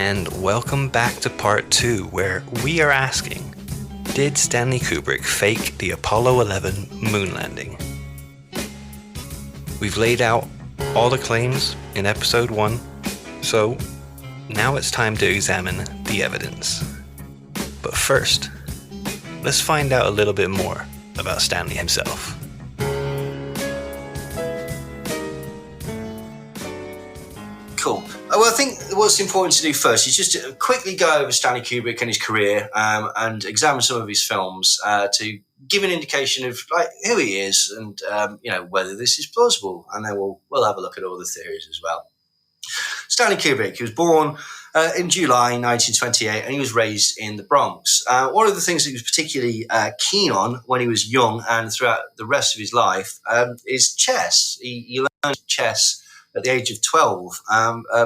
and welcome back to part 2, where we are asking, did Stanley Kubrick fake the Apollo 11 moon landing? We've laid out all the claims in episode 1, so now it's time to examine the evidence. But first, let's find out a little bit more about Stanley himself. Cool. Well, I think what's important to do first is just to quickly go over Stanley Kubrick and his career and examine some of his films to give an indication of who he is and whether this is plausible. And then we'll have a look at all the theories as well. Stanley Kubrick, he was born in July 1928 and he was raised in the Bronx. One of the things that he was particularly keen on when he was young and throughout the rest of his life is chess. He learned chess at the age of 12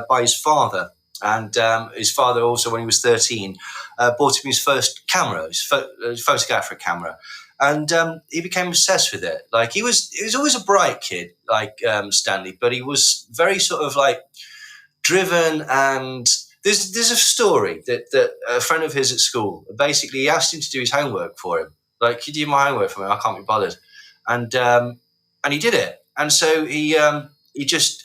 by his father. And his father also, when he was 13, bought him his first camera, his photographic camera. And he became obsessed with it. He was always a bright kid, Stanley, but he was very sort of driven. And there's a story that a friend of his at school, basically he asked him to do his homework for him. Could you do my homework for me? I can't be bothered. And he did it. And so he just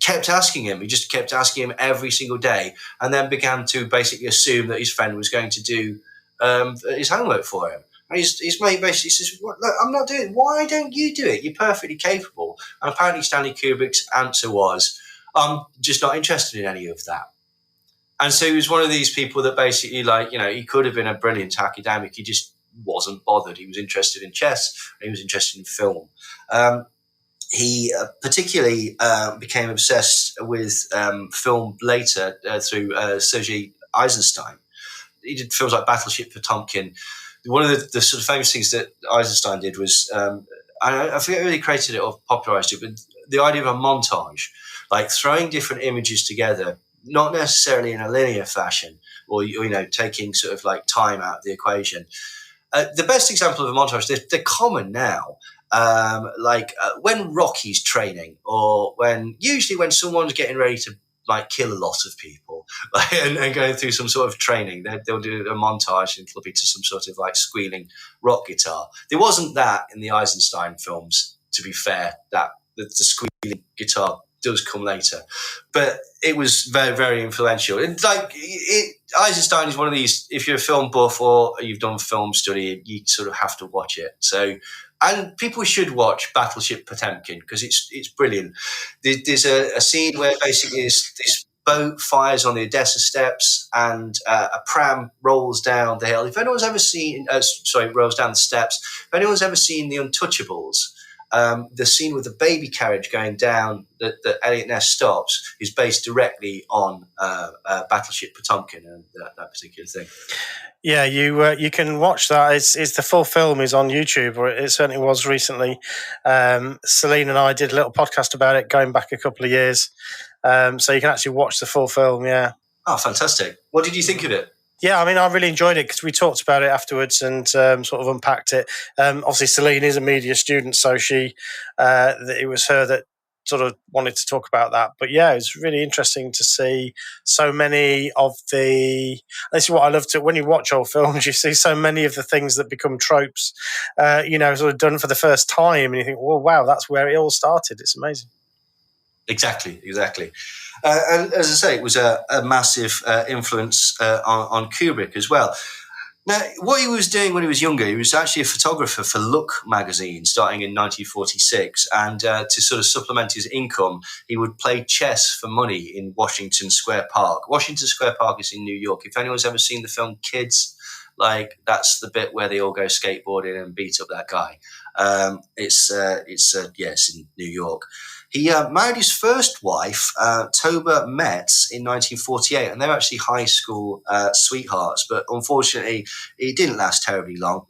kept asking him. He just kept asking him every single day, and then began to basically assume that his friend was going to do his homework for him. And his mate basically says, "Look, I'm not doing it. Why don't you do it? You're perfectly capable." And apparently Stanley Kubrick's answer was, "I'm just not interested in any of that." And so he was one of these people that basically, he could have been a brilliant academic. He just wasn't bothered. He was interested in chess, and he was interested in film. He particularly became obsessed with film later through Sergei Eisenstein. He did films like Battleship Potemkin. One of the sort of famous things that Eisenstein did was, I forget who really created it or popularized it, but the idea of a montage, throwing different images together, not necessarily in a linear fashion or taking sort of time out of the equation. The best example of a montage, they're common now. When Rocky's training, or usually when someone's getting ready to kill a lot of people and going through some sort of training, they'll do a montage and it'll be to some sort of squealing rock guitar. There wasn't that in the Eisenstein films, to be fair, that the squealing guitar does come later, but it was very, very influential. And Eisenstein is one of these, if you're a film buff or you've done film study, you sort of have to watch it. So, and people should watch Battleship Potemkin because it's brilliant. There's a scene where basically this boat fires on the Odessa steps and a pram rolls down the hill. If anyone's ever seen, rolls down the steps. If anyone's ever seen The Untouchables, the scene with the baby carriage going down that Elliot Ness stops is based directly on Battleship Potemkin and that particular thing. Yeah, you can watch that. It's the full film is on YouTube, or it certainly was recently. Celine and I did a little podcast about it going back a couple of years, so you can actually watch the full film. Yeah. Oh, fantastic! What did you think of it? Yeah, I mean, I really enjoyed it because we talked about it afterwards and sort of unpacked it. Obviously, Celine is a media student, so it was her that sort of wanted to talk about that. But yeah, it's really interesting to see so many of this is what I love to, when you watch old films, you see so many of the things that become tropes, sort of done for the first time. And you think, well, wow, that's where it all started. It's amazing. Exactly. And as I say, it was a massive influence on Kubrick as well. Now, what he was doing when he was younger, he was actually a photographer for Look magazine starting in 1946. And to sort of supplement his income, he would play chess for money in Washington Square Park. Washington Square Park is in New York. If anyone's ever seen the film Kids, that's the bit where they all go skateboarding and beat up that guy. It's in New York. He married his first wife, Toba Metz, in 1948, and they were actually high school sweethearts. But unfortunately, it didn't last terribly long,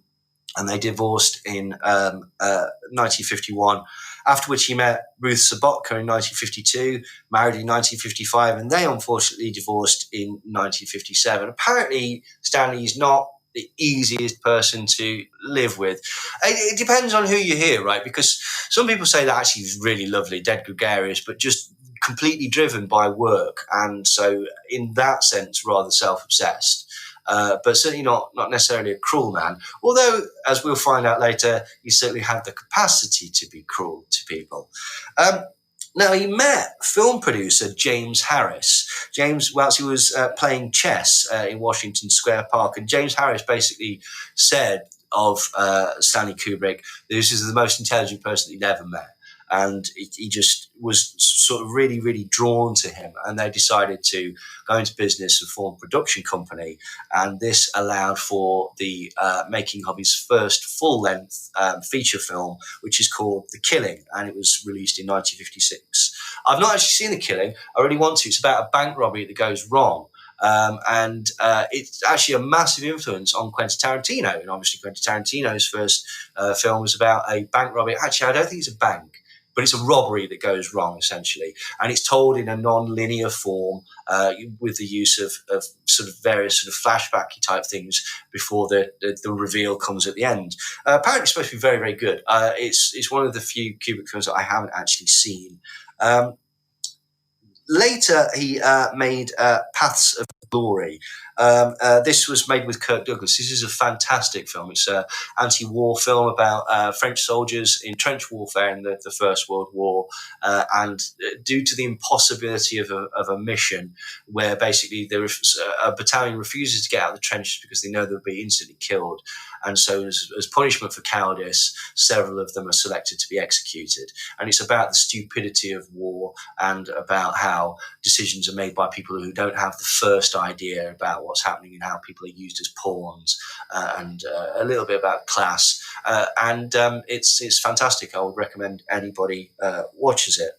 and they divorced in 1951. After which he met Ruth Sobotka in 1952, married in 1955, and they unfortunately divorced in 1957. Apparently, Stanley is not the easiest person to live with. It depends on who you hear, right? Because some people say that actually he's really lovely, dead gregarious, but just completely driven by work, and so in that sense rather self-obsessed, but certainly not necessarily a cruel man, although as we'll find out later he certainly had the capacity to be cruel to people. Now, he met film producer James Harris. James, whilst he was playing chess in Washington Square Park, and James Harris basically said of Stanley Kubrick, this is the most intelligent person he'd ever met. And he just was sort of really, really drawn to him. And they decided to go into business and form a production company. And this allowed for the making of his first full-length feature film, which is called The Killing. And it was released in 1956. I've not actually seen The Killing. I really want to. It's about a bank robbery that goes wrong. And it's actually a massive influence on Quentin Tarantino. And obviously Quentin Tarantino's first film was about a bank robbery. Actually, I don't think it's a bank, but it's a robbery that goes wrong, essentially. And it's told in a non-linear form with the use of sort of various sort of flashbacky type things before the reveal comes at the end. Apparently it's supposed to be very, very good. It's one of the few Kubrick films that I haven't actually seen. Later, he made Paths of Glory. This was made with Kirk Douglas. This is a fantastic film. It's an anti-war film about French soldiers in trench warfare in the First World War. And due to the impossibility of a mission where basically a battalion refuses to get out of the trenches because they know they'll be instantly killed. And so as punishment for cowardice, several of them are selected to be executed. And it's about the stupidity of war and about how decisions are made by people who don't have the first idea about what's happening and how people are used as pawns, and a little bit about class. It's fantastic. I would recommend anybody watches it.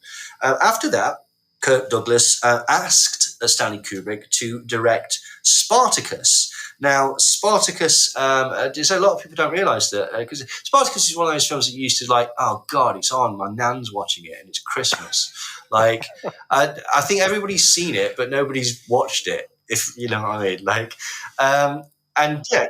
After that, Kirk Douglas asked Stanley Kubrick to direct Spartacus. Now, Spartacus, so a lot of people don't realise that, because Spartacus is one of those films that you used to like, oh God, it's on, my nan's watching it and it's Christmas. Like, I think everybody's seen it, but nobody's watched it, if you know what I mean. Like, and yeah,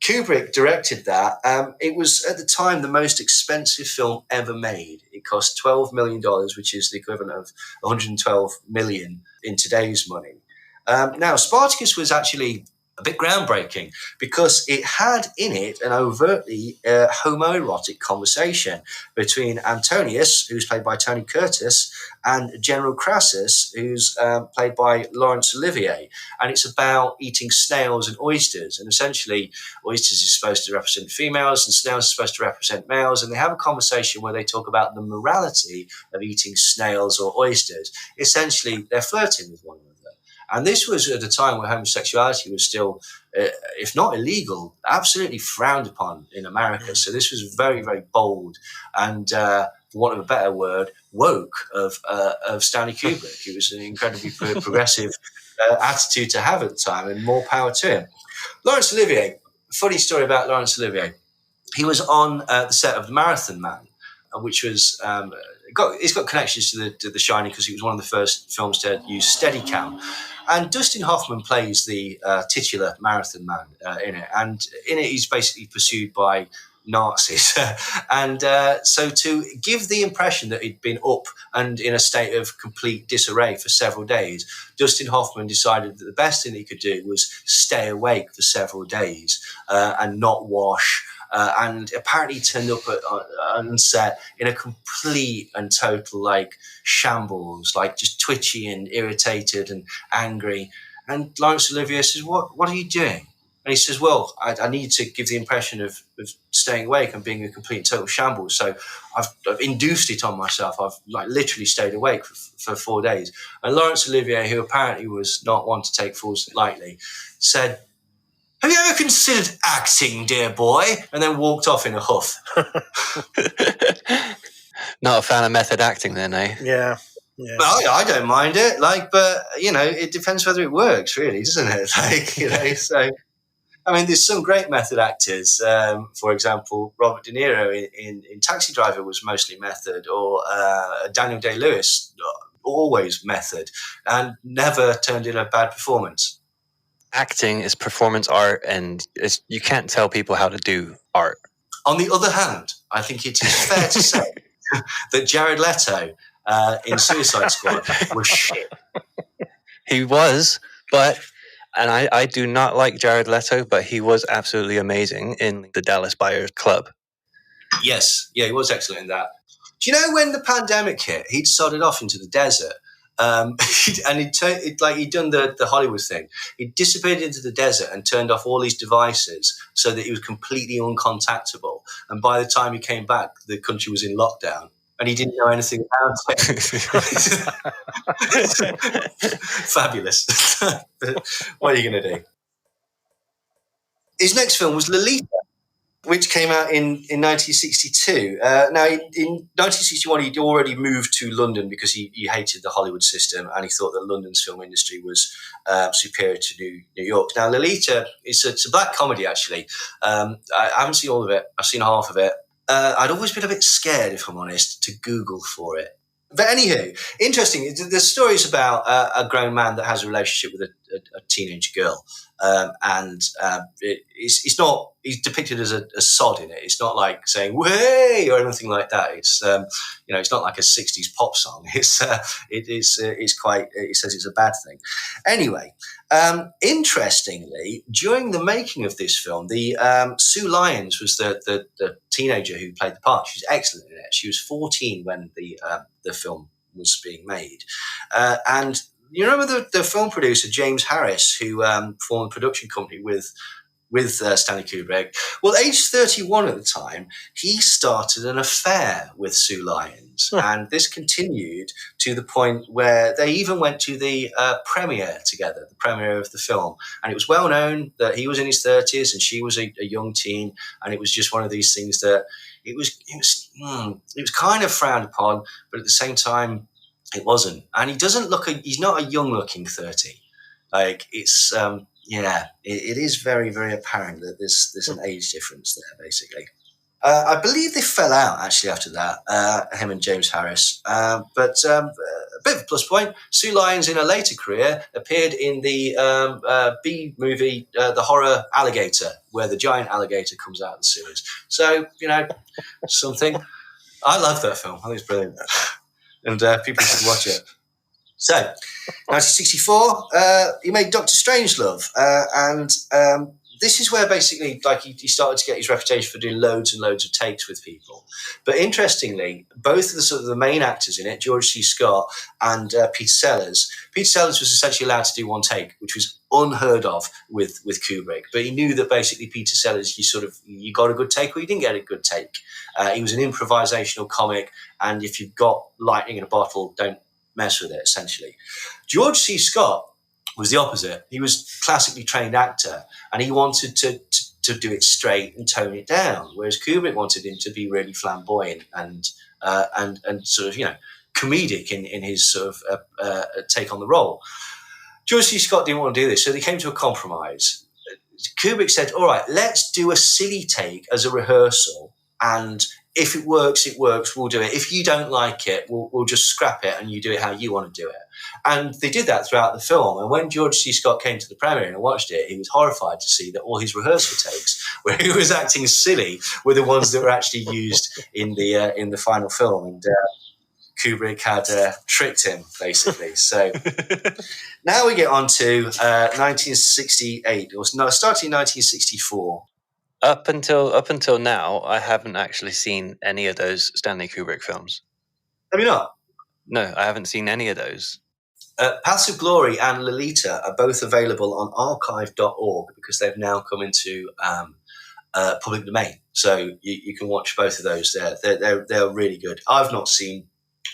Kubrick directed that. It was, at the time, the most expensive film ever made. It cost $12 million, which is the equivalent of $112 million in today's money. Now, Spartacus was actually a bit groundbreaking because it had in it an overtly homoerotic conversation between Antonius, who's played by Tony Curtis, and General Crassus, who's played by Laurence Olivier. And it's about eating snails and oysters. And essentially, oysters is supposed to represent females and snails are supposed to represent males. And they have a conversation where they talk about the morality of eating snails or oysters. Essentially, they're flirting with one another. And this was at a time where homosexuality was still, if not illegal, absolutely frowned upon in America. So this was very, very bold and, for want of a better word, woke of Stanley Kubrick. It was an incredibly progressive attitude to have at the time, and more power to him. Laurence Olivier, funny story about Laurence Olivier. He was on the set of The Marathon Man, which was it's got connections to the Shining because it was one of the first films to use Steadicam. And Dustin Hoffman plays the titular Marathon Man in it. And in it, he's basically pursued by Nazis. And so to give the impression that he'd been up and in a state of complete disarray for several days, Dustin Hoffman decided that the best thing he could do was stay awake for several days and not wash. And apparently turned up on set in a complete and total like shambles, like just twitchy and irritated and angry. And Laurence Olivier says, "What are you doing?" And he says, "Well, I need to give the impression of staying awake and being a complete and total shambles. So I've induced it on myself. I've like literally stayed awake for 4 days." And Laurence Olivier, who apparently was not one to take fools lightly, said, "Have you ever considered acting, dear boy?" And then walked off in a huff. Not a fan of method acting then, eh? Yeah. But I don't mind it. Like, but you know, it depends whether it works, really, doesn't it? Like, you know, so I mean, there's some great method actors. For example, Robert De Niro in Taxi Driver was mostly method, or Daniel Day-Lewis, always method, and never turned in a bad performance. Acting is performance art, and you can't tell people how to do art. On the other hand, I think it is fair to say that Jared Leto in Suicide Squad was shit. He was, but, and I do not like Jared Leto, but he was absolutely amazing in the Dallas Buyers Club. Yes, yeah, he was excellent in that. Do you know when the pandemic hit, he'd sodded off into the desert, and he'd done the Hollywood thing. He disappeared into the desert and turned off all his devices so that he was completely uncontactable. And by the time he came back, the country was in lockdown. And he didn't know anything about it. Fabulous. What are you going to do? His next film was Lolita, which came out in 1962. Now, in 1961, he'd already moved to London because he hated the Hollywood system and he thought that London's film industry was superior to New York. Now, Lolita, it's a black comedy, actually. I haven't seen all of it. I've seen half of it. I'd always been a bit scared, if I'm honest, to Google for it. But anywho, interesting. The story is about a grown man that has a relationship with a teenage girl, and it's not. He's depicted as a sod in it. It's not like saying "way" or anything like that. It's it's not like a '60s pop song. It's quite. It says it's a bad thing. Anyway, interestingly, during the making of this film, the Sue Lyons was the teenager who played the part. She was excellent in it. She was 14 when the film was being made, and you remember the film producer James Harris, who formed a production company with Stanley Kubrick. Well, age 31 at the time, he started an affair with Sue Lyons, and this continued to the point where they even went to the premiere together, the premiere of the film. And it was well known that he was in his 30s and she was a young teen, and it was just one of these things that it was kind of frowned upon, but at the same time, it wasn't. And he doesn't look. He's not a young-looking 30. Like it's. It is very, very apparent that there's an age difference there, basically. I believe they fell out, actually, after that, him and James Harris. But a bit of a plus point, Sue Lyons, in her later career, appeared in the B movie, The Horror Alligator, where the giant alligator comes out of the sewers. So, something. I love that film. I think it's brilliant. And people should watch it. So, 1964, he made Dr. Strangelove, and this is where basically, he started to get his reputation for doing loads and loads of takes with people. But interestingly, both of the main actors in it, George C. Scott and Peter Sellers. Peter Sellers was essentially allowed to do one take, which was unheard of with Kubrick. But he knew that basically Peter Sellers, you got a good take or you didn't get a good take. He was an improvisational comic, and if you've got lightning in a bottle, don't mess with it, essentially. George C. Scott was the opposite. He was a classically trained actor, and he wanted to do it straight and tone it down, whereas Kubrick wanted him to be really flamboyant and sort of comedic in his sort of take on the role. George C. Scott didn't want to do this, so they came to a compromise. Kubrick said, "All right, let's do a silly take as a rehearsal, and if it works, we'll do it. If you don't like it, we'll just scrap it and you do it how you want to do it." And they did that throughout the film. And when George C. Scott came to the premiere and watched it, he was horrified to see that all his rehearsal takes, where he was acting silly, were the ones that were actually used in the final film. And Kubrick had tricked him, basically. So now we get on to 1968, or no, starting in 1964. Up until now, I haven't actually seen any of those Stanley Kubrick films. Have you not? No, I haven't seen any of those. Paths of Glory and Lolita are both available on archive.org because they've now come into public domain. So you can watch both of those there. They're really good. I've not seen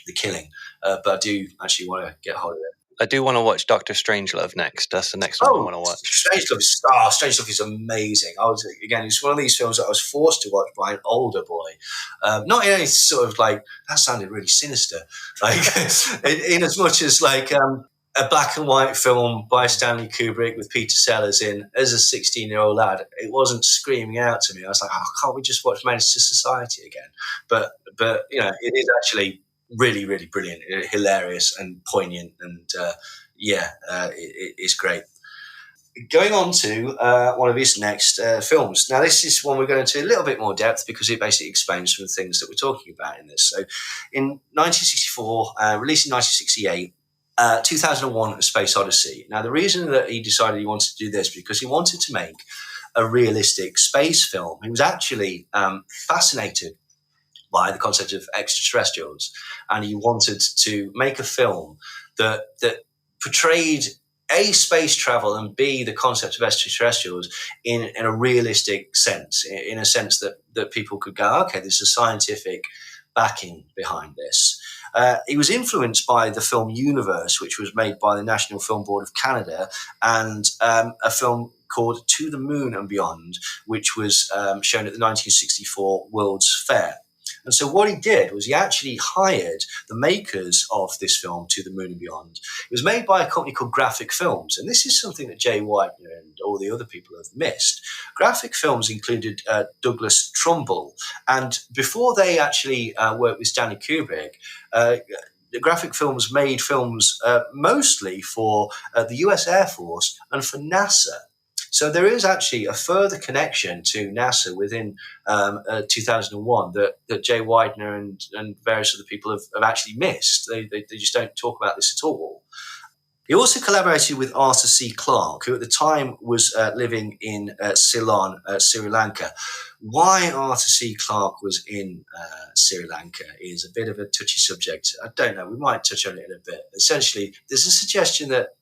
The Killing, but I do actually want to get hold of it. I do want to watch Dr. Strangelove next. That's the next one I want to watch. Strangelove is amazing. It's one of these films that I was forced to watch by an older boy. Not in any sort of like, that sounded really sinister. Like, in as much as like a black and white film by Stanley Kubrick with Peter Sellers in, as a 16-year-old lad, it wasn't screaming out to me. I was like, can't we just watch Menace to Society again? But it is actually really, really brilliant, hilarious and poignant, and it's great. going on to one of his next films. Now, this is one we're going into a little bit more depth because it basically explains some of the things that we're talking about in this. So, in 1964, released in 1968, 2001: A Space Odyssey. Now, the reason that he decided he wanted to do this because he wanted to make a realistic space film. He was actually fascinated by the concept of extraterrestrials, and he wanted to make a film that portrayed A, space travel, and B, the concept of extraterrestrials in a realistic sense, in a sense that people could go, okay, there's a scientific backing behind this. He was influenced by the film Universe, which was made by the National Film Board of Canada, and a film called To the Moon and Beyond, which was shown at the 1964 World's Fair. And so what he did was he actually hired the makers of this film, To the Moon and Beyond. It was made by a company called Graphic Films, and this is something that Jay Widener and all the other people have missed. Graphic Films included Douglas Trumbull, and before they actually worked with Stanley Kubrick, the Graphic Films made films mostly for the US Air Force and for NASA. So there is actually a further connection to NASA within 2001 that Jay Widener and various other people have actually missed. They just don't talk about this at all. He also collaborated with Arthur C. Clarke, who at the time was living in Ceylon, Sri Lanka. Why Arthur C. Clarke was in Sri Lanka is a bit of a touchy subject. I don't know. We might touch on it in a bit. Essentially, there's a suggestion that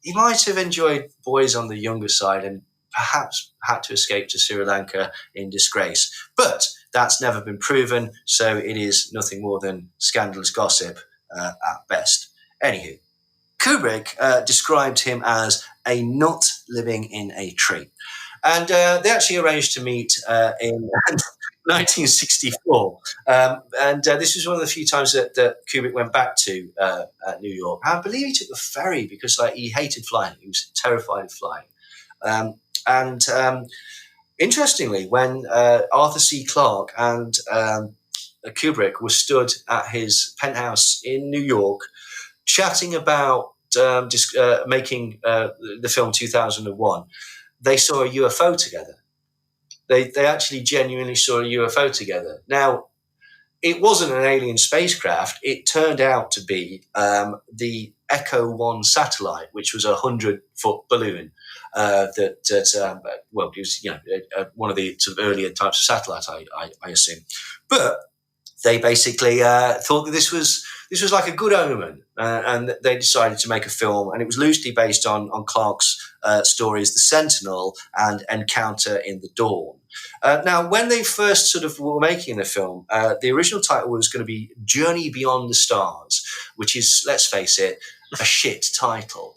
he might have enjoyed boys on the younger side and perhaps had to escape to Sri Lanka in disgrace. But that's never been proven, so it is nothing more than scandalous gossip at best. Anywho, Kubrick described him as a nut living in a tree. And they actually arranged to meet in 1964. And this was one of the few times that Kubrick went back to New York. I believe he took the ferry because he hated flying. He was terrified of flying. Interestingly, when Arthur C. Clarke and Kubrick were stood at his penthouse in New York chatting about making the film 2001, they saw a UFO together. They actually genuinely saw a UFO together. Now, it wasn't an alien spacecraft. It turned out to be the Echo 1 satellite, which was a 100-foot balloon it was one of the sort of earlier types of satellite, I assume. But they basically thought that this was like a good omen, and they decided to make a film, and it was loosely based on Clarke's stories, The Sentinel and Encounter in the Dawn. Now, when they first sort of were making the film, the original title was going to be Journey Beyond the Stars, which is, let's face it, a shit title.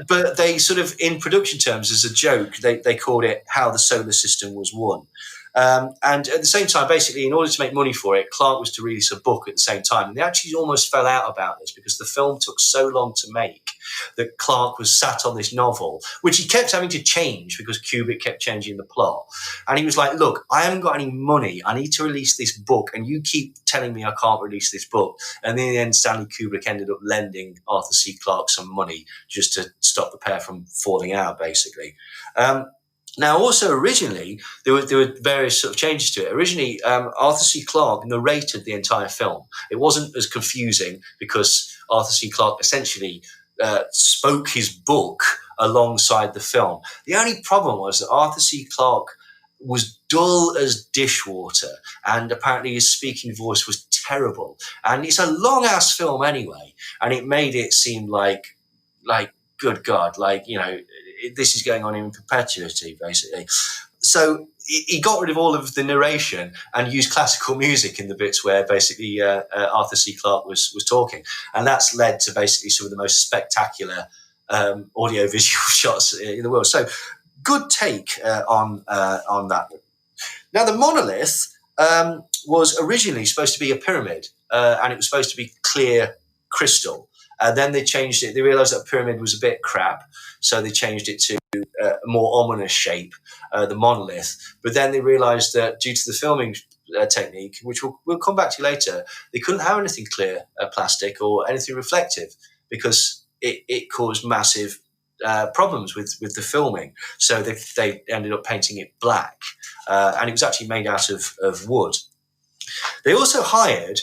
But they sort of, in production terms, as a joke, they called it How the Solar System Was Won. And at the same time, basically, in order to make money for it, Clarke was to release a book at the same time. And they actually almost fell out about this because the film took so long to make that Clarke was sat on this novel, which he kept having to change because Kubrick kept changing the plot. And he was like, look, I haven't got any money. I need to release this book. And you keep telling me I can't release this book. And in the end, Stanley Kubrick ended up lending Arthur C. Clarke some money just to stop the pair from falling out, basically. Now, also originally, there were various sort of changes to it. Originally, Arthur C. Clarke narrated the entire film. It wasn't as confusing because Arthur C. Clarke essentially spoke his book alongside the film. The only problem was that Arthur C. Clarke was dull as dishwater, and apparently his speaking voice was terrible. And it's a long-ass film anyway, and it made it seem like good God, this is going on in perpetuity, basically. So he got rid of all of the narration and used classical music in the bits where basically Arthur C. Clarke was talking. And that's led to basically some of the most spectacular audio-visual shots in the world. So good take on that. Now, the monolith was originally supposed to be a pyramid, and it was supposed to be clear crystal. Then they changed it. They realized that a pyramid was a bit crap, so they changed it to a more ominous shape, the monolith. But then they realized that due to the filming technique, which we'll come back to later, they couldn't have anything clear, plastic or anything reflective, because it caused massive problems with the filming, so they ended up painting it black, and it was actually made out of wood. They also hired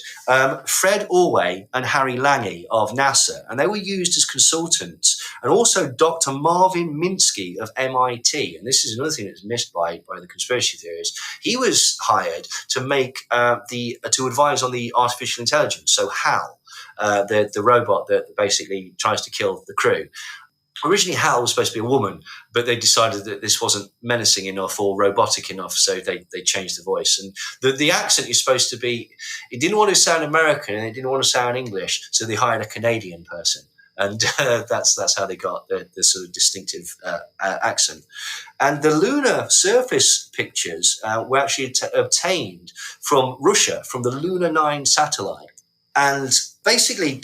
Fred Orway and Harry Lange of NASA, and they were used as consultants, and also Dr. Marvin Minsky of MIT. And this is another thing that's missed by the conspiracy theorists. He was hired to make to advise on the artificial intelligence, so HAL, the robot that basically tries to kill the crew. Originally, Hal was supposed to be a woman, but they decided that this wasn't menacing enough or robotic enough, so they changed the voice. And the accent is supposed to be, it didn't want to sound American and it didn't want to sound English, so they hired a Canadian person. And that's how they got the sort of distinctive accent. And the lunar surface pictures were actually obtained from Russia, from the Luna 9 satellite. And basically,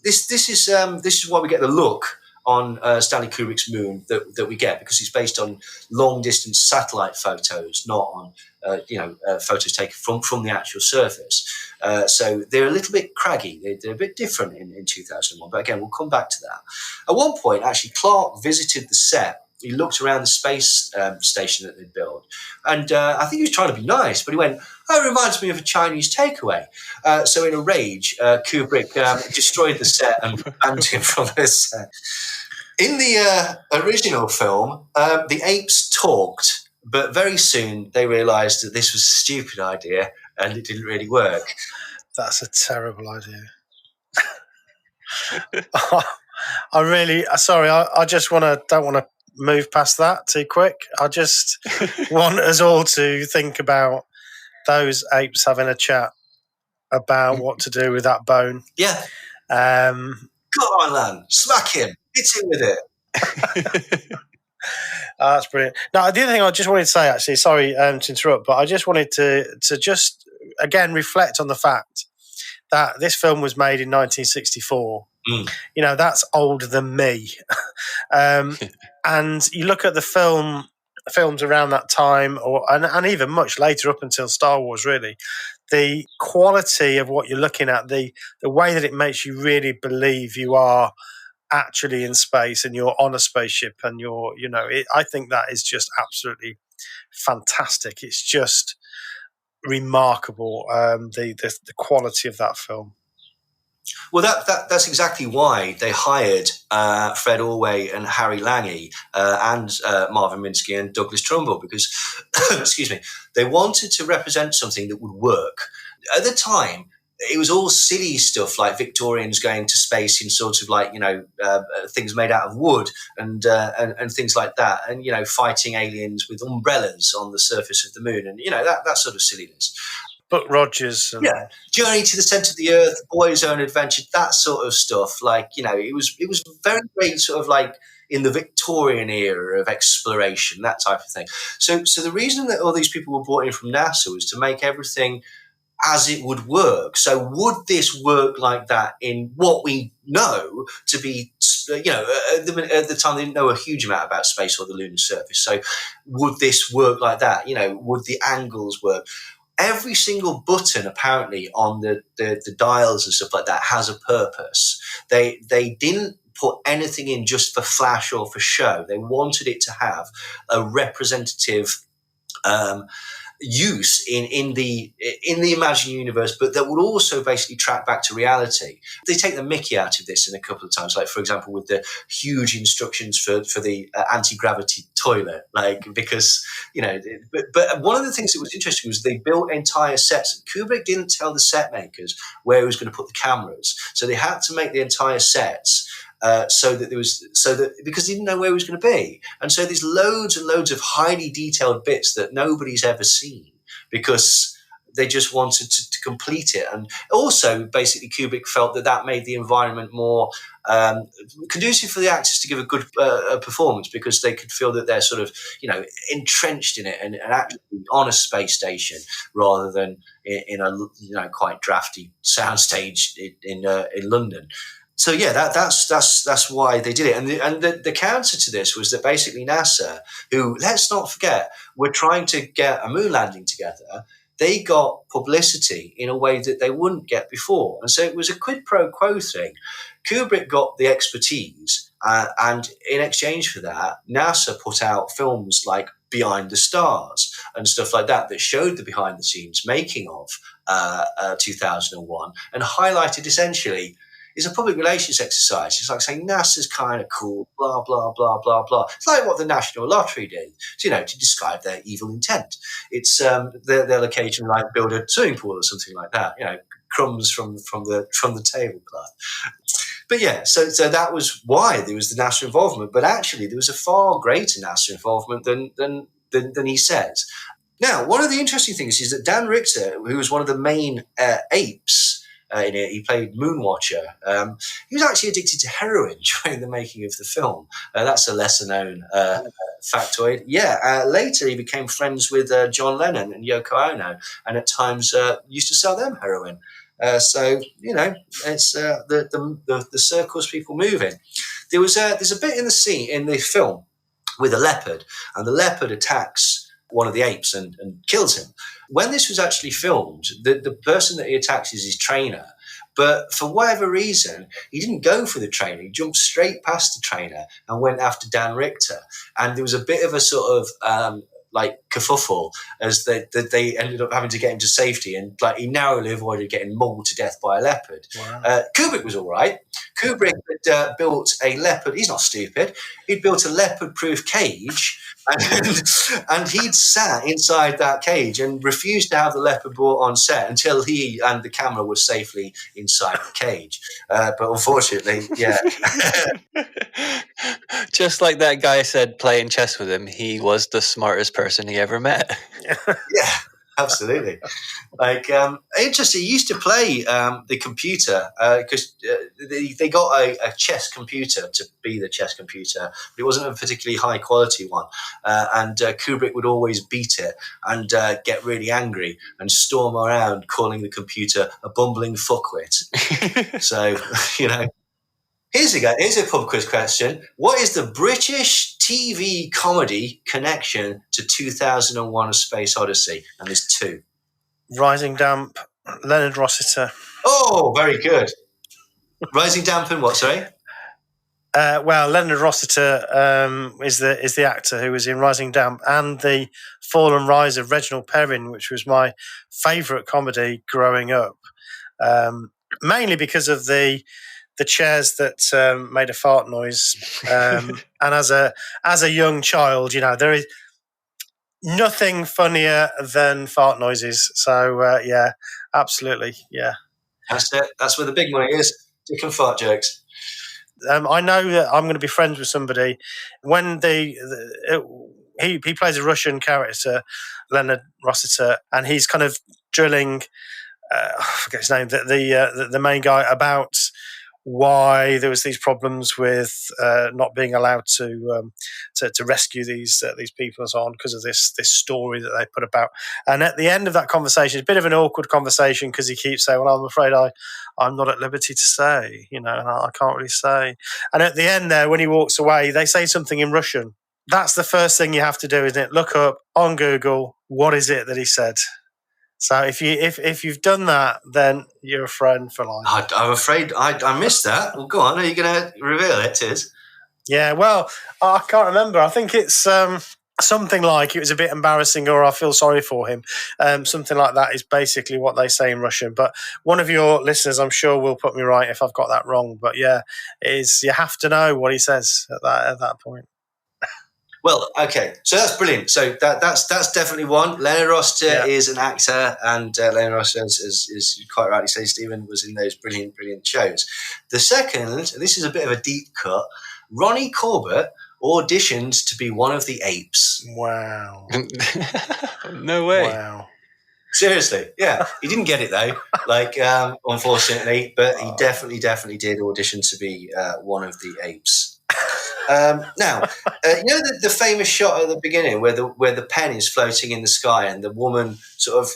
this is why we get the look on Stanley Kubrick's Moon that we get, because it's based on long-distance satellite photos, not on photos taken from the actual surface. So they're a little bit craggy. They're a bit different in 2001. But again, we'll come back to that. At one point, actually, Clark visited the set. He looked around the space station that they'd built. And I think he was trying to be nice, but he went, "Oh, it reminds me of a Chinese takeaway." So in a rage, Kubrick destroyed the set and banned him from the set. In the original film, the apes talked, but very soon they realised that this was a stupid idea and it didn't really work. That's a terrible idea. I just don't want to move past that too quick. I just want us all to think about those apes having a chat about what to do with that bone. Yeah. Go on, Lan. Smack him. Hit him with it. That's brilliant. Now, the other thing I just wanted to say, actually, sorry to interrupt, but I just wanted to just, again, reflect on the fact that this film was made in 1964. That's older than me. And you look at the films around that time, and even much later, up until Star Wars, really, the quality of what you're looking at, the way that it makes you really believe you are actually in space and you're on a spaceship, and I think that is just absolutely fantastic. It's just remarkable, the quality of that film. Well, that's exactly why they hired Fred Orway and Harry Lange and Marvin Minsky and Douglas Trumbull, because, excuse me, they wanted to represent something that would work. At the time, it was all silly stuff like Victorians going to space in sort of like, things made out of wood and things like that, and, fighting aliens with umbrellas on the surface of the moon, and, that sort of silliness. Buck Rogers. Journey to the Centre of the Earth, Boy's Own Adventure, that sort of stuff. Like, it was very, very sort of like in the Victorian era of exploration, that type of thing. So the reason that all these people were brought in from NASA was to make everything as it would work. So would this work like that in what we know to be, at the time they didn't know a huge amount about space or the lunar surface. So would this work like that? Would the angles work? Every single button, apparently, on the dials and stuff like that has a purpose. They didn't put anything in just for flash or for show. They wanted it to have a representative use in the imagined universe, but that would also basically track back to reality. They take the mickey out of this in a couple of times, like, for example, with the huge instructions for the anti-gravity toilet, because but one of the things that was interesting was they built entire sets. Kubrick didn't tell the set makers where he was going to put the cameras, so they had to make the entire sets because he didn't know where he was going to be. And so there's loads and loads of highly detailed bits that nobody's ever seen because they just wanted to complete it. And also, basically, Kubrick felt that made the environment more conducive for the actors to give a good performance, because they could feel that they're sort of, entrenched in it and actually on a space station rather than in a quite drafty soundstage in London. So yeah, that's why they did it. And the counter to this was that basically NASA, who, let's not forget, were trying to get a moon landing together, they got publicity in a way that they wouldn't get before. And so it was a quid pro quo thing. Kubrick got the expertise And in exchange for that, NASA put out films like Behind the Stars and stuff like that showed the behind-the-scenes making of 2001 and highlighted essentially is a public relations exercise. It's like saying NASA's kind of cool, blah, blah, blah, blah, blah. It's like what the National Lottery did, to describe their evil intent. It's they'll occasionally like build a swimming pool or something like that, crumbs from the tablecloth. But yeah, so that was why there was the NASA involvement. But actually, there was a far greater NASA involvement than he says. Now, one of the interesting things is that Dan Richter, who was one of the main apes in it, he played Moonwatcher. He was actually addicted to heroin during the making of the film. That's a lesser-known factoid. Yeah, later he became friends with John Lennon and Yoko Ono, and at times used to sell them heroin. So it's the circles people move in. There's a bit in the film with a leopard, and the leopard attacks one of the apes and kills him. When this was actually filmed, the person that he attacks is his trainer. But for whatever reason, he didn't go for the trainer. He jumped straight past the trainer and went after Dan Richter. And there was a bit of a sort of kerfuffle as they ended up having to get him to safety, and he narrowly avoided getting mauled to death by a leopard. Wow. Kubrick was all right. Kubrick had built a leopard. He's not stupid. He'd built a leopard-proof cage, and he'd sat inside that cage and refused to have the leopard brought on set until he and the camera were safely inside the cage. But unfortunately, yeah. Just like that guy said, playing chess with him, he was the smartest person he ever met. Yeah, absolutely. Interesting. He used to play the computer because they got a chess computer to be the chess computer, but it wasn't a particularly high quality one. And Kubrick would always beat it and get really angry and storm around calling the computer a bumbling fuckwit. So, Here's a pub quiz question. What is the British TV comedy connection to 2001: A Space Odyssey? And there's two. Rising Damp, Leonard Rossiter. Oh, very good. Rising Damp and what, sorry? Well, Leonard Rossiter is the actor who was in Rising Damp and the Fall and Rise of Reginald Perrin, which was my favourite comedy growing up, mainly because of the chairs that made a fart noise. And as a young child, there is nothing funnier than fart noises. So, yeah, absolutely, yeah. That's it. That's where the big money is. Dick and fart jokes. I know that I'm going to be friends with somebody when he plays a Russian character, Leonard Rossiter, and he's kind of drilling, I forget his name, the main guy about why there was these problems with not being allowed to rescue these people and so on because of this story that they put about. And at the end of that conversation, it's a bit of an awkward conversation because he keeps saying, "Well, I'm afraid I'm not at liberty to say, and I can't really say." And at the end there, when he walks away, they say something in Russian. That's the first thing you have to do, isn't it? Look up on Google, what is it that he said? So if you've done that, then you're a friend for life. I'm afraid I missed that. Well, go on. Are you going to reveal it, Tiz? Yeah, well, I can't remember. I think it's something like it was a bit embarrassing or I feel sorry for him. Something like that is basically what they say in Russian. But one of your listeners, I'm sure, will put me right if I've got that wrong. But yeah, you have to know what he says at that point. Well, okay, so that's brilliant. So that's definitely one. Leonard Rossiter is an actor, and Leonard Rossiter, as you quite rightly say, Stephen, was in those brilliant shows. The second, and this is a bit of a deep cut, Ronnie Corbett auditioned to be one of the apes. Wow. No way. Wow. Seriously, yeah. He didn't get it, though, unfortunately, but he definitely did audition to be one of the apes. Now, the famous shot at the beginning where the pen is floating in the sky and the woman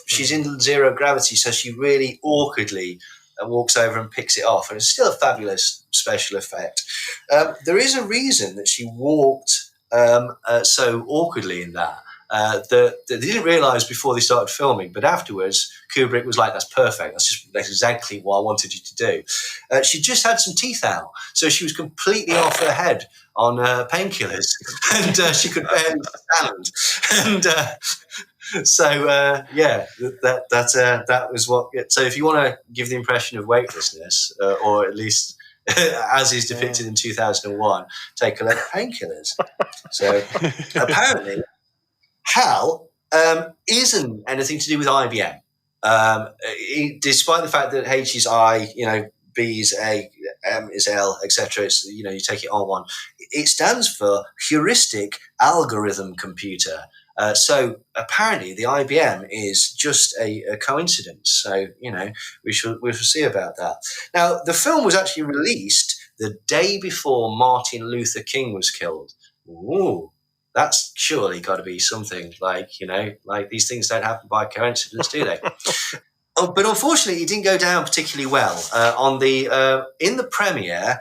she's in zero gravity, so she really awkwardly walks over and picks it off, and it's still a fabulous special effect. There is a reason that she walked so awkwardly in that, that they didn't realise before they started filming, but afterwards Kubrick was like, that's perfect, that's exactly what I wanted you to do. She just had some teeth out, so she was completely off her head on painkillers, and she could barely stand. And that was what. So if you want to give the impression of weightlessness, or at least as is depicted in 2001, take a look at painkillers. So apparently, Hal isn't anything to do with IBM. Despite the fact that H is I, B is A, M is L, etc. It's, you take it on one. It stands for heuristic algorithm computer. So apparently the IBM is just a coincidence. So, we shall see about that. Now, the film was actually released the day before Martin Luther King was killed. Ooh, that's surely got to be something like these things don't happen by coincidence, do they? But unfortunately, it didn't go down particularly well. In the premiere,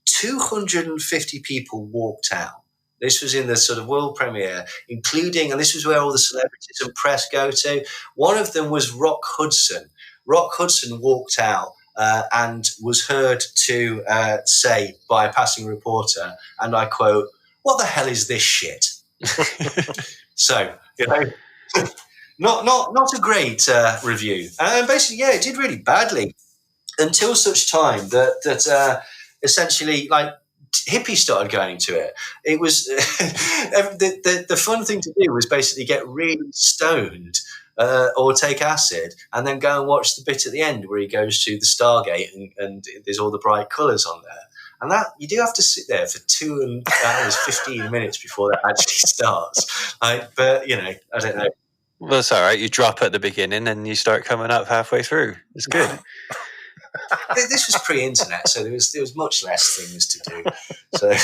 250 people walked out. This was in the sort of world premiere, including, and this was where all the celebrities and press go to. One of them was Rock Hudson. Rock Hudson walked out and was heard to say by a passing reporter, and I quote, "What the hell is this shit?" So, not a great review. And basically, it did really badly until such time that essentially, hippies started going to it. It was the fun thing to do was basically get really stoned or take acid and then go and watch the bit at the end where he goes to the Stargate and there's all the bright colours on there. And that you do have to sit there for 2 hours, 15 minutes before that actually starts. But I don't know. Well, it's all right. You drop at the beginning and you start coming up halfway through. It's good. This was pre-internet, so there was much less things to do. So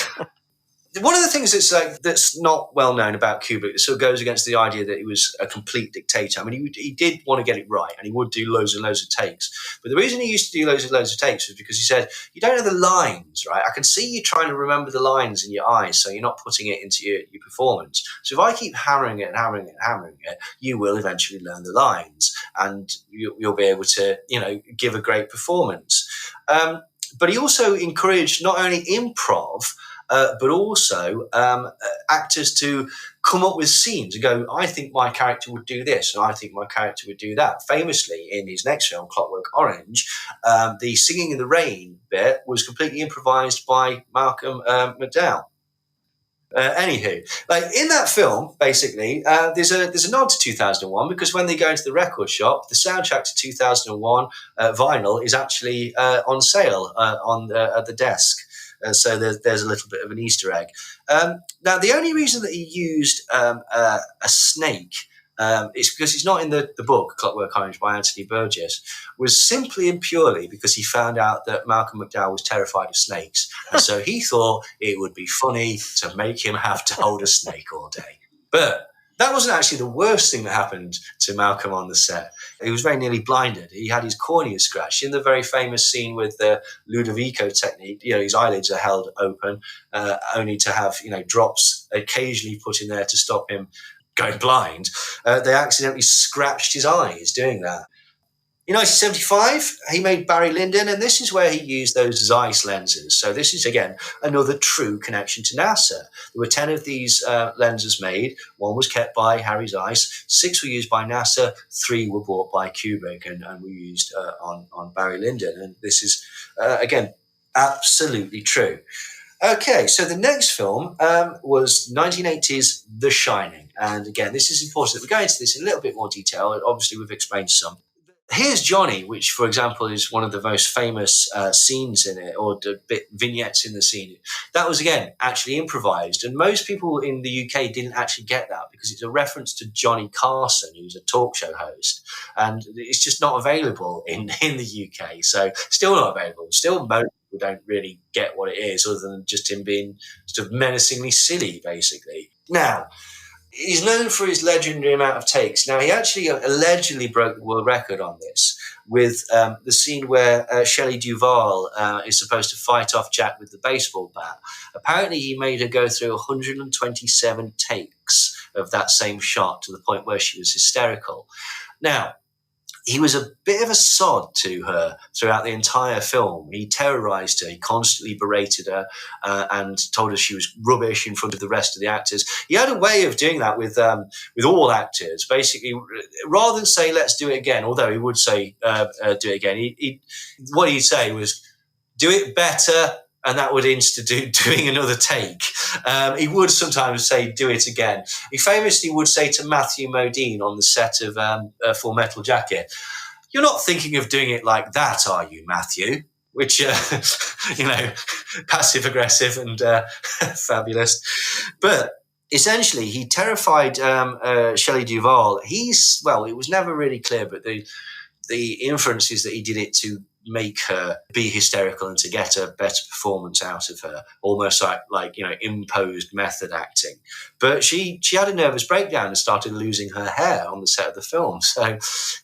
one of the things that's not well known about Kubrick that sort of goes against the idea that he was a complete dictator. I mean, he did want to get it right, and he would do loads and loads of takes. But the reason he used to do loads and loads of takes was because he said, "You don't know the lines, right? I can see you trying to remember the lines in your eyes, so you're not putting it into your performance. So if I keep hammering it and hammering it and hammering it, you will eventually learn the lines, and you'll be able to, give a great performance." But he also encouraged not only improv, but also actors to come up with scenes and go, "I think my character would do this, and I think my character would do that." Famously, in his next film, Clockwork Orange, the singing in the rain bit was completely improvised by Malcolm McDowell. Anywho, in that film, basically, there's a nod to 2001 because when they go into the record shop, the soundtrack to 2001 vinyl is actually on sale at the desk. So there's a little bit of an Easter egg. Now, the only reason that he used a snake is because it's not in the book Clockwork Orange by Anthony Burgess, was simply and purely because he found out that Malcolm McDowell was terrified of snakes. And so he thought it would be funny to make him have to hold a snake all day. But that wasn't actually the worst thing that happened to Malcolm on the set. He was very nearly blinded. He had his cornea scratched in the very famous scene with the Ludovico technique. His eyelids are held open, only to have drops occasionally put in there to stop him going blind. They accidentally scratched his eyes doing that. In 1975, he made Barry Lyndon, and this is where he used those Zeiss lenses. So this is, again, another true connection to NASA. There were 10 of these lenses made. One was kept by Harry Zeiss. 6 were used by NASA. 3 were bought by Kubrick and were used on Barry Lyndon. And this is, again, absolutely true. Okay, so the next film was 1980's The Shining. And again, this is important that we go into this in a little bit more detail. Obviously, we've explained some. Here's Johnny, which, for example, is one of the most famous scenes in it, or the vignettes in the scene. That was, again, actually improvised. And most people in the UK didn't actually get that because it's a reference to Johnny Carson, who's a talk show host. And it's just not available in the UK. So still not available. Still most people don't really get what it is, other than just him being sort of menacingly silly, basically. Now, He's known for his legendary amount of takes. Now, he actually allegedly broke the world record on this with the scene where Shelley Duvall is supposed to fight off Jack with the baseball bat. Apparently, he made her go through 127 takes of that same shot to the point where she was hysterical. Now, he was a bit of a sod to her throughout the entire film. He terrorised her. He constantly berated her and told her she was rubbish in front of the rest of the actors. He had a way of doing that with all actors. Basically, rather than say, let's do it again, although he would say, do it again, what he'd say was, do it better, and that would institute doing another take. He would sometimes say, do it again. He famously would say to Matthew Modine on the set of Full Metal Jacket, you're not thinking of doing it like that, are you, Matthew? Which, passive-aggressive and fabulous. But essentially, he terrified Shelley Duvall. It was never really clear, but the inference is that he did it to make her be hysterical and to get a better performance out of her, almost like imposed method acting. But she had a nervous breakdown and started losing her hair on the set of the film. So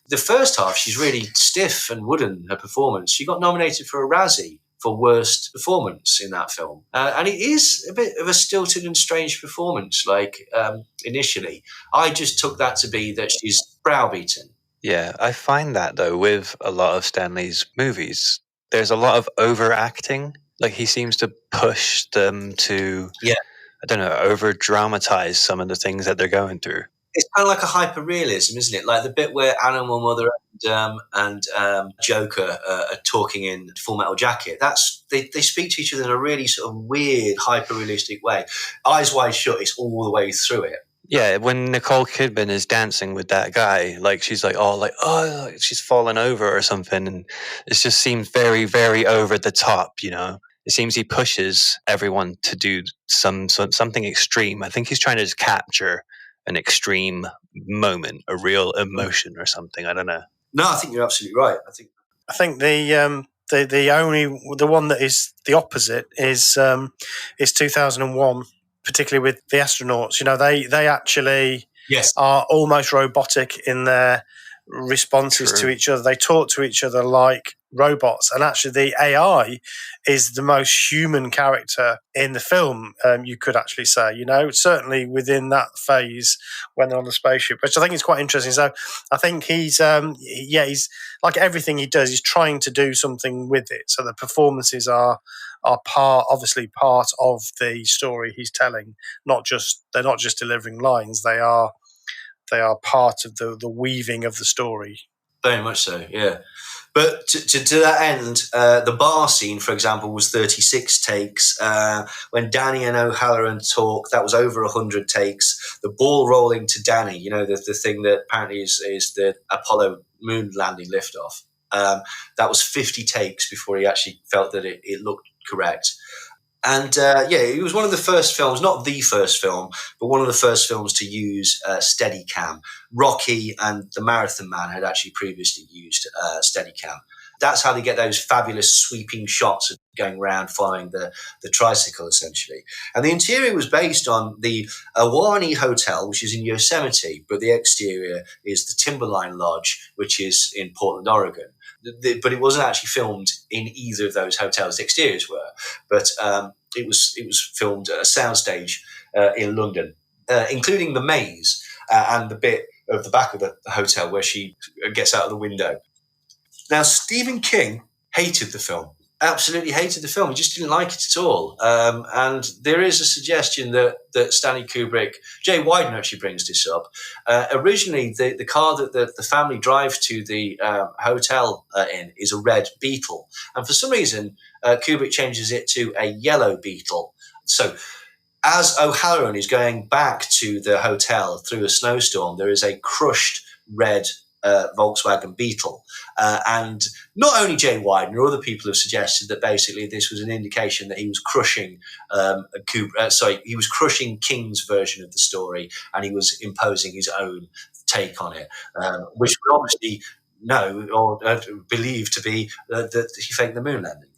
the first half, she's really stiff and wooden, her performance. She got nominated for a Razzie for worst performance in that film. And it is a bit of a stilted and strange performance, initially. I just took that to be that she's browbeaten. Yeah, I find that, though, with a lot of Stanley's movies, there's a lot of overacting. Like, he seems to push them to, over-dramatize some of the things that they're going through. It's kind of like a hyper-realism, isn't it? Like the bit where Animal Mother and Joker are talking in Full Metal Jacket. They speak to each other in a really sort of weird, hyper-realistic way. Eyes wide shut, it's all the way through it. Yeah, when Nicole Kidman is dancing with that guy, she's she's fallen over or something, and it just seems very, very over the top. It seems he pushes everyone to do something extreme. I think he's trying to just capture an extreme moment, a real emotion or something. I don't know. No, I think you're absolutely right. I think the one that is the opposite is 2001. Particularly with the astronauts, they actually are almost robotic in their responses to each other. They talk to each other like robots, and actually the AI is the most human character in the film, you could actually say, certainly within that phase when they're on the spaceship, which I think is quite interesting. So I think he's like everything he does, he's trying to do something with it. So the performances are part of the story he's telling. They're not just delivering lines, they are part of the weaving of the story. Very much so, yeah. But to that end, the bar scene, for example, was 36 takes. When Danny and O'Halloran talk, that was over 100 takes. The ball rolling to Danny, the thing that apparently is the Apollo moon landing liftoff. That was 50 takes before he actually felt that it looked correct. And it was one of the first films, not the first film, but one of the first films to use Steadicam. Rocky and The Marathon Man had actually previously used Steadicam. That's how they get those fabulous sweeping shots of going around following the tricycle, essentially. And the interior was based on the Ahwahnee Hotel, which is in Yosemite, but the exterior is the Timberline Lodge, which is in Portland, Oregon. But it wasn't actually filmed in either of those hotels. The exteriors were, but it was filmed at a soundstage in London, including the maze and the bit of the back of the hotel where she gets out of the window. Now, Stephen King hated the film. Absolutely hated the film. He just didn't like it at all. And there is a suggestion that Stanley Kubrick, Jay Wyden actually brings this up. Originally, the car that the family drive to the hotel in is a red Beetle. And for some reason, Kubrick changes it to a yellow Beetle. So as O'Halloran is going back to the hotel through a snowstorm, there is a crushed red Volkswagen Beetle. And not only Jay Wyden or other people have suggested that basically this was an indication that he was crushing he was crushing King's version of the story, and he was imposing his own take on it, which we obviously know or believe to be that he faked the moon landing.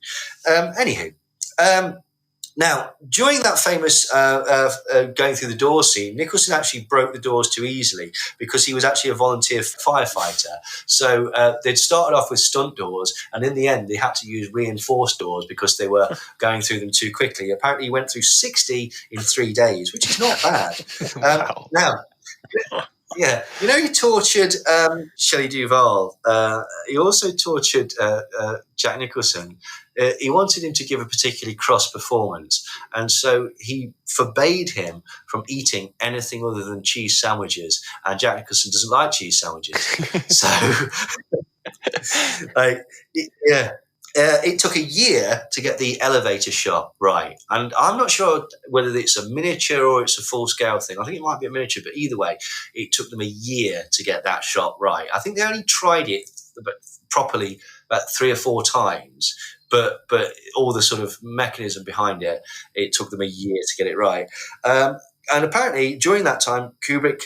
Now, during that famous going through the doors scene, Nicholson actually broke the doors too easily because he was actually a volunteer firefighter. So they'd started off with stunt doors, and in the end, they had to use reinforced doors because they were going through them too quickly. Apparently, he went through 60 in 3 days, which is not bad. Wow. Now, yeah, he tortured Shelley Duvall. He also tortured Jack Nicholson. He wanted him to give a particularly cross performance, and so he forbade him from eating anything other than cheese sandwiches. And Jack Nicholson doesn't like cheese sandwiches, so it took a year to get the elevator shot right. And I'm not sure whether it's a miniature or it's a full-scale thing. I think it might be a miniature, but either way, it took them a year to get that shot right. I think they only tried it properly about 3 or 4 times, but all the sort of mechanism behind it, it took them a year to get it right. And apparently, during that time, Kubrick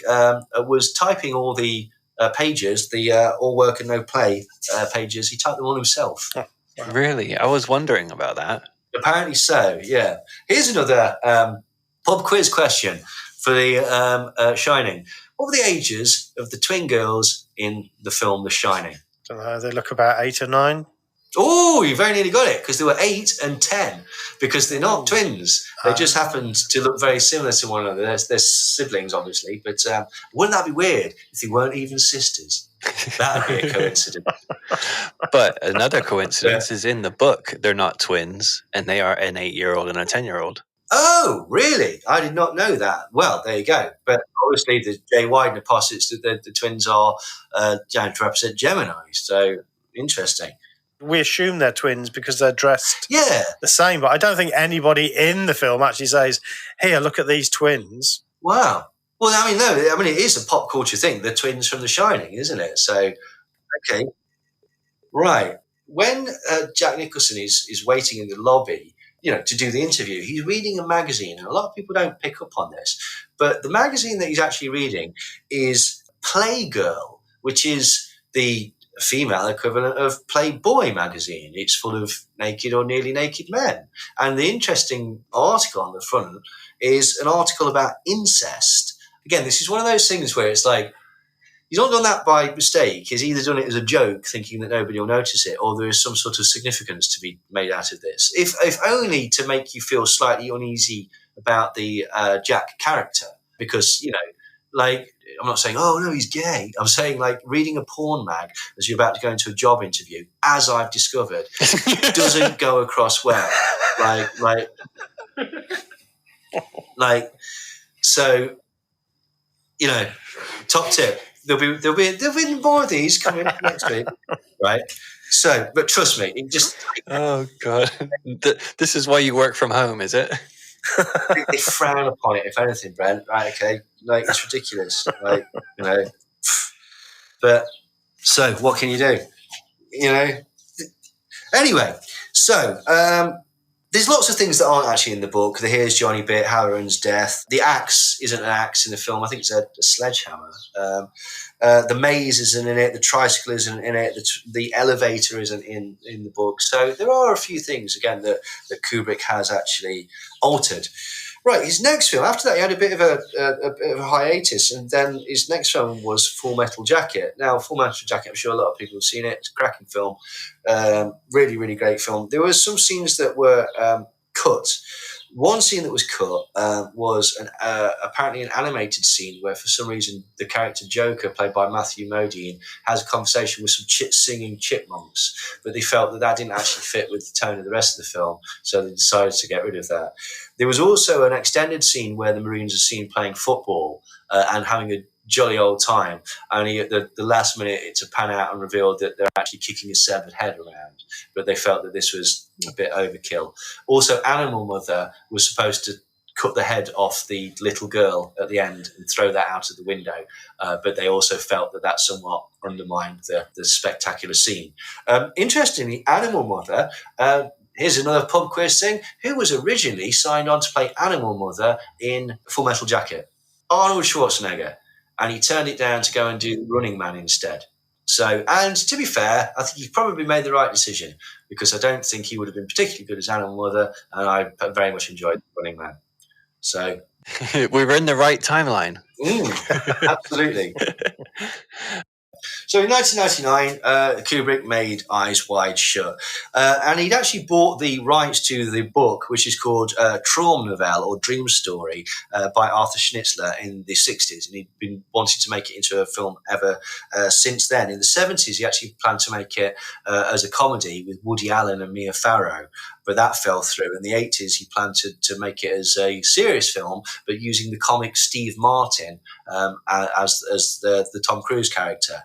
was typing all the pages, the all work and no play pages. He typed them all himself. Wow. Really? I was wondering about that. Apparently so, yeah. Here's another pub quiz question for the Shining. What were the ages of the twin girls in the film The Shining? I don't know. They look about 8 or 9. Oh, you very nearly got it, because they were 8 and 10, because they're not twins. They just happened to look very similar to one another. They're siblings, obviously, but wouldn't that be weird if they weren't even sisters? That would be a coincidence. But another coincidence is in the book, they're not twins, and they are an 8-year-old and a 10-year-old. Oh, really? I did not know that. Well, there you go. But obviously, the Jay Widener posits that the twins are to represent Gemini. So interesting. We assume they're twins because they're dressed the same, but I don't think anybody in the film actually says, "Here, look at these twins." Wow. Well, I mean, no, it is a pop culture thing. The twins from The Shining, isn't it? So, okay, right. When Jack Nicholson is waiting in the lobby, to do the interview, he's reading a magazine, and a lot of people don't pick up on this, but the magazine that he's actually reading is Playgirl, which is the female equivalent of Playboy magazine. It's full of naked or nearly naked men. And the interesting article on the front is an article about incest. Again, this is one of those things where it's like, he's not done that by mistake. He's either done it as a joke, thinking that nobody will notice it, or there is some sort of significance to be made out of this. If only to make you feel slightly uneasy about the Jack character. Because, I'm not saying, oh, no, he's gay. I'm saying, reading a porn mag as you're about to go into a job interview, as I've discovered, doesn't go across well. So, top tip. There'll be more of these coming next week, right? So, but trust me, it just... Oh, God. This is why you work from home, is it? They frown upon it, if anything, Brent. Right, okay. It's ridiculous. But, so, what can you do? Anyway, so, there's lots of things that aren't actually in the book. The Here's Johnny bit, Halloran's death. The axe isn't an axe in the film. I think it's a sledgehammer. The maze isn't in it. The tricycle isn't in it. The elevator isn't in the book. So there are a few things, again, that Kubrick has actually altered. Right, his next film, after that he had a bit of a hiatus, and then his next film was Full Metal Jacket. Now, Full Metal Jacket, I'm sure a lot of people have seen it. It's a cracking film. Really, really great film. There were some scenes that were cut. One scene that was cut was apparently an animated scene where, for some reason, the character Joker, played by Matthew Modine, has a conversation with some singing chipmunks, but they felt that didn't actually fit with the tone of the rest of the film, so they decided to get rid of that. There was also an extended scene where the Marines are seen playing football and having a jolly old time, only at the last minute to pan out and reveal that they're actually kicking a severed head around, but they felt that this was a bit overkill. Also, Animal Mother was supposed to cut the head off the little girl at the end and throw that out of the window, but they also felt that somewhat undermined the spectacular scene. Interestingly, Animal Mother, here's another pub quiz thing, who was originally signed on to play Animal Mother in Full Metal Jacket? Arnold Schwarzenegger. And he turned it down to go and do Running Man instead. So, and to be fair, I think he probably made the right decision, because I don't think he would have been particularly good as Animal Mother, and I very much enjoyed Running Man. So We were in the right timeline. absolutely. So in 1999, Kubrick made Eyes Wide Shut, and he'd actually bought the rights to the book, which is called Traum Novelle, or Dream Story, by Arthur Schnitzler in the 60s, and he'd been wanting to make it into a film ever since then. In the 70s, he actually planned to make it as a comedy with Woody Allen and Mia Farrow, but that fell through. In the 80s, he planned to make it as a serious film, but using the comic Steve Martin as the Tom Cruise character.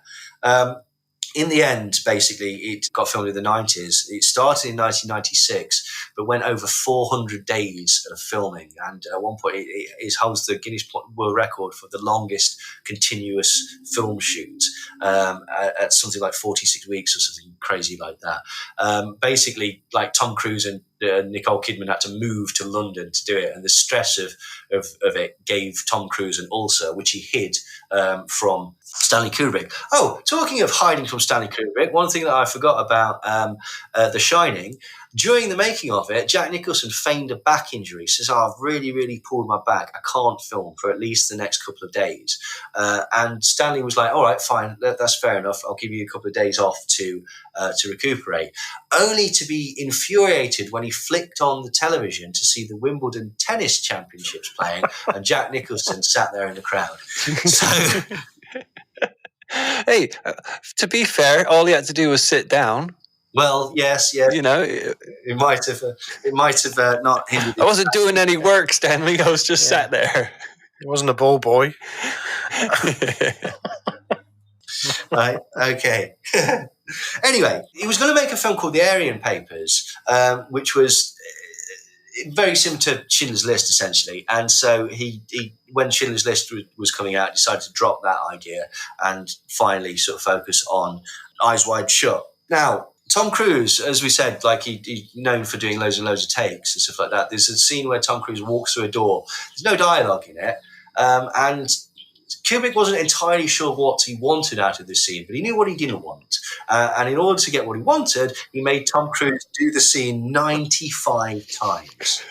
In the end, basically, it got filmed in the 90s. It started in 1996, but went over 400 days of filming. And at one point, it holds the Guinness World Record for the longest continuous film shoot at something like 46 weeks or something crazy like that. Basically, like Tom Cruise and Nicole Kidman had to move to London to do it, and the stress of it gave Tom Cruise an ulcer, which he hid from Stanley Kubrick. Oh, talking of hiding from Stanley Kubrick, one thing that I forgot about The Shining, during the making of it, Jack Nicholson feigned a back injury. He says, I've really, really pulled my back. I can't film for at least the next couple of days. And Stanley was like, all right, fine, that's fair enough. I'll give you a couple of days off to recuperate. Only to be infuriated when he flicked on the television to see the Wimbledon Tennis Championships playing, and Jack Nicholson sat there in the crowd. So... Hey, to be fair, all he had to do was sit down. Well, yes. You know, it might have not hindered. I wasn't doing any work, Stanley. I was just sat there. It wasn't a ball boy. Right. Okay. Anyway, he was going to make a film called The Aryan Papers, which was very similar to Schindler's List, essentially. And so he when Schindler's List was coming out, decided to drop that idea and finally sort of focus on Eyes Wide Shut. Now, Tom Cruise, as we said, like he's known for doing loads and loads of takes and stuff like that. There's a scene where Tom Cruise walks through a door. There's no dialogue in it. And Kubrick wasn't entirely sure what he wanted out of this scene, but he knew what he didn't want. And in order to get what he wanted, he made Tom Cruise do the scene 95 times,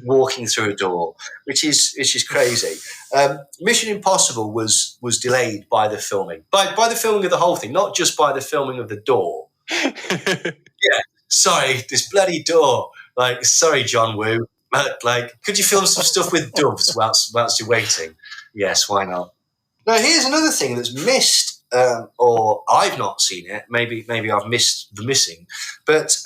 walking through a door, which is crazy. Mission Impossible was delayed by the filming, by the filming of the whole thing, not just by the filming of the door. Yeah, sorry, this bloody door. Like, sorry, John Woo. Like, could you film some stuff with doves whilst you're waiting? Yes, why not? Now, here's another thing that's missed, or I've not seen it. Maybe I've missed the missing. But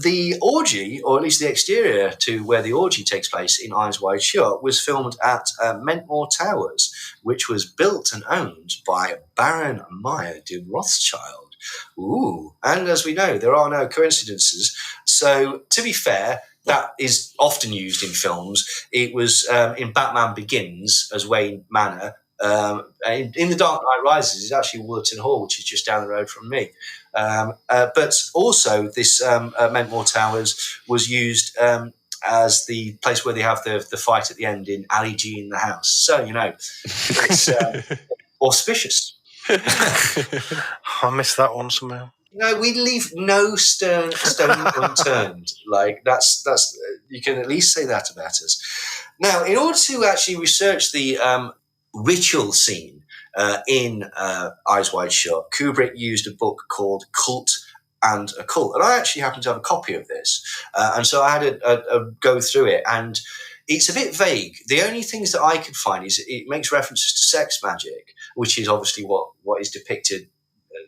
the orgy, or at least the exterior to where the orgy takes place in Eyes Wide Shut, was filmed at Mentmore Towers, which was built and owned by Baron Meyer de Rothschild. Ooh, and as we know, there are no coincidences. So, to be fair, that is often used in films. It was in Batman Begins as Wayne Manor. In The Dark Knight Rises, it's actually Woollerton Hall, which is just down the road from me. But also, this Mentmore Towers was used as the place where they have the fight at the end in Ali G in the House. So, you know, it's auspicious. I missed that one somehow. No, we leave no stone unturned. Like that's you can at least say that about us. Now, in order to actually research the ritual scene in Eyes Wide Shut, Kubrick used a book called Cult and Occult, and I actually happen to have a copy of this, and so I had a go through it, and it's a bit vague. The only things that I could find is it makes references to sex magic, which is obviously what is depicted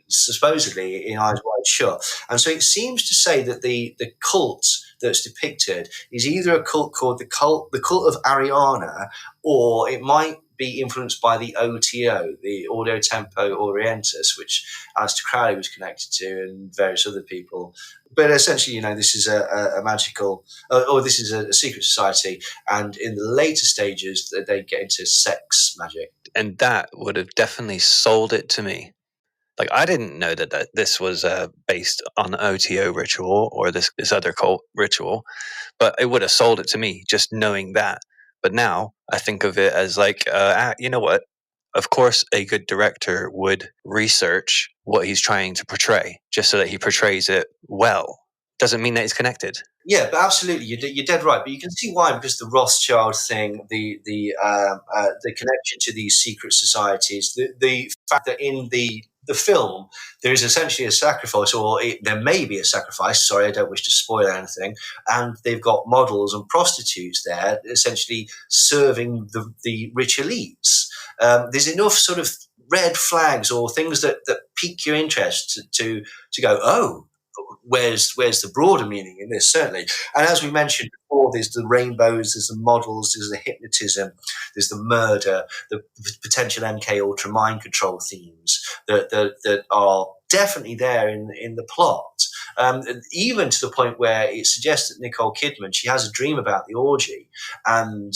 supposedly in Eyes Wide Shut. And so it seems to say that the cult that's depicted is either a cult called the cult of Ariana, or it might be influenced by the OTO, the Audio Tempo Orientis, which Aleister Crowley was connected to, and various other people. But essentially, you know, this is a magical, or this is a secret society, and in the later stages, they get into sex magic. And that would have definitely sold it to me. Like, I didn't know that this was based on OTO ritual or this other cult ritual, but it would have sold it to me just knowing that. But now I think of it as like, you know what? Of course, a good director would research what he's trying to portray, just so that he portrays it well. Doesn't mean that it's connected. Yeah, but absolutely, you're dead right. But you can see why, because the Rothschild thing, the connection to these secret societies, the fact that in the film there is essentially a sacrifice, or there may be a sacrifice. Sorry, I don't wish to spoil anything. And they've got models and prostitutes there, essentially serving the rich elites. There's enough sort of red flags or things that pique your interest to go, oh, where's the broader meaning in this, certainly. And as we mentioned before, there's the rainbows, there's the models, there's the hypnotism, there's the murder, the potential MK Ultra mind control themes that are definitely there in the plot. Even to the point where it suggests that Nicole Kidman, she has a dream about the orgy, and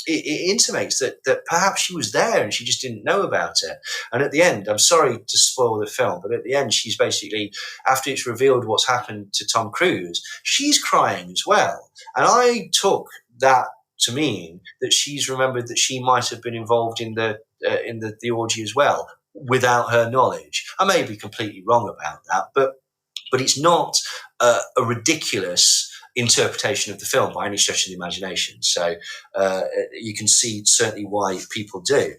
it intimates that perhaps she was there and she just didn't know about it. And at the end, I'm sorry to spoil the film, but at the end, she's basically, after it's revealed what's happened to Tom Cruise, she's crying as well. And I took that to mean that she's remembered that she might have been involved in the orgy as well, without her knowledge. I may be completely wrong about that, but it's not a ridiculous interpretation of the film by any stretch of the imagination. So you can see certainly why people do.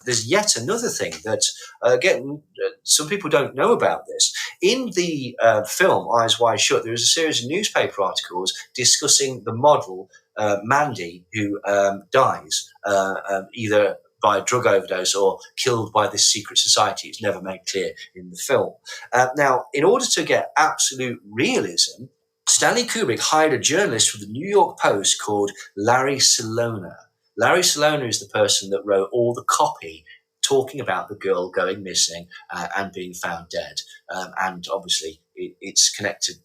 There's yet another thing that, again, some people don't know about this. In the film Eyes Wide Shut, there is a series of newspaper articles discussing the model, Mandy, who dies either by a drug overdose or killed by this secret society. It's never made clear in the film. Now, in order to get absolute realism, Stanley Kubrick hired a journalist for the New York Post called Larry Salona. Larry Salona is the person that wrote all the copy talking about the girl going missing and being found dead. And obviously, it's connected,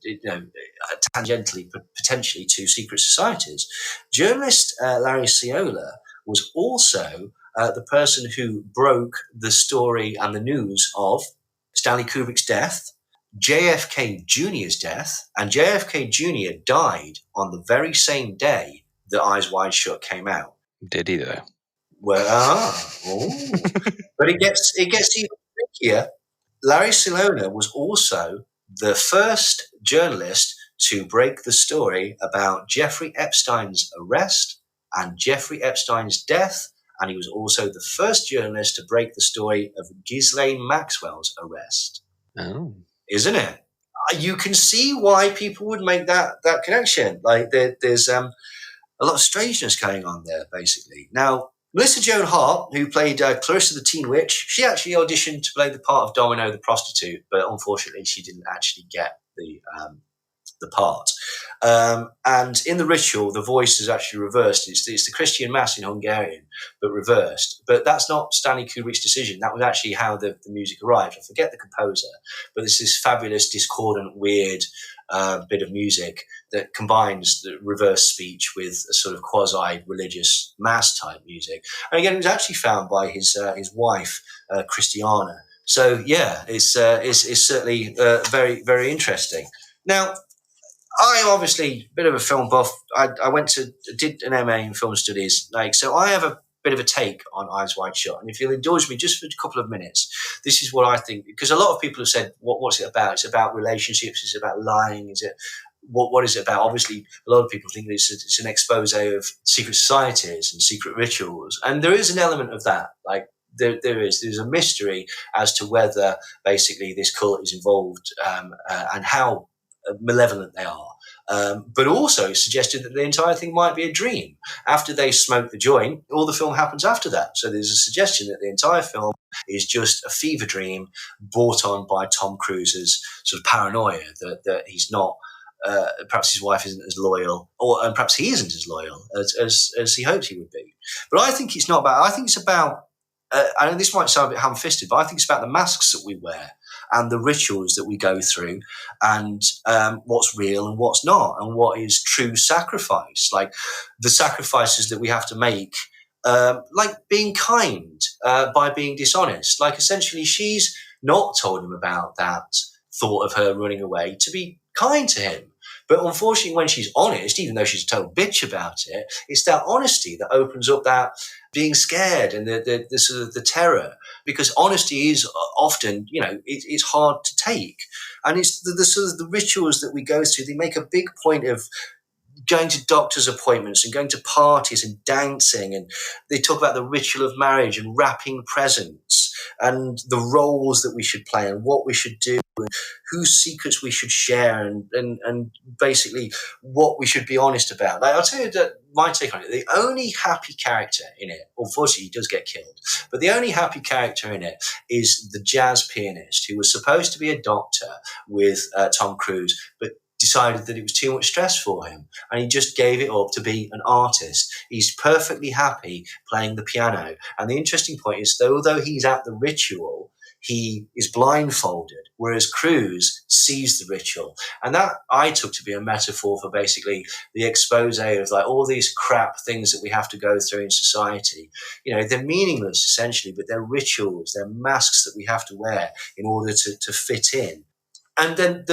tangentially, potentially, to secret societies. Journalist Larry Salona was also the person who broke the story and the news of Stanley Kubrick's death, JFK Jr.'s death, and JFK Jr. died on the very same day that Eyes Wide Shut came out. Did he though? Well, but it gets even trickier. Larry Salona was also the first journalist to break the story about Jeffrey Epstein's arrest and Jeffrey Epstein's death, and he was also the first journalist to break the story of Ghislaine Maxwell's arrest. Oh. Isn't it? You can see why people would make that connection. Like there's a lot of strangeness going on there, basically. Now, Melissa Joan Hart, who played Clarissa the Teen Witch, she actually auditioned to play the part of Domino the prostitute, but unfortunately she didn't actually get the part. And in The Ritual, the voice is actually reversed. It's the Christian Mass in Hungarian, but reversed. But that's not Stanley Kubrick's decision. That was actually how the music arrived. I forget the composer, but there's this fabulous, discordant, weird bit of music that combines the reverse speech with a sort of quasi-religious Mass-type music. And again, it was actually found by his wife, Christiana. So, yeah, it's certainly very, very interesting. Now, I'm obviously a bit of a film buff. I did an MA in film studies, so I have a bit of a take on Eyes Wide Shut. And if you'll indulge me just for a couple of minutes, this is what I think, because a lot of people have said, what's it about? It's about relationships. It's about lying. Is it? What is it about? Obviously, a lot of people think that it's an expose of secret societies and secret rituals, and there is an element of that. Like there's a mystery as to whether basically this cult is involved and how malevolent they are. But also it's suggested that the entire thing might be a dream. After they smoke the joint, all the film happens after that. So there's a suggestion that the entire film is just a fever dream brought on by Tom Cruise's sort of paranoia that he's not, perhaps his wife isn't as loyal, and perhaps he isn't as loyal as he hoped he would be. But I think it's not about, I think it's about, I know this might sound a bit ham-fisted, but I think it's about the masks that we wear and the rituals that we go through, and what's real and what's not, and what is true sacrifice, like the sacrifices that we have to make, like being kind by being dishonest. Like essentially she's not told him about that thought of her running away to be kind to him. But unfortunately, when she's honest, even though she's a total bitch about it, it's that honesty that opens up that being scared and the sort of the terror, because honesty is often, it's hard to take. And it's the sort of the rituals that we go through. They make a big point of going to doctor's appointments and going to parties and dancing, and they talk about the ritual of marriage and wrapping presents and the roles that we should play and what we should do and whose secrets we should share and basically what we should be honest about. Like, I'll tell you that my take on it, the only happy character in it, unfortunately he does get killed, but the only happy character in it is the jazz pianist who was supposed to be a doctor with Tom Cruise, but decided that it was too much stress for him and he just gave it up to be an artist. He's perfectly happy playing the piano. And the interesting point is, although he's at the ritual, he is blindfolded, whereas Cruise sees the ritual. And that I took to be a metaphor for basically the expose of like all these crap things that we have to go through in society. They're meaningless essentially, but they're rituals, they're masks that we have to wear in order to fit in. And then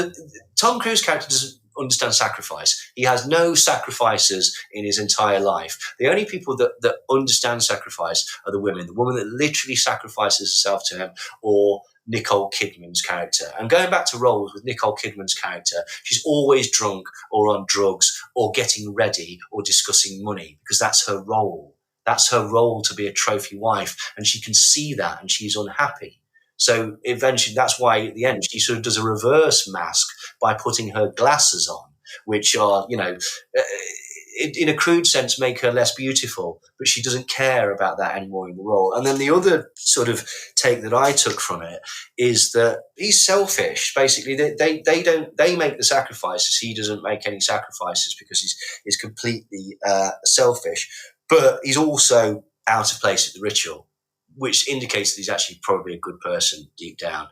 Tom Cruise character doesn't understand sacrifice. He has no sacrifices in his entire life. The only people that understand sacrifice are the women. The woman that literally sacrifices herself to him, or Nicole Kidman's character. And going back to roles with Nicole Kidman's character, she's always drunk or on drugs or getting ready or discussing money, because that's her role. That's her role, to be a trophy wife. And she can see that and she's unhappy. So eventually, that's why at the end she sort of does a reverse mask by putting her glasses on, which are, in a crude sense, make her less beautiful. But she doesn't care about that anymore in the role. And then the other sort of take that I took from it is that he's selfish. Basically, they make the sacrifices. He doesn't make any sacrifices because he's completely selfish. But he's also out of place at the ritual, which indicates that he's actually probably a good person deep down.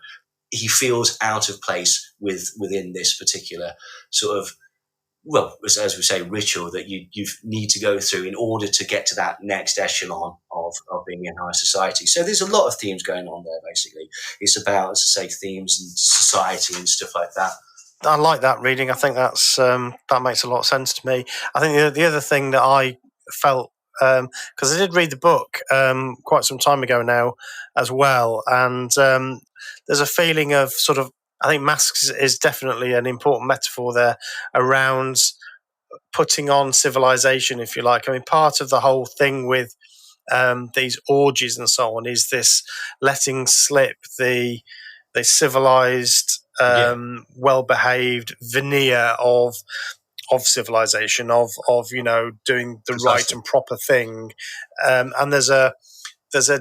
He feels out of place within this particular sort of, well, as we say, ritual that you need to go through in order to get to that next echelon of being in high society. So there's a lot of themes going on there, basically. It's about, as I say, themes and society and stuff like that. I like that reading. I think that's that makes a lot of sense to me. I think the other thing that I felt, because I did read the book quite some time ago now as well, and there's a feeling of sort of, I think masks is definitely an important metaphor there around putting on civilization, if you like. I mean, part of the whole thing with these orgies and so on is this letting slip the civilized, well-behaved veneer of civilization, of doing the right and proper thing, and there's a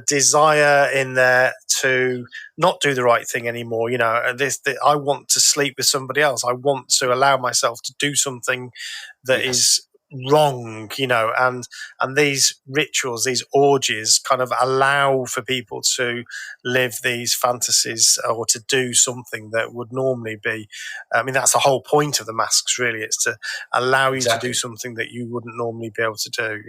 desire in there to not do the right thing anymore. I want to sleep with somebody else. I want to allow myself to do something that is wrong, and these rituals, these orgies kind of allow for people to live these fantasies or to do something that would normally be, I mean, that's the whole point of the masks, really. It's to allow you to do something that you wouldn't normally be able to do.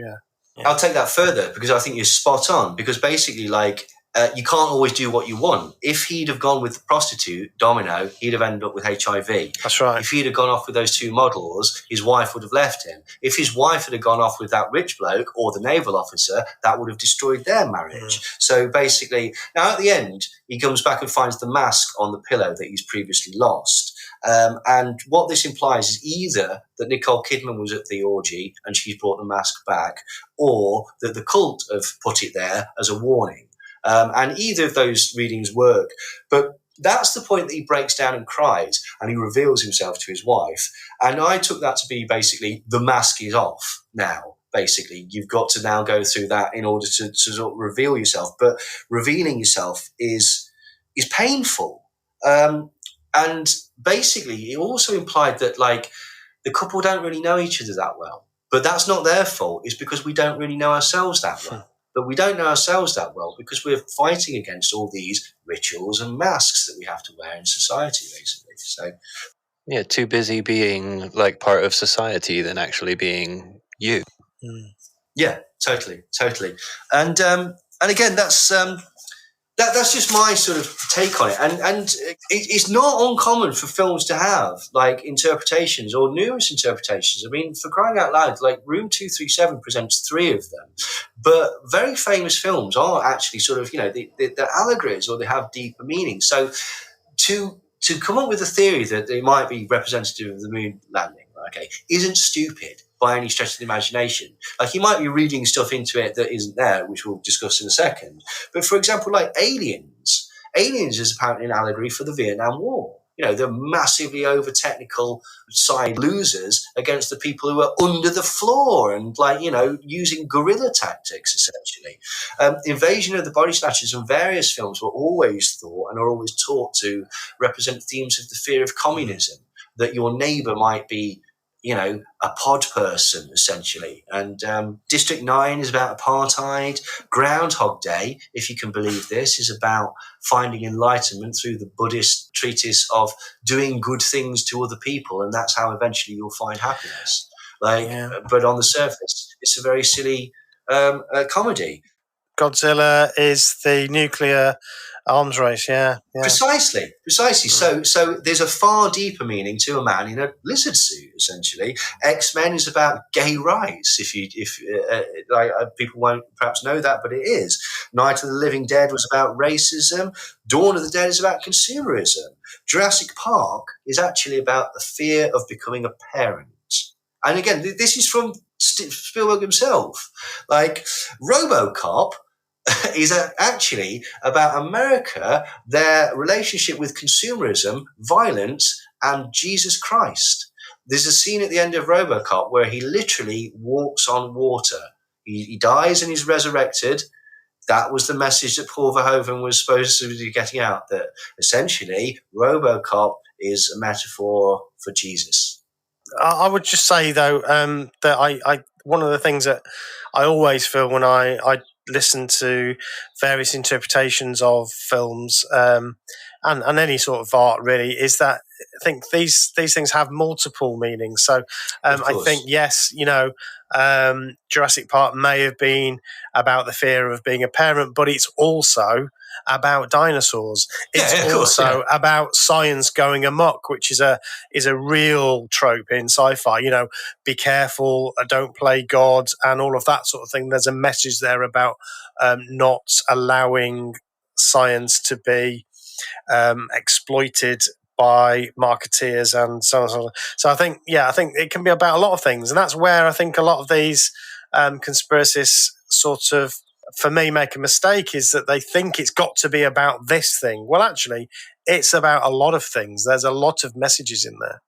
I'll take that further, because I think you're spot on, because basically, like, you can't always do what you want. If he'd have gone with the prostitute, Domino, he'd have ended up with HIV. That's right. If he'd have gone off with those two models, his wife would have left him. If his wife had gone off with that rich bloke or the naval officer, that would have destroyed their marriage. So basically, now at the end, he comes back and finds the mask on the pillow that he's previously lost. And what this implies is either that Nicole Kidman was at the orgy and she's brought the mask back, or that the cult have put it there as a warning. And either of those readings work. But that's the point that he breaks down and cries, and he reveals himself to his wife. And I took that to be basically the mask is off now. Basically, you've got to now go through that in order to sort of reveal yourself. But revealing yourself is painful. And basically, it also implied that, like, the couple don't really know each other that well. But that's not their fault. It's because we don't really know ourselves that well. But we don't know ourselves that well because we're fighting against all these rituals and masks that we have to wear in society, basically. So, yeah, too busy being like part of society than actually being you. Yeah, totally. And again, that's That's just my sort of take on it, and it's not uncommon for films to have like interpretations or numerous interpretations. I mean, for crying out loud, like Room 237 presents 3 of them, but very famous films are actually sort of they're allegories or they have deeper meaning. So to come up with a theory that they might be representative of the moon landing, okay, isn't stupid by any stretch of the imagination. Like, you might be reading stuff into it that isn't there, which we'll discuss in a second. But for example, like Aliens is apparently an allegory for the Vietnam War. The massively over technical side losers against the people who are under the floor and using guerrilla tactics, essentially. Invasion of the Body Snatchers and various films were always thought and are always taught to represent themes of the fear of communism, that your neighbor might be a pod person, essentially. And District 9 is about apartheid. Groundhog Day, if you can believe this, is about finding enlightenment through the Buddhist treatise of doing good things to other people, and that's how eventually you'll find happiness. But on the surface, it's a very silly comedy. Godzilla is the nuclear arms race, yeah. Precisely. So there's a far deeper meaning to a man in a lizard suit, essentially. X-Men is about gay rights. If people won't perhaps know that, but it is. Night of the Living Dead was about racism. Dawn of the Dead is about consumerism. Jurassic Park is actually about the fear of becoming a parent. And again, this is from Spielberg himself. Like, RoboCop is actually about America, their relationship with consumerism, violence, and Jesus Christ. There's a scene at the end of RoboCop where he literally walks on water. He dies and he's resurrected. That was the message that Paul Verhoeven was supposed to be getting out, that essentially RoboCop is a metaphor for Jesus. I would just say, though, that I one of the things that I always feel when I listen to various interpretations of films and any sort of art, really, is that I think these things have multiple meanings. So I think, yes, Jurassic Park may have been about the fear of being a parent, but it's also about dinosaurs. It's also about science going amok, which is a real trope in sci-fi. Be careful, don't play God, and all of that sort of thing. There's a message there about not allowing science to be exploited by marketeers and so on. So I think it can be about a lot of things, and that's where I think a lot of these conspiracists sort of, for me, make a mistake, is that they think it's got to be about this thing. Well, actually, it's about a lot of things. There's a lot of messages in there.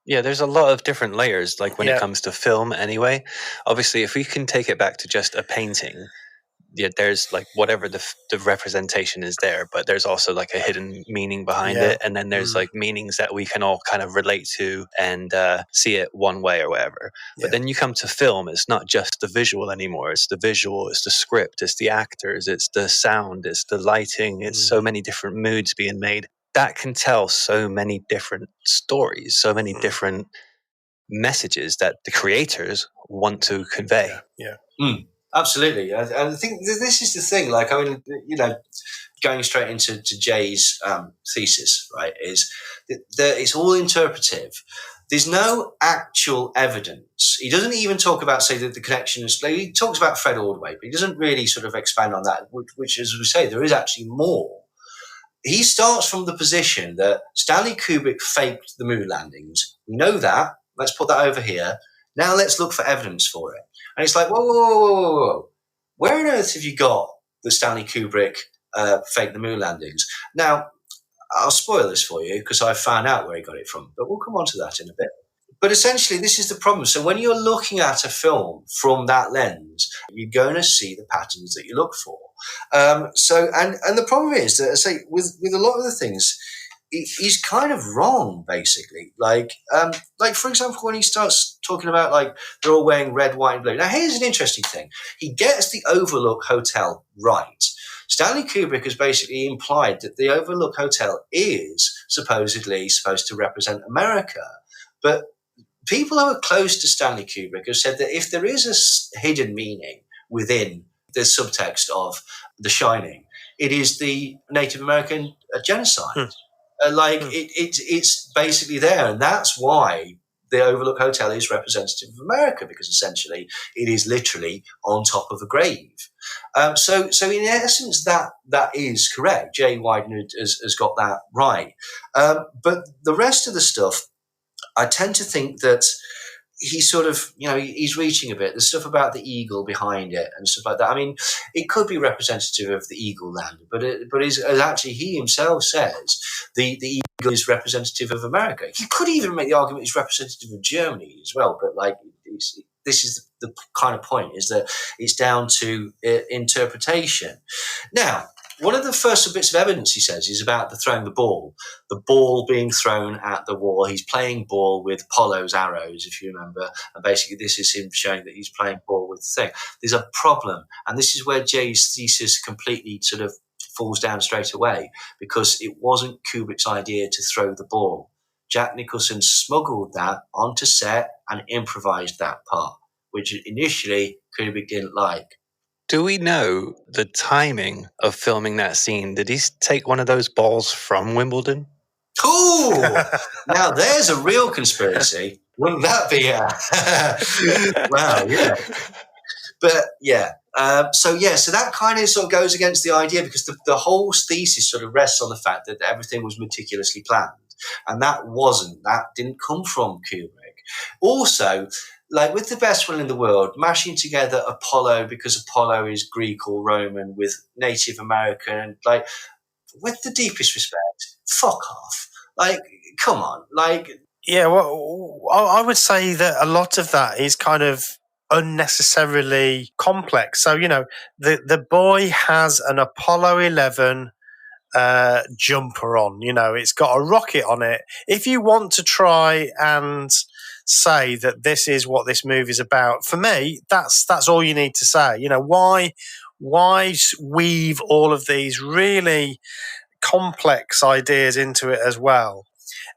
Yeah, there's a lot of different layers, like when it comes to film anyway. Obviously, if we can take it back to just a painting, there's like whatever the representation is there, but there's also like a hidden meaning behind it, and then there's like meanings that we can all kind of relate to and see it one way or whatever. But then you come to film, it's not just the visual anymore. It's the visual, it's the script, it's the actors, it's the sound, it's the lighting, it's so many different moods being made. That can tell so many different stories, so many different messages that the creators want to convey. Absolutely. I think this is the thing. Like, I mean, going straight into Jay's thesis, right, is that it's all interpretive. There's no actual evidence. He doesn't even talk about, say, the connection. He talks about Fred Ordway, but he doesn't really sort of expand on that, which, as we say, there is actually more. He starts from the position that Stanley Kubrick faked the moon landings. We know that. Let's put that over here. Now let's look for evidence for it. And it's like, whoa. Where on earth have you got that Stanley Kubrick faked the moon landings? Now, I'll spoil this for you because I found out where he got it from, but we'll come on to that in a bit. But essentially, this is the problem. So when you're looking at a film from that lens, you're going to see the patterns that you look for. And the problem is that, I say, with a lot of the things, he's kind of wrong, basically. Like for example, when he starts talking about like they're all wearing red, white, and blue. Now, here's an interesting thing: he gets the Overlook Hotel right. Stanley Kubrick has basically implied that the Overlook Hotel is supposedly supposed to represent America, but people who are close to Stanley Kubrick have said that if there is a hidden meaning within the subtext of The Shining, it is the Native American genocide. It's basically there, and that's why the Overlook Hotel is representative of America, because essentially it is literally on top of a grave. So in essence, that is correct. Jay Wyden has got that right. But the rest of the stuff, I tend to think that he's sort of, he's reaching a bit. There's stuff about the eagle behind it and stuff like that. I mean, it could be representative of the Eagle Land, but as actually he himself says, the eagle is representative of America. You could even make the argument it's representative of Germany as well, but this is the kind of point, is that it's down to interpretation. Now, one of the first bits of evidence, he says, is about throwing the ball being thrown at the wall. He's playing ball with Apollo's arrows, if you remember. And basically this is him showing that he's playing ball with the thing. There's a problem. And this is where Jay's thesis completely sort of falls down straight away, because it wasn't Kubrick's idea to throw the ball. Jack Nicholson smuggled that onto set and improvised that part, which initially Kubrick didn't like. Do we know the timing of filming that scene? Did he take one of those balls from Wimbledon? Oh, now there's a real conspiracy. Wouldn't that be? Wow, yeah. But yeah. So that kind of sort of goes against the idea, because the whole thesis sort of rests on the fact that everything was meticulously planned. And that didn't come from Kubrick. Also, like with the best will in the world, mashing together Apollo, because Apollo is Greek or Roman, with Native American, like, with the deepest respect, fuck off. Like, come on. Like, yeah, well, I would say that a lot of that is kind of unnecessarily complex. So, the boy has an Apollo 11 jumper on, it's got a rocket on it. If you want to try and say that this is what this movie is about, for me, that's all you need to say. Why weave all of these really complex ideas into it as well?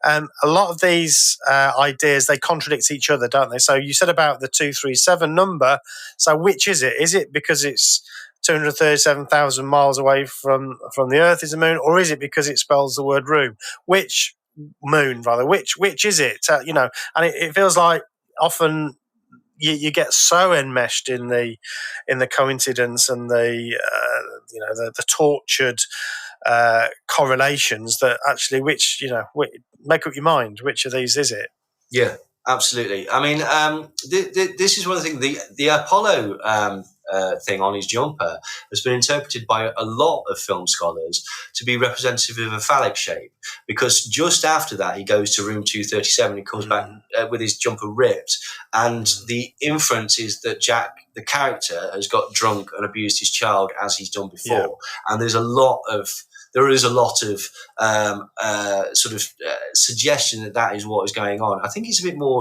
A lot of these ideas, they contradict each other, don't they? So you said about the 237 number. So which is it? Is it because it's 237,000 miles away from the Earth is the moon, or is it because it spells the word room? Which moon, rather? Which is it? And it feels like often you get so enmeshed in the coincidence and the tortured correlations that actually, make up your mind. Which of these is it? Yeah, absolutely. I mean, this is one of the things. The Apollo thing on his jumper has been interpreted by a lot of film scholars to be representative of a phallic shape, because just after that he goes to room 237 and comes back with his jumper ripped, and the inference is that Jack, the character, has got drunk and abused his child as he's done before. And there is a lot of suggestion that is what is going on. I think it's a bit more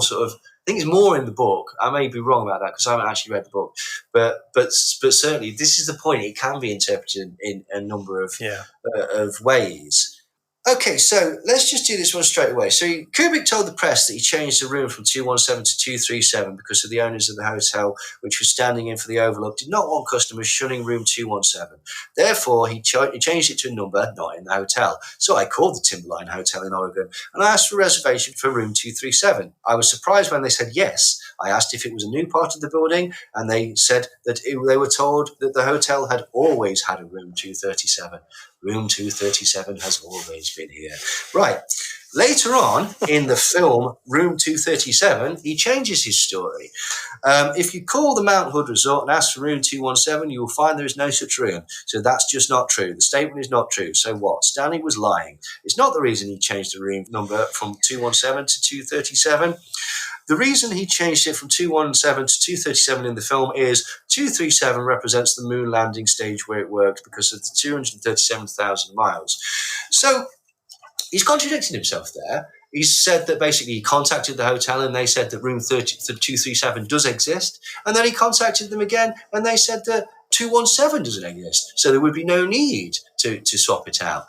I think it's more in the book. I may be wrong about that because I haven't actually read the book, but certainly this is the point. It can be interpreted in a number of ways. Okay, so let's just do this one straight away. So Kubrick told the press that he changed the room from 217 to 237 because of the owners of the hotel, which was standing in for the Overlook, did not want customers shunning room 217. Therefore, he changed it to a number not in the hotel. So I called the Timberline Hotel in Oregon and I asked for a reservation for room 237. I was surprised when they said yes. I asked if it was a new part of the building, and they said that they were told that the hotel had always had a room 237. Room 237 has always been here. Right. Later on in the film, Room 237, he changes his story. If you call the Mount Hood Resort and ask for Room 217, you will find there is no such room. So that's just not true. The statement is not true. So what? Stanley was lying. It's not the reason he changed the room number from 217 to 237. The reason he changed it from 217 to 237 in the film is 237 represents the moon landing stage where it worked because of the 237,000 miles. So he's contradicting himself there. He's said that basically he contacted the hotel and they said that room 237 does exist. And then he contacted them again and they said that 217 doesn't exist. So there would be no need to swap it out.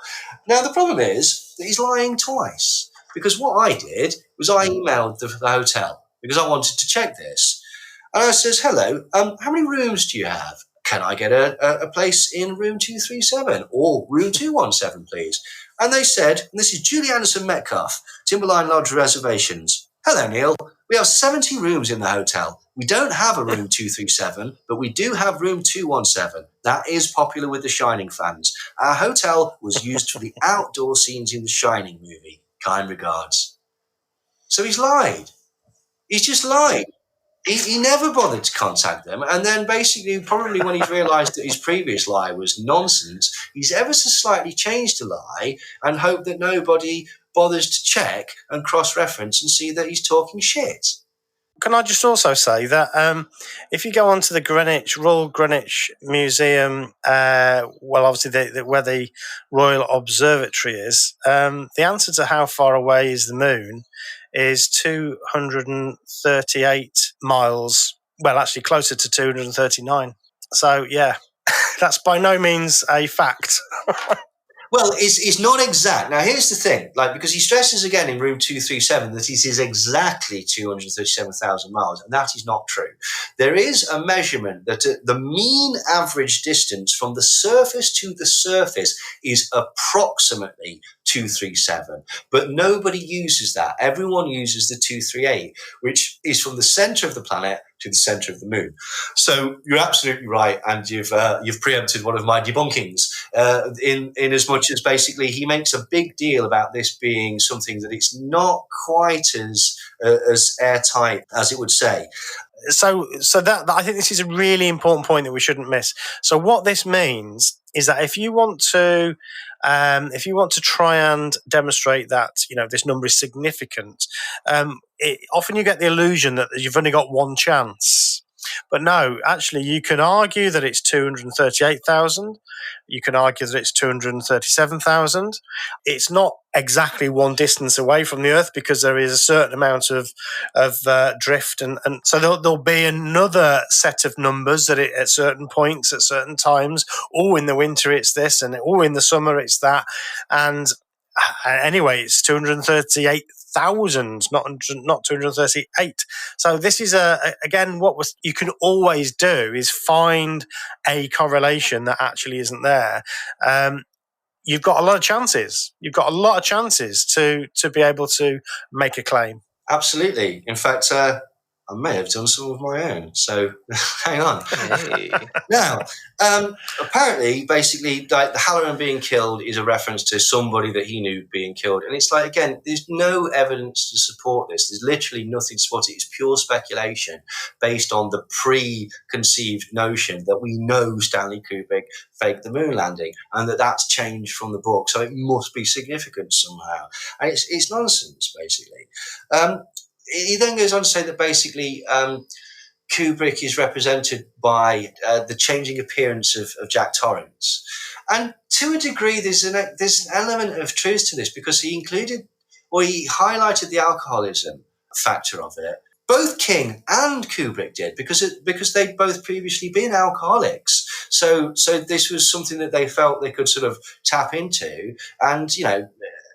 Now, the problem is that he's lying twice. Because what I did was I emailed the hotel because I wanted to check this. And I says, hello, how many rooms do you have? can I get a place in room 237 or room 217, please? And they said, and this is Julie Anderson Metcalf, Timberline Lodge Reservations. Hello, Neil. We have 70 rooms in the hotel. We don't have a room 237, but we do have room 217. That is popular with the Shining fans. Our hotel was used for the outdoor scenes in the Shining movie. Kind regards. So he's lied. He's just lied. He never bothered to contact them. And then basically, probably when he's realised that his previous lie was nonsense, he's ever so slightly changed the lie and hoped that nobody bothers to check and cross-reference and see that he's talking shit. Can I just also say that if you go onto the Royal Greenwich Museum, obviously where the Royal Observatory is, the answer to how far away is the moon is 238 miles. Well, actually closer to 239. So, yeah, that's by no means a fact. Well, it's not exact. Now, here's the thing, because he stresses again in room 237 that it is exactly 237,000 miles, and that is not true. There is a measurement that the mean average distance from the surface to the surface is approximately 237, but nobody uses that. Everyone uses the 238, which is from the center of the planet to the center of the moon. So you're absolutely right, and you've preempted one of my debunkings in as much as basically he makes a big deal about this being something that it's not quite as airtight as it would say. So that I think this is a really important point that we shouldn't miss. So what this means is that if you want to try and demonstrate that this number is significant, often you get the illusion that you've only got one chance. But no, actually, you can argue that it's 238,000. You can argue that it's 237,000. It's not exactly one distance away from the Earth because there is a certain amount of drift, and so there'll be another set of numbers that at certain points, at certain times. Oh, in the winter it's this, and in the summer it's that, and anyway, it's 238,000, not 238. So this is again what you can always do is find a correlation that actually isn't there. You've got a lot of chances. You've got a lot of chances to be able to make a claim. Absolutely. In fact, I may have done some of my own. So hang on. Hey. Now, apparently, basically, the Halloran being killed is a reference to somebody that he knew being killed. And it's again, there's no evidence to support this. There's literally nothing to support it. It's pure speculation based on the preconceived notion that we know Stanley Kubrick faked the moon landing and that's changed from the book. So it must be significant somehow. And it's nonsense, basically. He then goes on to say that basically Kubrick is represented by the changing appearance of Jack Torrance. And to a degree, there's an element of truth to this because he highlighted the alcoholism factor of it. Both King and Kubrick did because they'd both previously been alcoholics. So this was something that they felt they could sort of tap into and,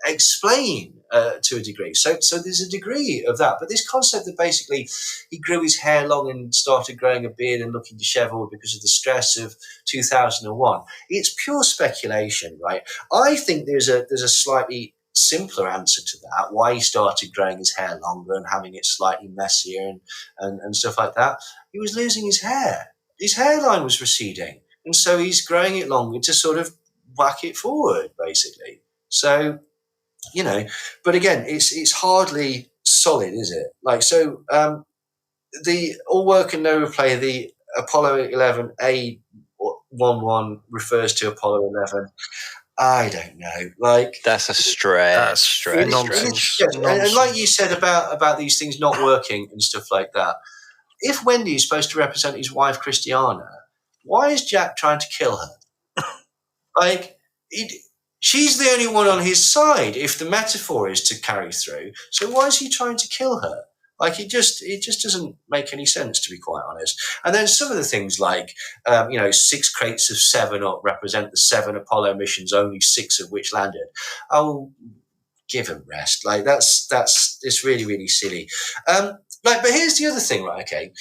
explain to a degree. So there's a degree of that. But this concept that basically he grew his hair long and started growing a beard and looking disheveled because of the stress of 2001, it's pure speculation, right? I think there's a slightly simpler answer to that, why he started growing his hair longer and having it slightly messier and stuff like that. He was losing his hair. His hairline was receding. And so he's growing it longer to sort of whack it forward, basically. So, but again, it's hardly solid, is it? The all work and no play, the Apollo 11 A11 refers to Apollo 11. I don't know. That's a stretch. Nonsense. And like you said about these things not working and stuff like that, if Wendy is supposed to represent his wife Christiana, why is Jack trying to kill her? She's the only one on his side if the metaphor is to carry through. So why is he trying to kill her? It just doesn't make any sense, to be quite honest. And then some of the things 6 crates of 7-Up represent the 7 Apollo missions, only 6 of which landed. Oh, give a rest. It's really, really silly. But here's the other thing, right? Okay.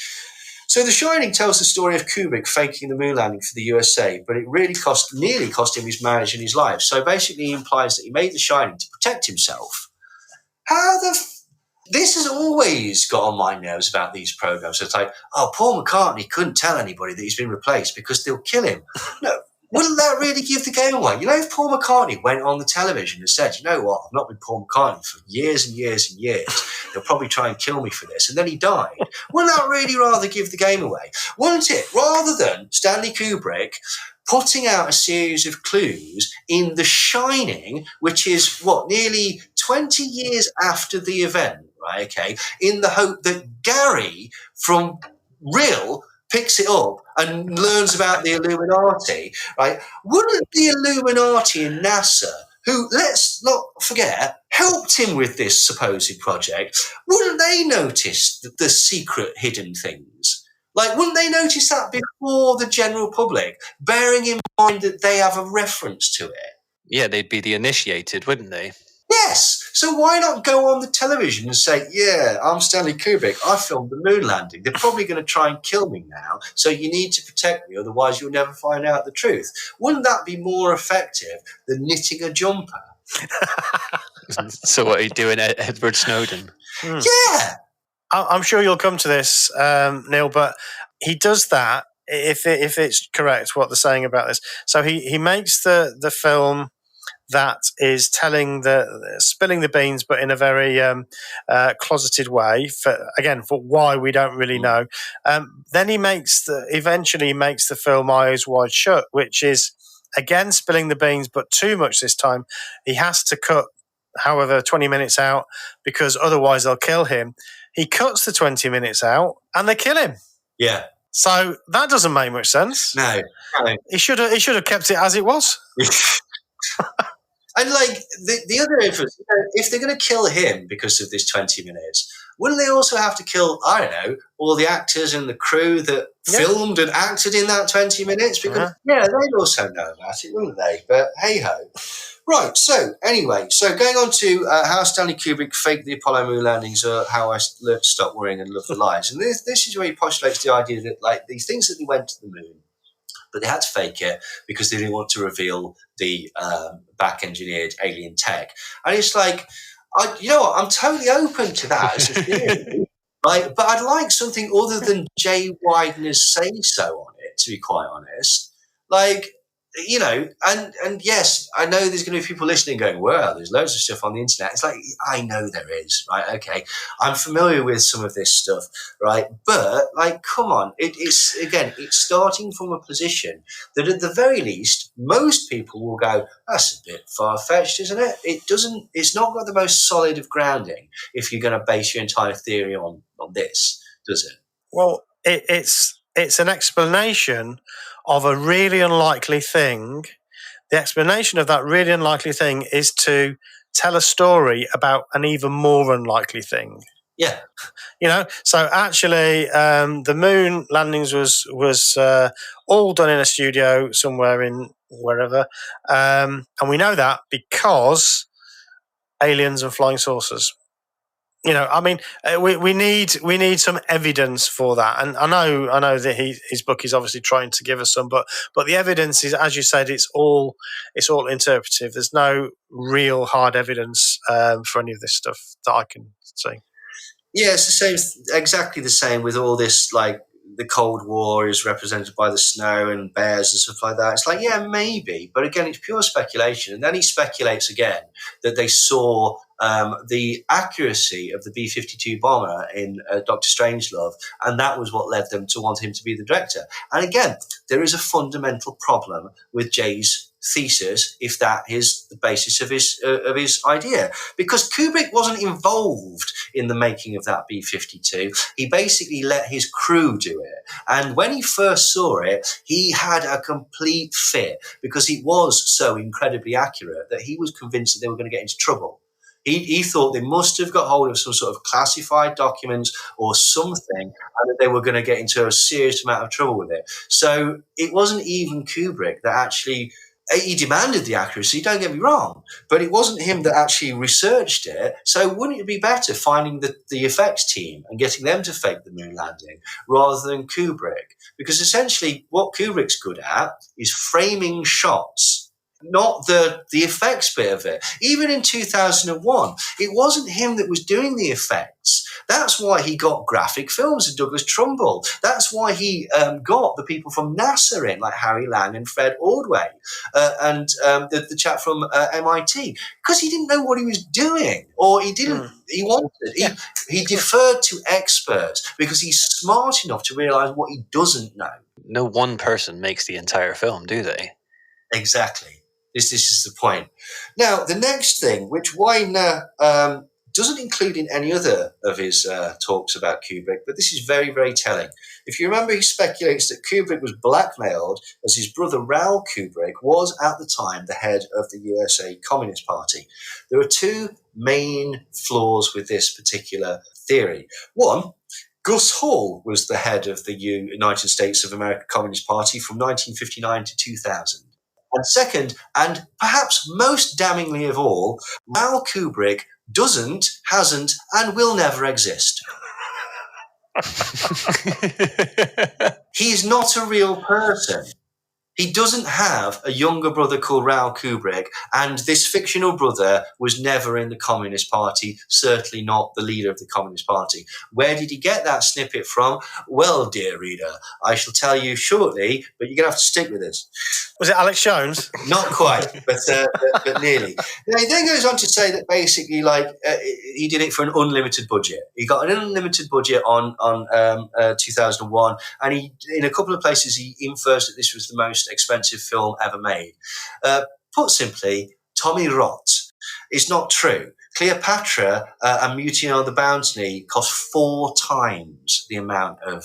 So The Shining tells the story of Kubrick faking the moon landing for the USA, but it really nearly cost him his marriage and his life. So basically he implies that he made The Shining to protect himself. This has always got on my nerves about these programs. It's like, oh, Paul McCartney couldn't tell anybody that he's been replaced because they'll kill him. No, wouldn't that really give the game away? You know, if Paul McCartney went on the television and said, you know what, I've not been Paul McCartney for years and years and years, they'll probably try and kill me for this, and then he died, wouldn't that really rather give the game away? Wouldn't it? Rather than Stanley Kubrick putting out a series of clues in The Shining, which is, nearly 20 years after the event, right, okay, in the hope that Gary from Real picks it up and learns about the Illuminati, right? Wouldn't the Illuminati and NASA, who, let's not forget, helped him with this supposed project, wouldn't they notice the secret hidden things? Like, wouldn't they notice that before the general public, bearing in mind that they have a reference to it? Yeah, they'd be the initiated, wouldn't they? Yes. So why not go on the television and say, yeah, I'm Stanley Kubrick. I filmed the moon landing. They're probably going to try and kill me now. So you need to protect me. Otherwise, you'll never find out the truth. Wouldn't that be more effective than knitting a jumper? So what are you doing, Edward Snowden? Yeah. I'm sure you'll come to this, Neil, but he does that if it's correct what they're saying about this. So he makes the film that is spilling the beans, but in a very closeted way. For why we don't really know. Then he eventually makes the film Eyes Wide Shut, which is again spilling the beans, but too much this time. He has to cut, however, 20 minutes out because otherwise they'll kill him. He cuts the 20 minutes out and they kill him. Yeah. So that doesn't make much sense. No. He should have kept it as it was. And like the other influence, if they're going to kill him because of this 20 minutes, wouldn't they also have to kill, I don't know, all the actors and the crew that filmed and acted in that 20 minutes? Because, they'd also know about it, wouldn't they? But hey-ho. Right, so anyway, going on to how Stanley Kubrick faked the Apollo moon landings, or how I learned to stop worrying and love the lies. And this is where he postulates the idea that, like, these things that they went to the moon, but they had to fake it because they didn't want to reveal the back-engineered alien tech. And it's like, you know what, I'm totally open to that as a theory. Like, but I'd like something other than Jay Widener's say-so on it, to be quite honest. Like, you know, and yes, I know there's going to be people listening going, well, there's loads of stuff on the internet. It's like, I know there is, right? Okay. I'm familiar with some of this stuff, right? But, like, come on. It's starting from a position that at the very least, most people will go, that's a bit far-fetched, isn't it? It's not got the most solid of grounding if you're going to base your entire theory on this, does it? Well, it's an explanation of a really unlikely thing. The explanation of that really unlikely thing is to tell a story about an even more unlikely thing. Yeah. You know, so actually the moon landings was all done in a studio somewhere in wherever. And we know that because aliens and flying saucers. You know, I mean, we need some evidence for that, and I know that his book is obviously trying to give us some, but the evidence is, as you said, it's all interpretive. There's no real hard evidence for any of this stuff that I can see. Yeah, it's the same, exactly the same with all this, like, the Cold War is represented by the snow and bears and stuff like that. It's like, yeah, maybe. But again, it's pure speculation. And then he speculates again that they saw the accuracy of the B-52 bomber in Dr. Strangelove, and that was what led them to want him to be the director. And again, there is a fundamental problem with Jay's thesis if that is the basis of his idea, because Kubrick wasn't involved in the making of that B-52. He basically let his crew do it, and when he first saw it, he had a complete fit because it was so incredibly accurate that he was convinced that they were going to get into trouble. He thought they must have got hold of some sort of classified documents or something, and that they were going to get into a serious amount of trouble with it. So it wasn't even Kubrick that actually he demanded the accuracy, don't get me wrong, but it wasn't him that actually researched it. So wouldn't it be better finding the effects team and getting them to fake the moon landing rather than Kubrick? Because essentially what Kubrick's good at is framing shots, not the effects bit of it. Even in 2001, it wasn't him that was doing the effects. That's why he got Graphic Films and Douglas Trumbull. That's why he got the people from NASA in, like Harry Lang and Fred Ordway, and the chap from MIT, because he didn't know what he was doing, or he didn't. He wanted. He deferred to experts because he's smart enough to realise what he doesn't know. No one person makes the entire film, do they? Exactly. This is the point. Now, the next thing, which Weiner doesn't include in any other of his talks about Kubrick, but this is very, very telling. If you remember, he speculates that Kubrick was blackmailed as his brother Raoul Kubrick was at the time the head of the USA Communist Party. There are two main flaws with this particular theory. One, Gus Hall was the head of the United States of America Communist Party from 1959 to 2000. And second, and perhaps most damningly of all, Raoul Kubrick doesn't, hasn't, and will never exist. He's not a real person. He doesn't have a younger brother called Raoul Kubrick, and this fictional brother was never in the Communist Party, certainly not the leader of the Communist Party. Where did he get that snippet from? Well, dear reader, I shall tell you shortly, but you're going to have to stick with this. Was it Alex Jones? Not quite, but nearly. Now, he then goes on to say that basically, he did it for an unlimited budget. He got an unlimited budget on 2001, and he, in a couple of places, he infers that this was the most expensive film ever made. Put simply, Tommy rot. It's not true. Cleopatra and Mutiny on the Bounty cost 4 times the amount of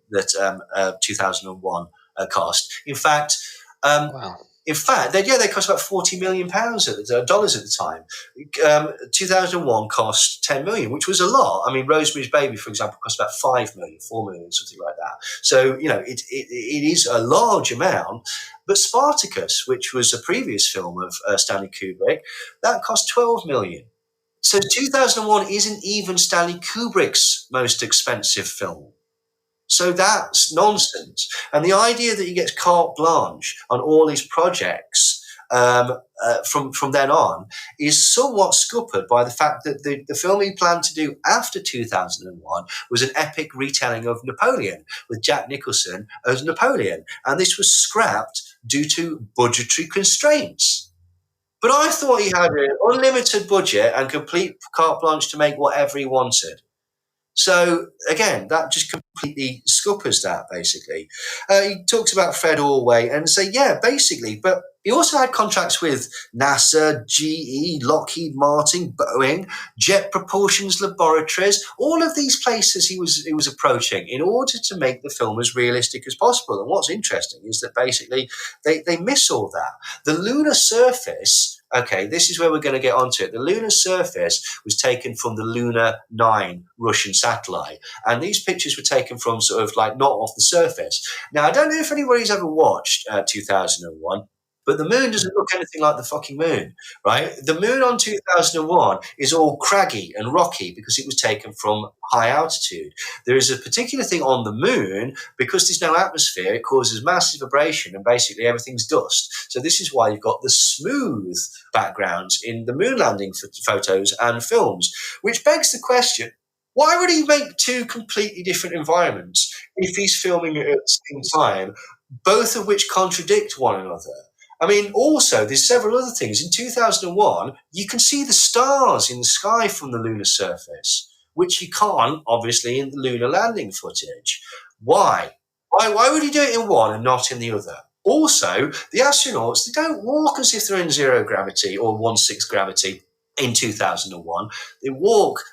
that 2001 cost. In fact, Wow. They cost about $40 million dollars at the time. 2001 cost $10 million, which was a lot. I mean, Rosemary's Baby, for example, cost about $5 million, $4 million, something like that. So, it is a large amount. But Spartacus, which was a previous film of Stanley Kubrick, that cost $12 million. So 2001 isn't even Stanley Kubrick's most expensive film. So that's nonsense. And the idea that he gets carte blanche on all these projects from then on is somewhat scuppered by the fact that the film he planned to do after 2001 was an epic retelling of Napoleon with Jack Nicholson as Napoleon. And this was scrapped due to budgetary constraints. But I thought he had an unlimited budget and complete carte blanche to make whatever he wanted. So, again, that just completely scuppers that, basically. He talks about Fred Orway and say, yeah, basically, but he also had contracts with NASA, GE, Lockheed Martin, Boeing, Jet Propulsion's laboratories, all of these places he was approaching in order to make the film as realistic as possible. And what's interesting is that basically they miss all that. The lunar surface... Okay, this is where we're going to get onto it. The lunar surface was taken from the Luna 9 Russian satellite. And these pictures were taken from sort of like not off the surface. Now, I don't know if anybody's ever watched 2001, but the moon doesn't look anything like the fucking moon, right? The moon on 2001 is all craggy and rocky because it was taken from high altitude. There is a particular thing on the moon, because there's no atmosphere, it causes massive vibration and basically everything's dust. So this is why you've got the smooth backgrounds in the moon landing photos and films, which begs the question, why would he make 2 completely different environments if he's filming it at the same time, both of which contradict one another? I mean, also, there's several other things. In 2001, you can see the stars in the sky from the lunar surface, which you can't, obviously, in the lunar landing footage. Why? Why would he do it in one and not in the other? Also, the astronauts, they don't walk as if they're in 0 gravity or 1/6 gravity in 2001. They walk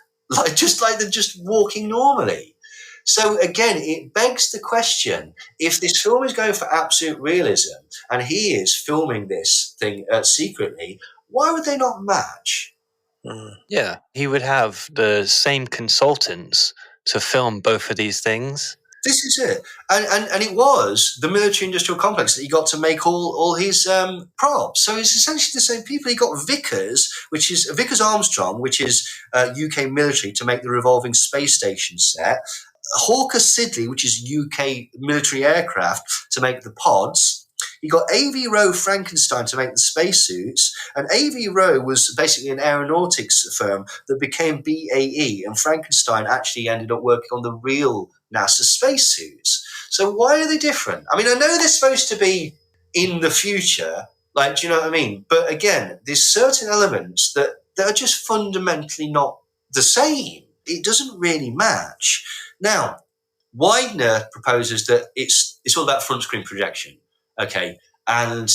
just like they're just walking normally. So again, it begs the question, if this film is going for absolute realism and he is filming this thing secretly, why would they not match? Yeah, he would have the same consultants to film both of these things. This is it. And it was the military-industrial complex that he got to make all his props. So it's essentially the same people. He got Vickers, which is Vickers Armstrong, which is UK military, to make the revolving space station set. Hawker Siddeley, which is UK military aircraft, to make the pods. You got A.V. Rowe Frankenstein to make the spacesuits, and A.V. Rowe was basically an aeronautics firm that became BAE, and Frankenstein actually ended up working on the real NASA spacesuits. So why are they different? I mean, I know they're supposed to be in the future, like, do you know what I mean? But again, there's certain elements that are just fundamentally not the same. It doesn't really match. Now, Widener proposes that it's all about front screen projection. Okay, and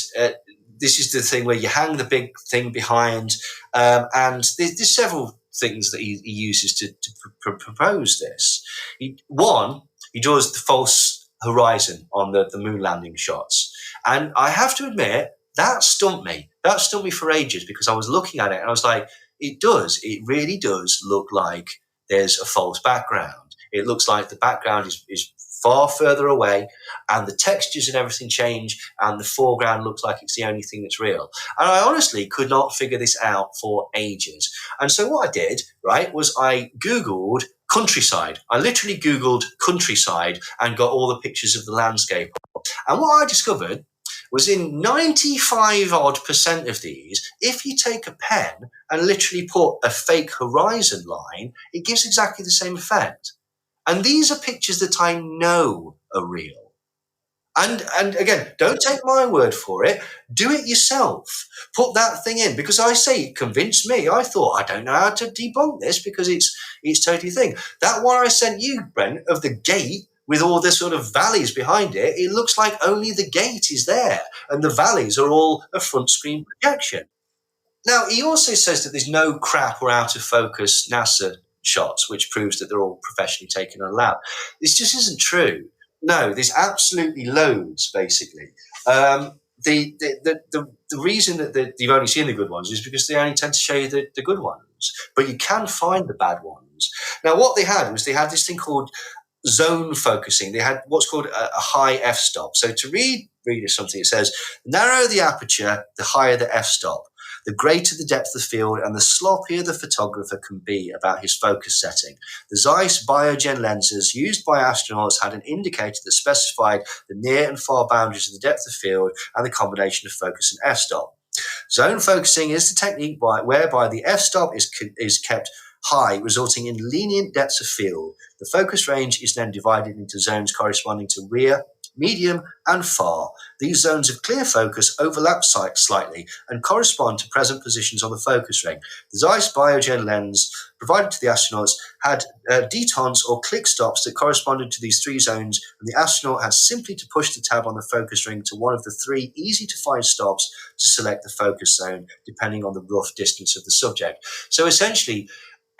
this is the thing where you hang the big thing behind, and there's several things that he uses to propose this. He draws the false horizon on the moon landing shots, and I have to admit that stumped me. That stumped me for ages, because I was looking at it and I was like, it really does look like there's a false background. It looks like the background is far further away, and the textures and everything change, and the foreground looks like it's the only thing that's real. And I honestly could not figure this out for ages. And so what I did, right, was I Googled countryside. I literally Googled countryside and got all the pictures of the landscape. And what I discovered was in 95% of these, if you take a pen and literally put a fake horizon line, it gives exactly the same effect. And these are pictures that I know are real. And again, don't take my word for it. Do it yourself. Put that thing in, because I say it convinced me. I thought, I don't know how to debunk this because it's totally a thing. That one I sent you, Brent, of the gate with all the sort of valleys behind it, it looks like only the gate is there, and the valleys are all a front screen projection. Now, he also says that there's no crap or out of focus NASA shots, which proves that they're all professionally taken in a lab. This just isn't true. No, there's absolutely loads, basically. The reason that you've only seen the good ones is because they only tend to show you the good ones, but you can find the bad ones. Now, what they had was they had this thing called zone focusing. They had what's called a high f-stop. So to read something, it says, narrow the aperture, the higher the f-stop. The greater the depth of field and the sloppier the photographer can be about his focus setting. The Zeiss Biogen lenses used by astronauts had an indicator that specified the near and far boundaries of the depth of field and the combination of focus and f-stop. Zone focusing is the technique whereby the f-stop is kept high, resulting in lenient depths of field. The focus range is then divided into zones corresponding to rear, medium, and far. These zones of clear focus overlap slightly and correspond to present positions on the focus ring. The Zeiss Biogen lens provided to the astronauts had detents or click stops that corresponded to these three zones, and the astronaut had simply to push the tab on the focus ring to one of the three easy-to-find stops to select the focus zone, depending on the rough distance of the subject. So essentially,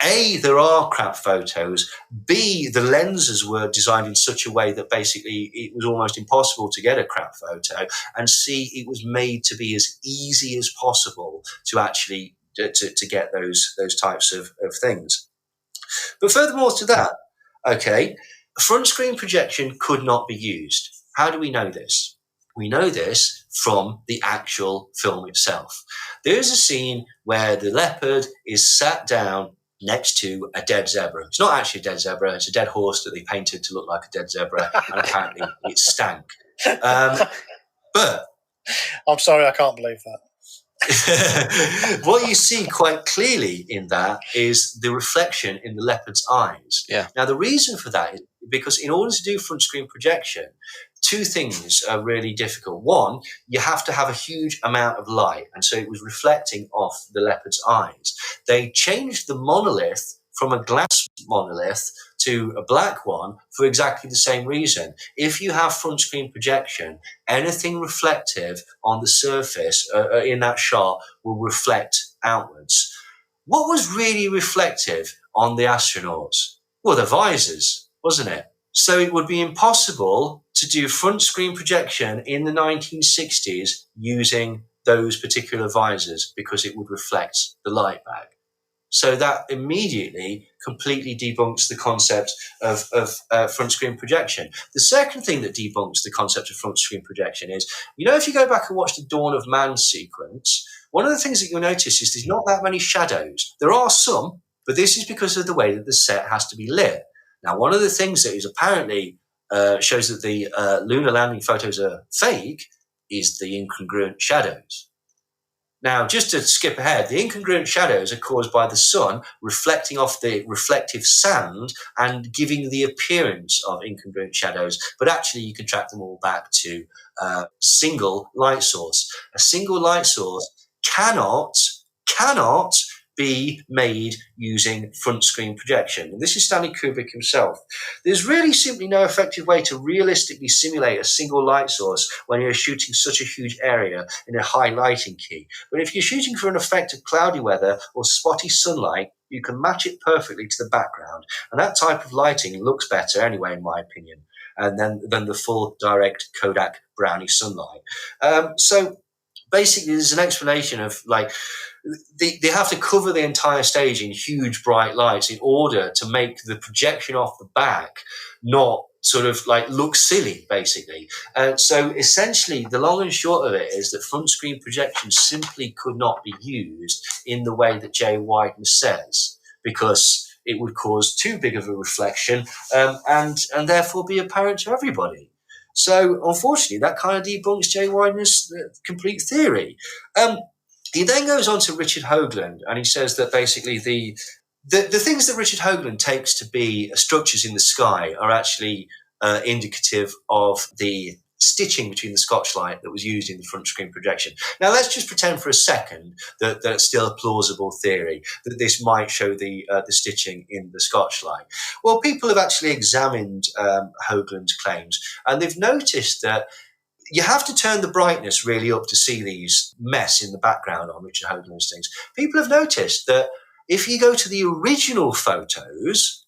A, there are crap photos. B, the lenses were designed in such a way that basically it was almost impossible to get a crap photo. And C, it was made to be as easy as possible to actually to get those types of things. But furthermore to that, okay, front screen projection could not be used. How do we know this? We know this from the actual film itself. There is a scene where the leopard is sat down next to a dead zebra. It's not actually a dead zebra, it's a dead horse that they painted to look like a dead zebra, and apparently it stank. But I'm sorry, I can't believe that. what you see quite clearly in that is the reflection in the leopard's eyes. Yeah. Now, the reason for that is because in order to do front screen projection, two things are really difficult. One, you have to have a huge amount of light, and so it was reflecting off the leopard's eyes. They changed the monolith from a glass monolith to a black one for exactly the same reason. If you have front screen projection, anything reflective on the surface in that shot will reflect outwards. What was really reflective on the astronauts? Well, the visors, wasn't it? So it would be impossible to do front screen projection in the 1960s using those particular visors because it would reflect the light back. So that immediately completely debunks the concept of front screen projection. The second thing that debunks the concept of front screen projection is, if you go back and watch the Dawn of Man sequence, one of the things that you'll notice is there's not that many shadows. There are some, but this is because of the way that the set has to be lit. Now, one of the things that is apparently shows that the lunar landing photos are fake is the incongruent shadows. Now, just to skip ahead, the incongruent shadows are caused by the sun reflecting off the reflective sand and giving the appearance of incongruent shadows. But actually, you can track them all back to a single light source. A single light source cannot be made using front screen projection. And this is Stanley Kubrick himself. There's really simply no effective way to realistically simulate a single light source when you're shooting such a huge area in a high lighting key. But if you're shooting for an effect of cloudy weather or spotty sunlight, you can match it perfectly to the background. And that type of lighting looks better anyway, in my opinion, and than the full direct Kodak brownie sunlight. So basically, there's an explanation of they have to cover the entire stage in huge bright lights in order to make the projection off the back not sort of look silly, basically. And so essentially, the long and short of it is that front screen projection simply could not be used in the way that Jay Widener says, because it would cause too big of a reflection and therefore be apparent to everybody. So, unfortunately, that kind of debunks Jay Widener's complete theory. He then goes on to Richard Hoagland, and he says that basically the things that Richard Hoagland takes to be structures in the sky are actually indicative of the stitching between the Scotch light that was used in the front screen projection. Now, let's just pretend for a second that it's still a plausible theory, that this might show the stitching in the Scotch light. Well, people have actually examined Hoagland's claims, and they've noticed that you have to turn the brightness really up to see these mess in the background on Richard Hoagland's things. People have noticed that if you go to the original photos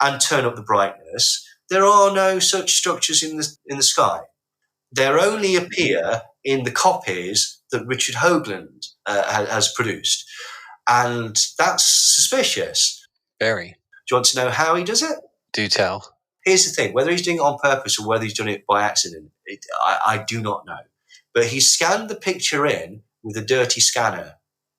and turn up the brightness, there are no such structures in the sky. They only appear in the copies that Richard Hoagland has produced. And that's suspicious. Very. Do you want to know how he does it? Do tell. Here's the thing. Whether he's doing it on purpose or whether he's done it by accident, I do not know. But he scanned the picture in with a dirty scanner.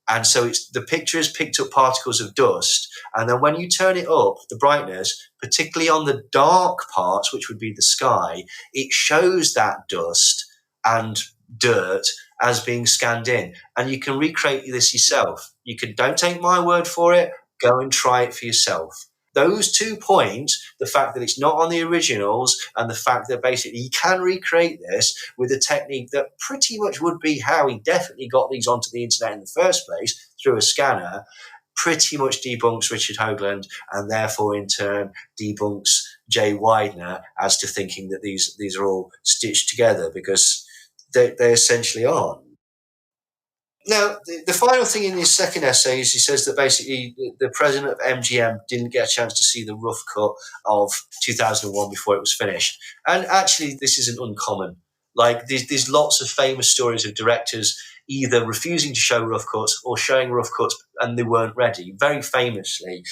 And so the picture has picked up particles of dust. And then when you turn it up, the brightness, particularly on the dark parts, which would be the sky, it shows that dust and dirt as being scanned in. And you can recreate this yourself. Don't take my word for it. Go and try it for yourself. Those 2 points, the fact that it's not on the originals and the fact that basically you can recreate this with a technique that pretty much would be how he definitely got these onto the internet in the first place, through a scanner, pretty much debunks Richard Hoagland and therefore in turn debunks Jay Widener as to thinking that these are all stitched together, because they essentially aren't. Now, the final thing in his second essay is he says that basically the president of MGM didn't get a chance to see the rough cut of 2001 before it was finished. And actually, this isn't uncommon. There's lots of famous stories of directors either refusing to show rough cuts or showing rough cuts and they weren't ready. Very famously,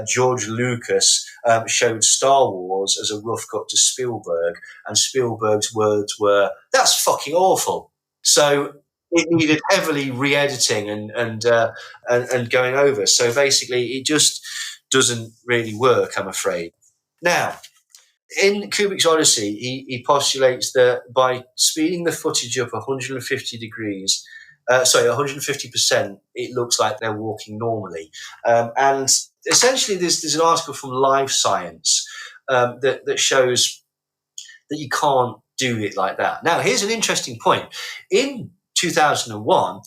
George Lucas showed Star Wars as a rough cut to Spielberg, and Spielberg's words were, "That's fucking awful." So it needed heavily re-editing and going over. So basically, it just doesn't really work, I'm afraid. Now, in Kubrick's Odyssey, he postulates that by speeding the footage up 150%, it looks like they're walking normally. And essentially, there's an article from Live Science that shows that you can't do it like that. Now, here's an interesting point. In 2001,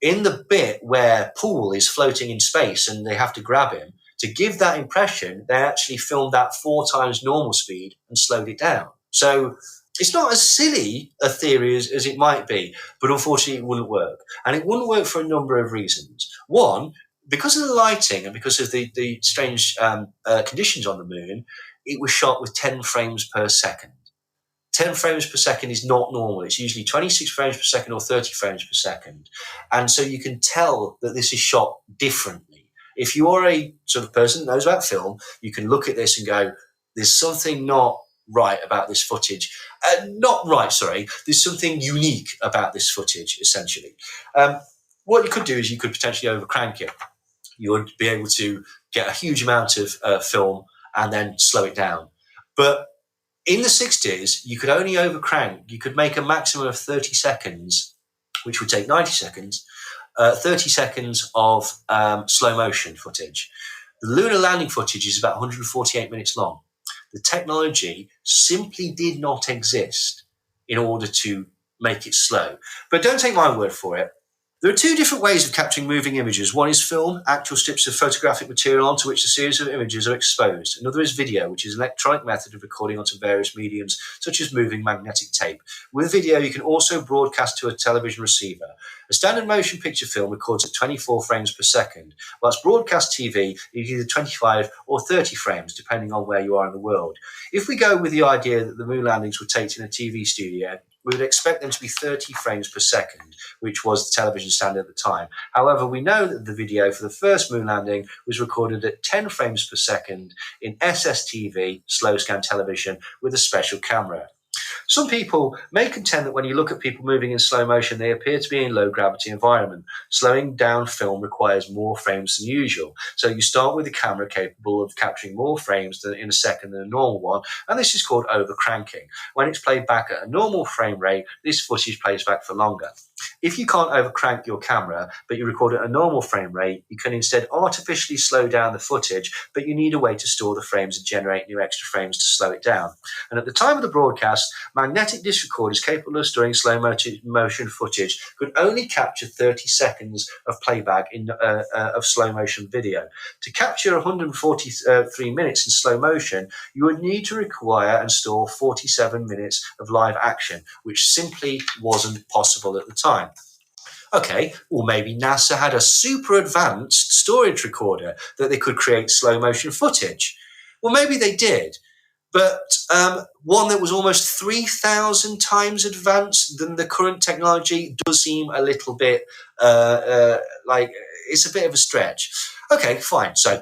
in the bit where Paul is floating in space and they have to grab him, to give that impression, they actually filmed that 4 times normal speed and slowed it down. So it's not as silly a theory as it might be, but unfortunately it wouldn't work. And it wouldn't work for a number of reasons. One, because of the lighting and because of the strange conditions on the moon, it was shot with 10 frames per second. 10 frames per second is not normal. It's usually 26 frames per second or 30 frames per second. And so you can tell that this is shot differently. If you are a sort of person that knows about film, you can look at this and go, there's something not right about this footage. There's something unique about this footage, essentially. What you could do is you could potentially overcrank it. You would be able to get a huge amount of film and then slow it down. But in the 60s, you could only overcrank. You could make a maximum of 30 seconds, which would take 90 seconds, 30 seconds of slow motion footage. The lunar landing footage is about 148 minutes long. The technology simply did not exist in order to make it slow. But don't take my word for it. There are two different ways of capturing moving images. One is film, actual strips of photographic material onto which a series of images are exposed. Another is video, which is an electronic method of recording onto various mediums, such as moving magnetic tape. With video, you can also broadcast to a television receiver. A standard motion picture film records at 24 frames per second, whilst broadcast TV is either 25 or 30 frames, depending on where you are in the world. If we go with the idea that the moon landings were taped in a TV studio, we would expect them to be 30 frames per second, which was the television standard at the time. However, we know that the video for the first moon landing was recorded at 10 frames per second in SSTV, slow scan television, with a special camera. Some people may contend that when you look at people moving in slow motion, they appear to be in low gravity environment. Slowing down film requires more frames than usual. So you start with a camera capable of capturing more frames in a second than a normal one, and this is called overcranking. When it's played back at a normal frame rate, this footage plays back for longer. If you can't overcrank your camera, but you record at a normal frame rate, you can instead artificially slow down the footage, but you need a way to store the frames and generate new extra frames to slow it down. And at the time of the broadcast, magnetic disc recorders capable of storing slow motion footage could only capture 30 seconds of playback of slow motion video. To capture 143 minutes in slow motion, you would need to require and store 47 minutes of live action, which simply wasn't possible at the time. Okay, well, maybe NASA had a super advanced storage recorder that they could create slow motion footage. Well, maybe they did, but one that was almost 3,000 times advanced than the current technology does seem a little bit like it's a bit of a stretch. Okay, fine. So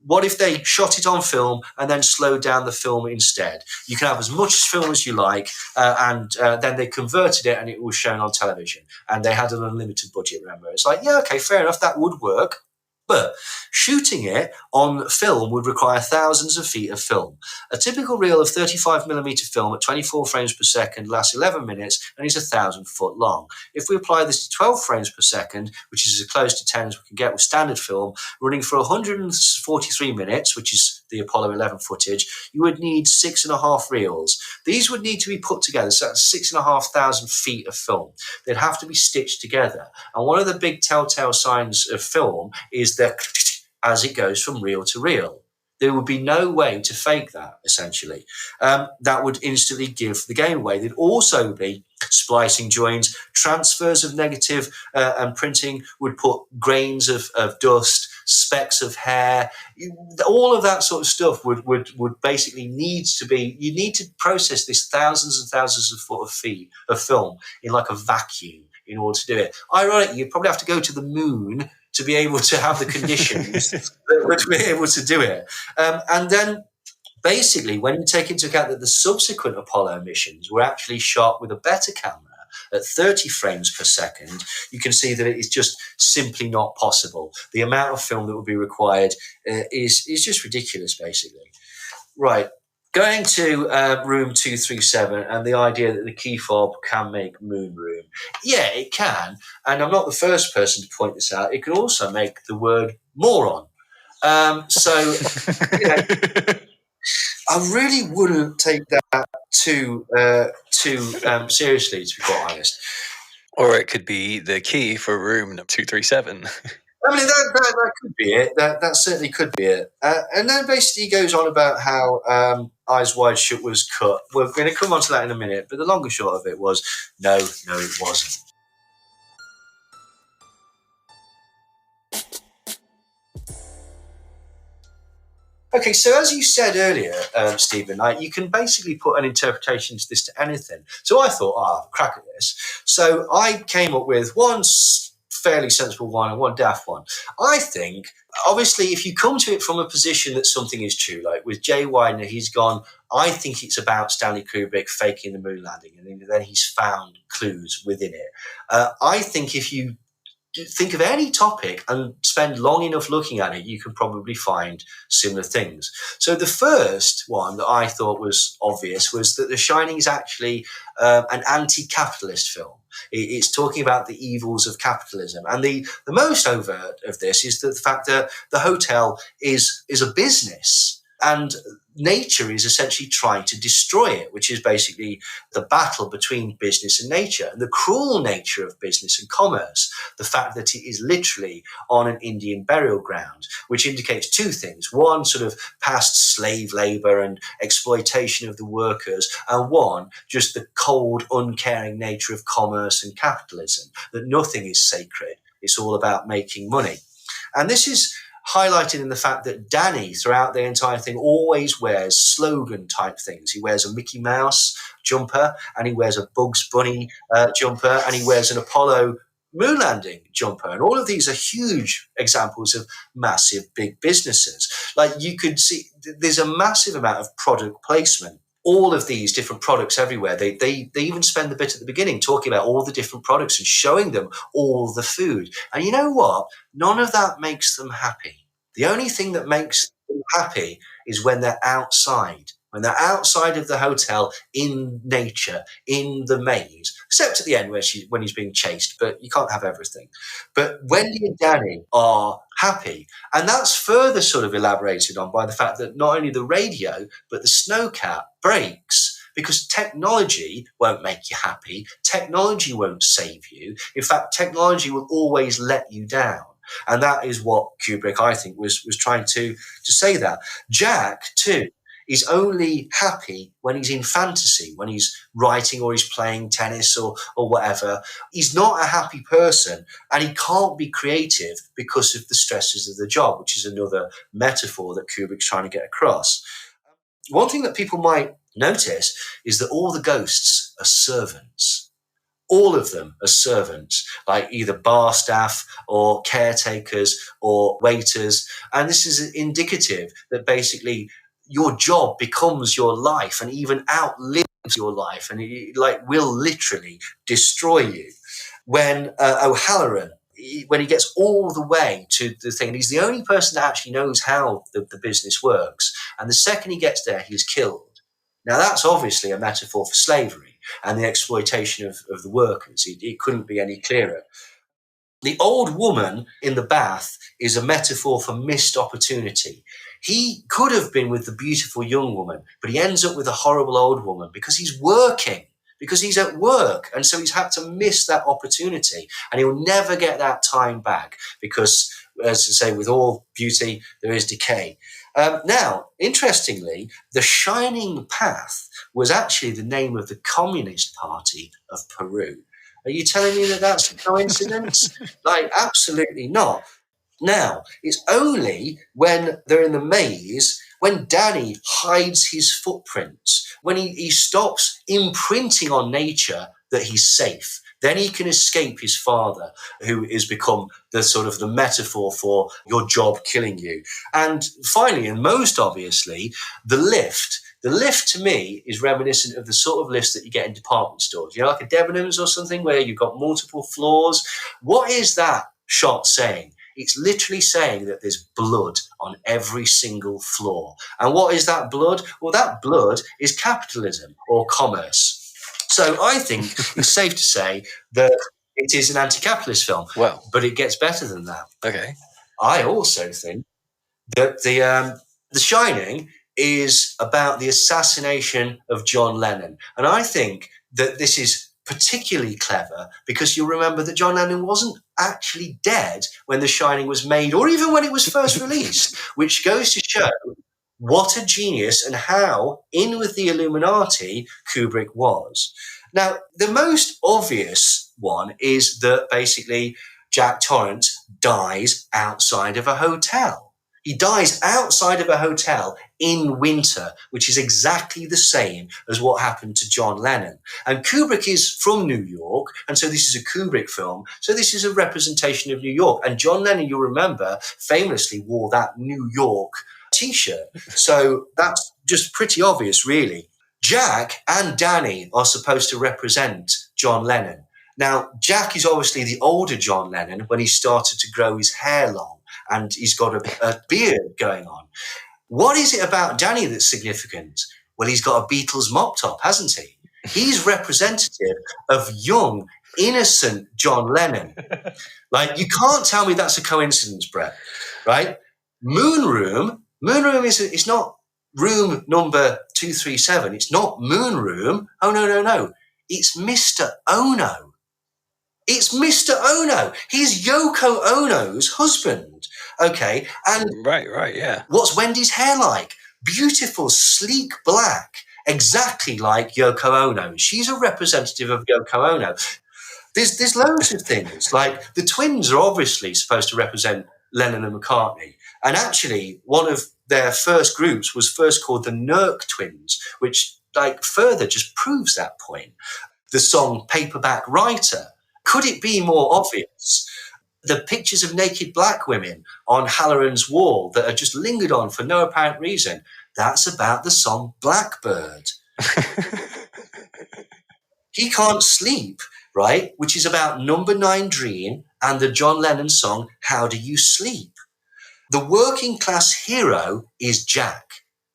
what if they shot it on film and then slowed down the film instead? You can have as much film as you like, and then they converted it and it was shown on television. And they had an unlimited budget, remember? It's like, yeah, okay, fair enough, that would work. But shooting it on film would require thousands of feet of film. A typical reel of 35mm film at 24 frames per second lasts 11 minutes and is 1,000 foot long. If we apply this to 12 frames per second, which is as close to 10 as we can get with standard film, running for 143 minutes, which is the Apollo 11 footage, you would need 6.5 reels. These would need to be put together, so that's 6,500 feet of film. They'd have to be stitched together. And one of the big telltale signs of film is that as it goes from reel to reel. There would be no way to fake that, essentially. That would instantly give the game away. There'd also be splicing joins, transfers of negative and printing would put grains of dust, specks of hair. All of that sort of stuff would basically need to process this thousands and thousands of feet of film in like a vacuum in order to do it. Ironically, you'd probably have to go to the moon to be able to have the conditions that would be able to do it. And then basically, when you take into account that the subsequent Apollo missions were actually shot with a better camera at 30 frames per second, you can see that it is just simply not possible. The amount of film that would be required is just ridiculous, basically. Right. Going to room 237 and the idea that the key fob can make moon room. Yeah, it can. And I'm not the first person to point this out. It can also make the word moron. So, you know, I really wouldn't take that too seriously, to be quite honest. Or it could be the key for room 237. I mean, that could be it. That certainly could be it. And then basically he goes on about how Eyes Wide Shut was cut. We're going to come on to that in a minute, but the longer short of it was, no, it wasn't. Okay, so as you said earlier, Stephen, you can basically put an interpretation to this to anything. So I thought, I'll have a crack at this. So I came up with one fairly sensible one and one daft one. I think, obviously, if you come to it from a position that something is true, like with Jay Widener, he's gone, I think it's about Stanley Kubrick faking the moon landing, and then he's found clues within it. I think if you think of any topic and spend long enough looking at it, you can probably find similar things. So the first one that I thought was obvious was that The Shining is actually an anti-capitalist film. It's talking about the evils of capitalism. And the most overt of this is the fact that the hotel is a business, and nature is essentially trying to destroy it, which is basically the battle between business and nature, and the cruel nature of business and commerce. The fact that it is literally on an Indian burial ground, which indicates two things. One, sort of past slave labor and exploitation of the workers, and one, just the cold, uncaring nature of commerce and capitalism, that nothing is sacred. It's all about making money. And this is highlighted in the fact that Danny, throughout the entire thing, always wears slogan-type things. He wears a Mickey Mouse jumper, and he wears a Bugs Bunny jumper, and he wears an Apollo moon landing jumper. And all of these are huge examples of massive big businesses. Like, you could see, there's a massive amount of product placement. All of these different products everywhere. They even spend the bit at the beginning talking about all the different products and showing them all the food. And you know what? None of that makes them happy. The only thing that makes them happy is when they're outside. When they're outside of the hotel, in nature, in the maze, except at the end when he's being chased, but you can't have everything. But Wendy and Danny are happy. And that's further sort of elaborated on by the fact that not only the radio, but the snowcat breaks, because technology won't make you happy. Technology won't save you. In fact, technology will always let you down. And that is what Kubrick, I think, was trying to say that. Jack, too, is only happy when he's in fantasy, when he's writing or he's playing tennis or whatever. He's not a happy person, and he can't be creative because of the stresses of the job, which is another metaphor that Kubrick's trying to get across. One thing that people might notice is that all the ghosts are servants. All of them are servants, like either bar staff or caretakers or waiters. And this is indicative that basically your job becomes your life and even outlives your life, and it will literally destroy you. When O'Halloran, when he gets all the way to the thing, and he's the only person that actually knows how the business works, and the second he gets there, he's killed. Now, that's obviously a metaphor for slavery and the exploitation of the workers. It couldn't be any clearer. The old woman in the bath is a metaphor for missed opportunity. He could have been with the beautiful young woman, but he ends up with a horrible old woman because he's working, because he's at work. And so he's had to miss that opportunity, and he'll never get that time back because, as I say, with all beauty, there is decay. Now, interestingly, the Shining Path was actually the name of the Communist Party of Peru. Are you telling me that that's a coincidence? Absolutely not. Now, it's only when they're in the maze, when Danny hides his footprints, when he stops imprinting on nature, that he's safe. Then he can escape his father, who has become the sort of the metaphor for your job killing you. And finally, and most obviously, the lift. The lift, to me, is reminiscent of the sort of lifts that you get in department stores. You know, like a Debenhams or something, where you've got multiple floors. What is that shot saying? It's literally saying that there's blood on every single floor. And what is that blood? Well, that blood is capitalism or commerce. So I think it's safe to say that it is an anti-capitalist film. Well, but it gets better than that. Okay. I also think that The Shining is about the assassination of John Lennon. And I think that this is particularly clever because you'll remember that John Lennon wasn't actually dead when The Shining was made, or even when it was first released, which goes to show what a genius and how in with the Illuminati Kubrick was. Now, the most obvious one is that basically Jack Torrance dies outside of a hotel. He dies outside of a hotel in winter, which is exactly the same as what happened to John Lennon. And Kubrick is from New York, and so this is a Kubrick film. So this is a representation of New York. And John Lennon, you'll remember, famously wore that New York T-shirt. So that's just pretty obvious, really. Jack and Danny are supposed to represent John Lennon. Now, Jack is obviously the older John Lennon when he started to grow his hair long and he's got a beard going on. What is it about Danny that's significant? Well, he's got a Beatles mop top, hasn't he? He's representative of young, innocent John Lennon. Like, you can't tell me that's a coincidence, Brett, right? Moon Room is not room number 237. It's not Moon Room. Oh, no. It's Mr. Ono. It's Mr. Ono. He's Yoko Ono's husband. Okay. And right, yeah. What's Wendy's hair like? Beautiful, sleek black, exactly like Yoko Ono. She's a representative of Yoko Ono. There's loads of things. Like, the twins are obviously supposed to represent Lennon and McCartney. And actually, one of their first groups was first called the Nurk Twins, which further just proves that point. The song Paperback Writer. Could it be more obvious? The pictures of naked black women on Halloran's wall that are just lingered on for no apparent reason, that's about the song Blackbird. He Can't Sleep, right, which is about Number 9 Dream and the John Lennon song How Do You Sleep? The working class hero is Jack.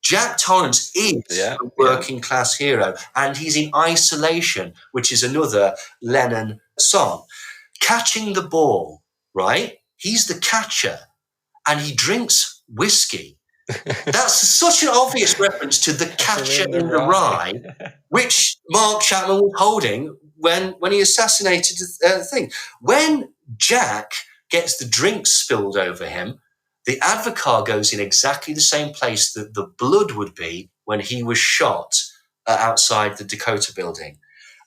Jack Torrance is a working class hero, and he's in Isolation, which is another Lennon song. Catching the Ball, right? He's the catcher, and he drinks whiskey. That's such an obvious reference to the catcher in the rye, which Mark Chapman was holding when he assassinated the thing. When Jack gets the drink spilled over him, the Advocar goes in exactly the same place that the blood would be when he was shot outside the Dakota building.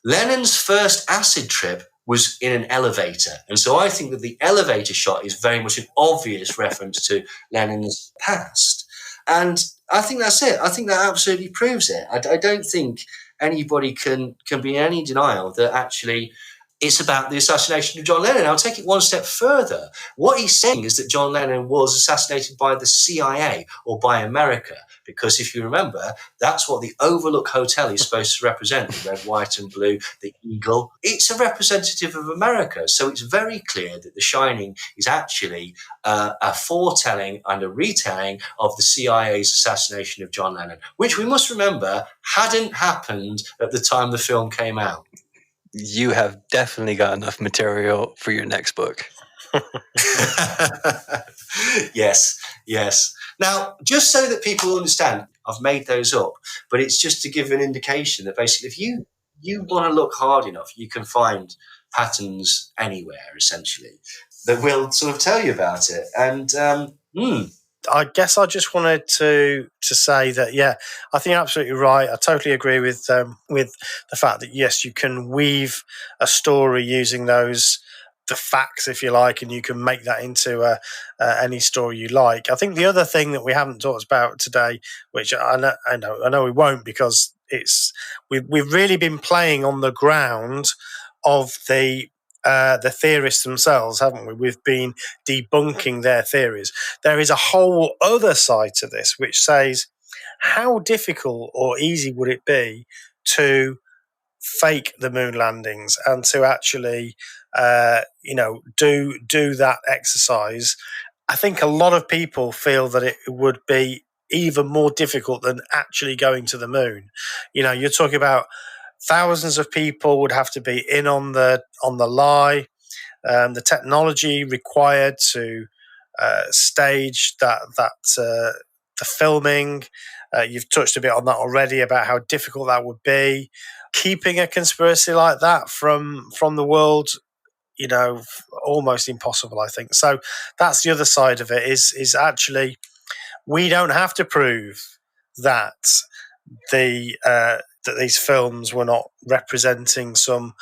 Lennon's first acid trip was in an elevator. And so I think that the elevator shot is very much an obvious reference to Lennon's past. And I think that's it. I think that absolutely proves it. I don't think anybody can be in any denial that actually it's about the assassination of John Lennon. I'll take it one step further. What he's saying is that John Lennon was assassinated by the CIA or by America, because if you remember, that's what the Overlook Hotel is supposed to represent, the red, white and blue, the eagle. It's a representative of America. So it's very clear that The Shining is actually a foretelling and a retelling of the CIA's assassination of John Lennon, which we must remember hadn't happened at the time the film came out. You have definitely got enough material for your next book. Yes. Now, just so that people understand, I've made those up, but it's just to give an indication that basically if you want to look hard enough, you can find patterns anywhere, essentially, that will sort of tell you about it. And I guess I just wanted to say that, I think you're absolutely right. I totally agree with the fact that, yes, you can weave a story using the facts, if you like, and you can make that into any story you like. I think the other thing that we haven't talked about today, which I know we won't, because we've really been playing on the ground of the theorists themselves, haven't we? We've been debunking their theories. There is a whole other side to this, which says, how difficult or easy would it be to fake the moon landings and to actually, do that exercise? I think a lot of people feel that it would be even more difficult than actually going to the moon. You're talking about thousands of people would have to be in on the lie. The technology required to stage the filming. You've touched a bit on that already about how difficult that would be. Keeping a conspiracy like that from the world, almost impossible, I think. So that's the other side of it. Is actually we don't have to prove that that these films were not representing some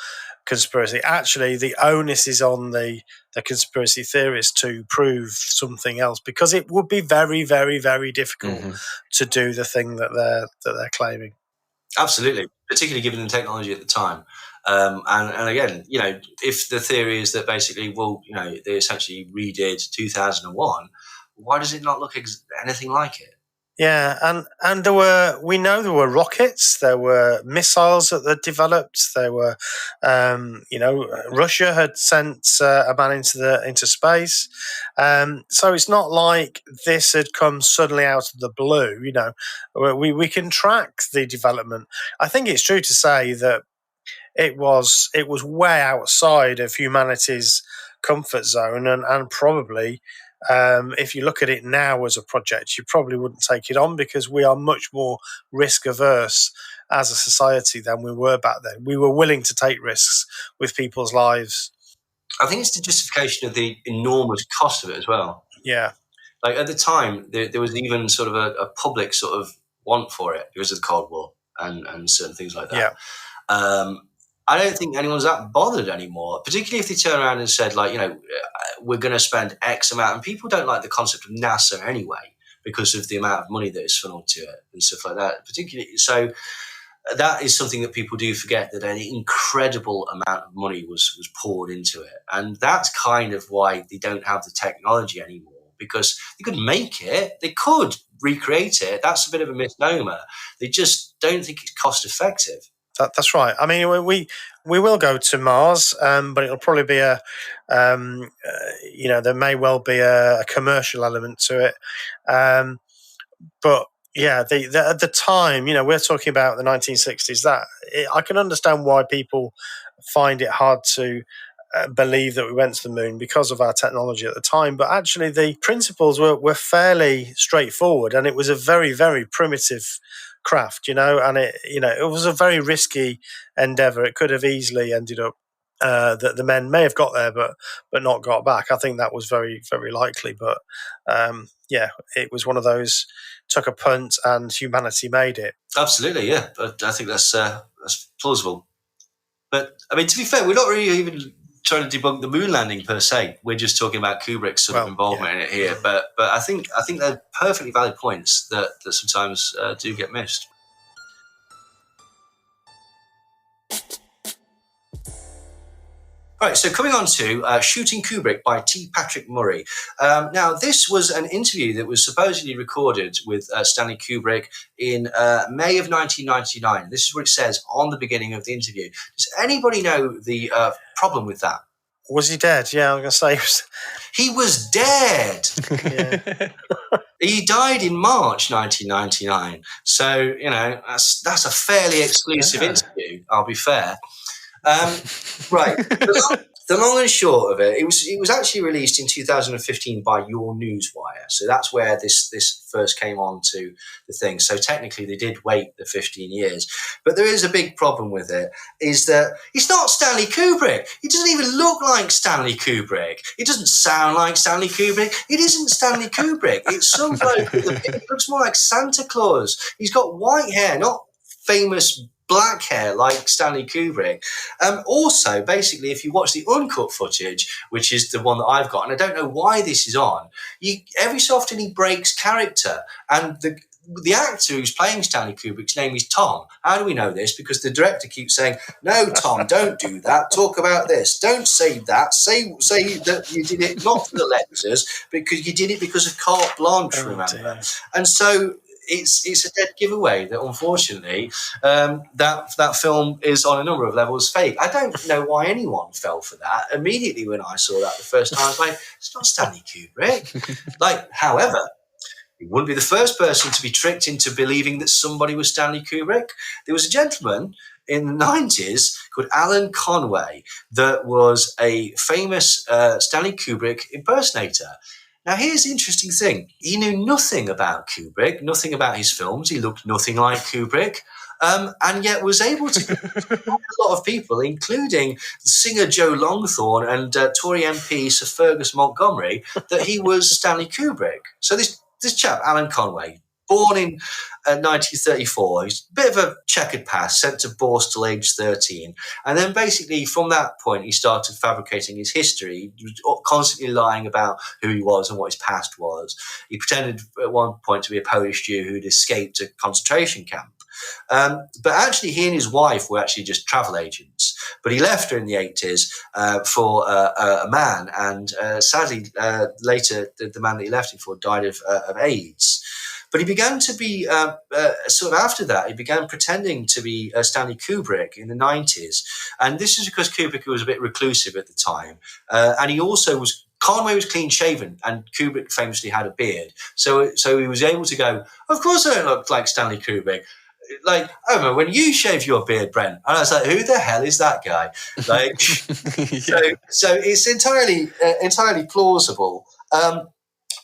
conspiracy. Actually, the onus is on the conspiracy theorists to prove something else, because it would be very, very, very difficult to do the thing that they're claiming. Absolutely, particularly given the technology at the time. And again, if the theory is that basically, they essentially redid 2001, why does it not look anything like it? Yeah, and we know there were rockets, there were missiles that they developed, there were, Russia had sent a man into space, so it's not like this had come suddenly out of the blue. We can track the development. I think it's true to say that it was way outside of humanity's comfort zone, and probably. If you look at it now as a project, you probably wouldn't take it on, because we are much more risk averse as a society than we were back then. We were willing to take risks with people's lives. I think it's the justification of the enormous cost of it as well. Yeah. Like at the time, there was even sort of a public sort of want for it because of the Cold War and certain things like that. Yeah. I don't think anyone's that bothered anymore, particularly if they turn around and said, we're going to spend X amount. And people don't like the concept of NASA anyway because of the amount of money that is funneled to it and stuff like that. Particularly, so that is something that people do forget, that an incredible amount of money was poured into it. And that's kind of why they don't have the technology anymore, because they could make it, they could recreate it. That's a bit of a misnomer. They just don't think it's cost effective. That's right. I mean, we will go to Mars, but it'll probably be there may well be a commercial element to it. But yeah, at the time, we're talking about the 1960s. I can understand why people find it hard to believe that we went to the moon because of our technology at the time. But actually, the principles were fairly straightforward, and it was a very, very primitive craft, and it was a very risky endeavor. It could have easily ended up that the men may have got there but not got back. I think that was very, very likely, but it was one of those, took a punt and humanity made it. Absolutely, yeah. I think that's plausible. But I mean, to be fair, we're not really even trying to debunk the moon landing per se. We're just talking about Kubrick's sort of involvement in it here. But I think they're perfectly valid points that sometimes do get missed. All right, so coming on to Shooting Kubrick by T. Patrick Murray. Now, this was an interview that was supposedly recorded with Stanley Kubrick in May of 1999. This is what it says on the beginning of the interview. Does anybody know the problem with that? Was he dead? Yeah, I'm going to say. He was dead. Yeah. He died in March 1999. So, that's a fairly exclusive interview, I'll be fair. Right. The long and short of it was actually released in 2015 by Your Newswire. So that's where this first came on to the thing. So technically they did wait the 15 years. But there is a big problem with it, is that it's not Stanley Kubrick. It doesn't even look like Stanley Kubrick. It doesn't sound like Stanley Kubrick. It isn't Stanley Kubrick. It's some bloke with it looks more like Santa Claus. He's got white hair, not famous black hair like Stanley Kubrick. Also, basically, if you watch the uncut footage, which is the one that I've got, and I don't know why this is on, every so often he breaks character, and the actor who's playing Stanley Kubrick's name is Tom. How do we know this? Because the director keeps saying, "No, Tom, don't do that. Talk about this. Don't say that. Say that you did it not for the lectures, because you did it because of carte blanche, remember?" Dear. And so it's a dead giveaway that, unfortunately, that film is on a number of levels fake. I don't know why anyone fell for that. Immediately when I saw that the first time, I was like, it's not Stanley Kubrick. However, he wouldn't be the first person to be tricked into believing that somebody was Stanley Kubrick. There was a gentleman in the 90s called Alan Conway that was a famous Stanley Kubrick impersonator. Now, here's the interesting thing. He knew nothing about Kubrick, nothing about his films. He looked nothing like Kubrick, and yet was able to convince a lot of people, including singer Joe Longthorne and Tory MP Sir Fergus Montgomery, that he was Stanley Kubrick. So this chap, Alan Conway, born in 1934. He's a bit of a checkered past, sent to Borstal age 13. And then basically from that point, he started fabricating his history. He was constantly lying about who he was and what his past was. He pretended at one point to be a Polish Jew who'd escaped a concentration camp. But actually, he and his wife were actually just travel agents. But he left her in the 80s for a man. And sadly, later, the man that he left him for died of AIDS. But he began to be, sort of after that, he began pretending to be Stanley Kubrick in the 90s. And this is because Kubrick was a bit reclusive at the time. And he also Conway was clean shaven, and Kubrick famously had a beard. So he was able to go, of course I don't look like Stanley Kubrick. Like, I remember when you shave your beard, Brent, and I was like, who the hell is that guy? Like, so it's entirely plausible.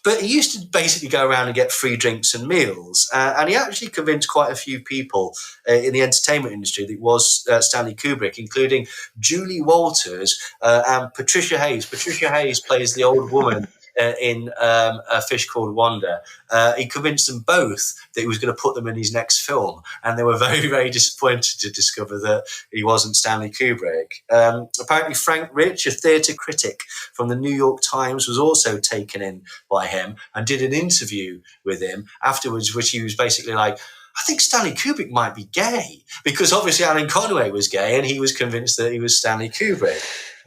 But he used to basically go around and get free drinks and meals. And he actually convinced quite a few people in the entertainment industry that it was Stanley Kubrick, including Julie Walters and Patricia Hayes. Patricia Hayes plays the old woman in A Fish Called Wanda. He convinced them both that he was going to put them in his next film, and they were very, very disappointed to discover that he wasn't Stanley Kubrick. Apparently Frank Rich, a theatre critic from the New York Times, was also taken in by him and did an interview with him afterwards, which he was basically like, I think Stanley Kubrick might be gay, because obviously Alan Conway was gay and he was convinced that he was Stanley Kubrick.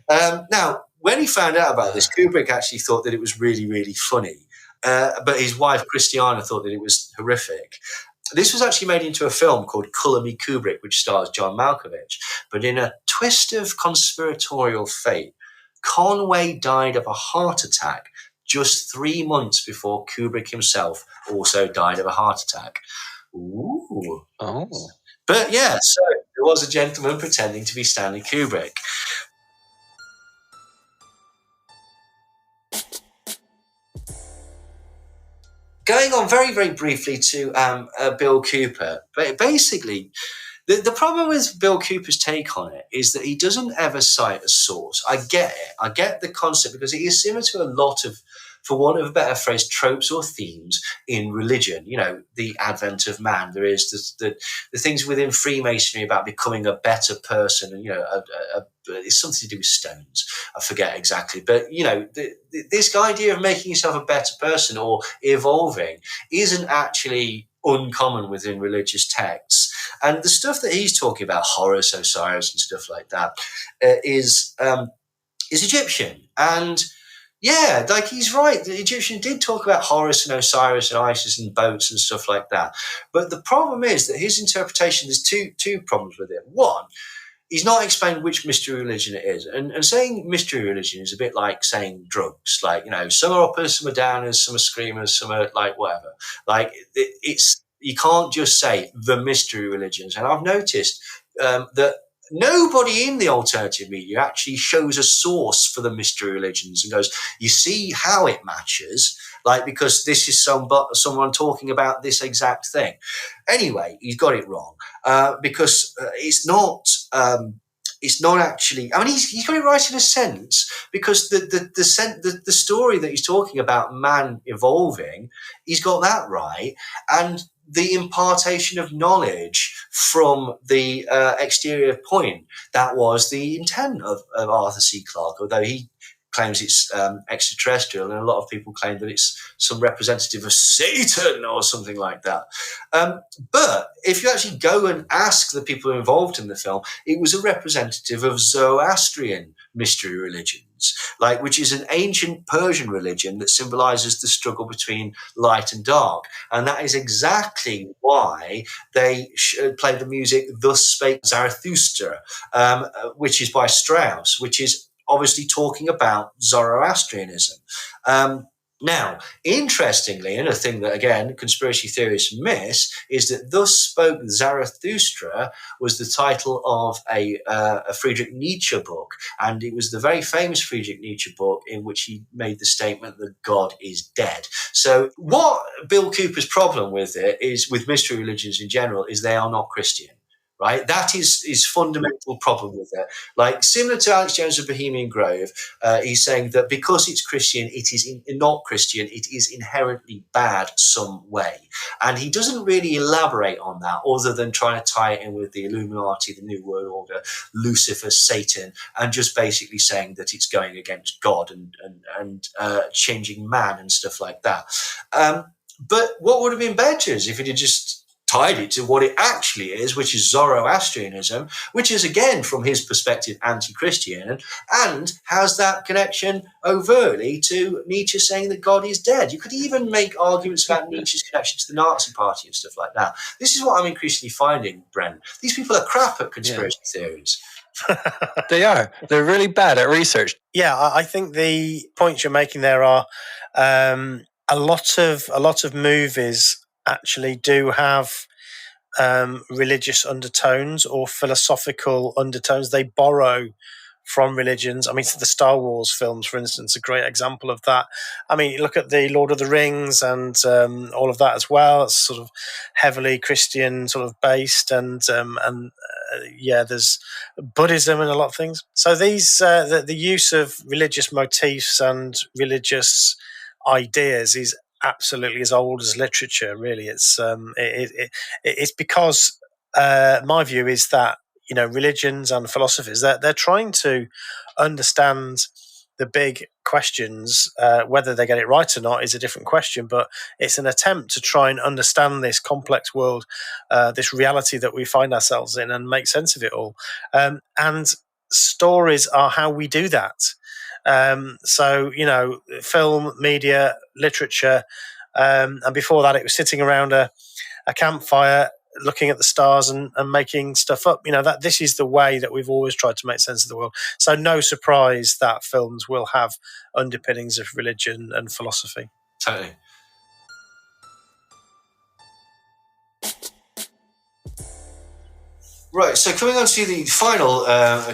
Now, when he found out about this, Kubrick actually thought that it was really, really funny. But his wife, Christiana, thought that it was horrific. This was actually made into a film called Colour Me Kubrick, which stars John Malkovich. But in a twist of conspiratorial fate, Conway died of a heart attack just 3 months before Kubrick himself also died of a heart attack. Ooh. Oh. But yeah, so there was a gentleman pretending to be Stanley Kubrick. Going on very, very briefly to Bill Cooper, but basically, the problem with Bill Cooper's take on it is that he doesn't ever cite a source. I get it. I get the concept, because it is similar to a lot of, for want of a better phrase, tropes or themes in religion. You know, the advent of man. There is the things within Freemasonry about becoming a better person, and, you know, it's something to do with stones. I forget exactly. But, you know, this idea of making yourself a better person or evolving isn't actually uncommon within religious texts. And the stuff that he's talking about, Horus, Osiris and stuff like that, is Egyptian. And yeah, like, he's right. The Egyptians did talk about Horus and Osiris and Isis and boats and stuff like that. But the problem is that his interpretation, there's two problems with it. One, he's not explained which mystery religion it is. And saying mystery religion is a bit like saying drugs. Like, you know, some are uppers, some are downers, some are screamers, some are like whatever. Like, it's, you can't just say the mystery religions. And I've noticed that nobody in the alternative media actually shows a source for the mystery religions and goes, you see how it matches, like, because this is someone talking about this exact thing. Anyway, he's got it wrong, because it's not actually. I mean, he's got it right in a sense, because the story that he's talking about, man evolving, he's got that right, and the impartation of knowledge from the exterior point, that was the intent of Arthur C. Clarke, although he claims it's extraterrestrial, and a lot of people claim that it's some representative of Satan or something like that. But if you actually go and ask the people involved in the film, it was a representative of Zoroastrian mystery religions, like, which is an ancient Persian religion that symbolizes the struggle between light and dark. And that is exactly why they play the music Thus Spake Zarathustra, which is by Strauss, which is obviously talking about Zoroastrianism. Now, interestingly, and a thing that, again, conspiracy theorists miss, is that Thus Spoke Zarathustra was the title of a Friedrich Nietzsche book, and it was the very famous Friedrich Nietzsche book in which he made the statement that God is dead. So what Bill Cooper's problem with it is, with mystery religions in general, is they are not Christian. right? That is fundamental problem with it. Like, similar to Alex Jones of Bohemian Grove, he's saying that because it's Christian, it is not Christian, it is inherently bad some way. And he doesn't really elaborate on that other than trying to tie it in with the Illuminati, the New World Order, Lucifer, Satan, and just basically saying that it's going against God and changing man and stuff like that. But what would have been better is if it had just tied it to what it actually is, which is Zoroastrianism, which is, again, from his perspective, anti-Christian, and has that connection overtly to Nietzsche saying that God is dead. You could even make arguments about Nietzsche's connection to the Nazi Party and stuff like that. This is what I'm increasingly finding, Brent. These people are crap at conspiracy theories. They are. They're really bad at research. Yeah, I think the points you're making there are a lot of movies actually do have religious undertones or philosophical undertones. They borrow from religions. I mean, the Star Wars films, for instance, a great example of that. I mean, look at the Lord of the Rings and all of that as well. It's sort of heavily Christian sort of based, and there's Buddhism and a lot of things. So these the use of religious motifs and religious ideas is absolutely as old as literature. Really, it's because my view is that religions and philosophies they're trying to understand the big questions. Whether they get it right or not is a different question, but it's an attempt to try and understand this complex world, this reality that we find ourselves in, and make sense of it all. And stories are how we do that. So, film, media, literature, and before that, it was sitting around a campfire, looking at the stars and making stuff up. That this is the way that we've always tried to make sense of the world. So, no surprise that films will have underpinnings of religion and philosophy. Totally. Right, so coming on to the final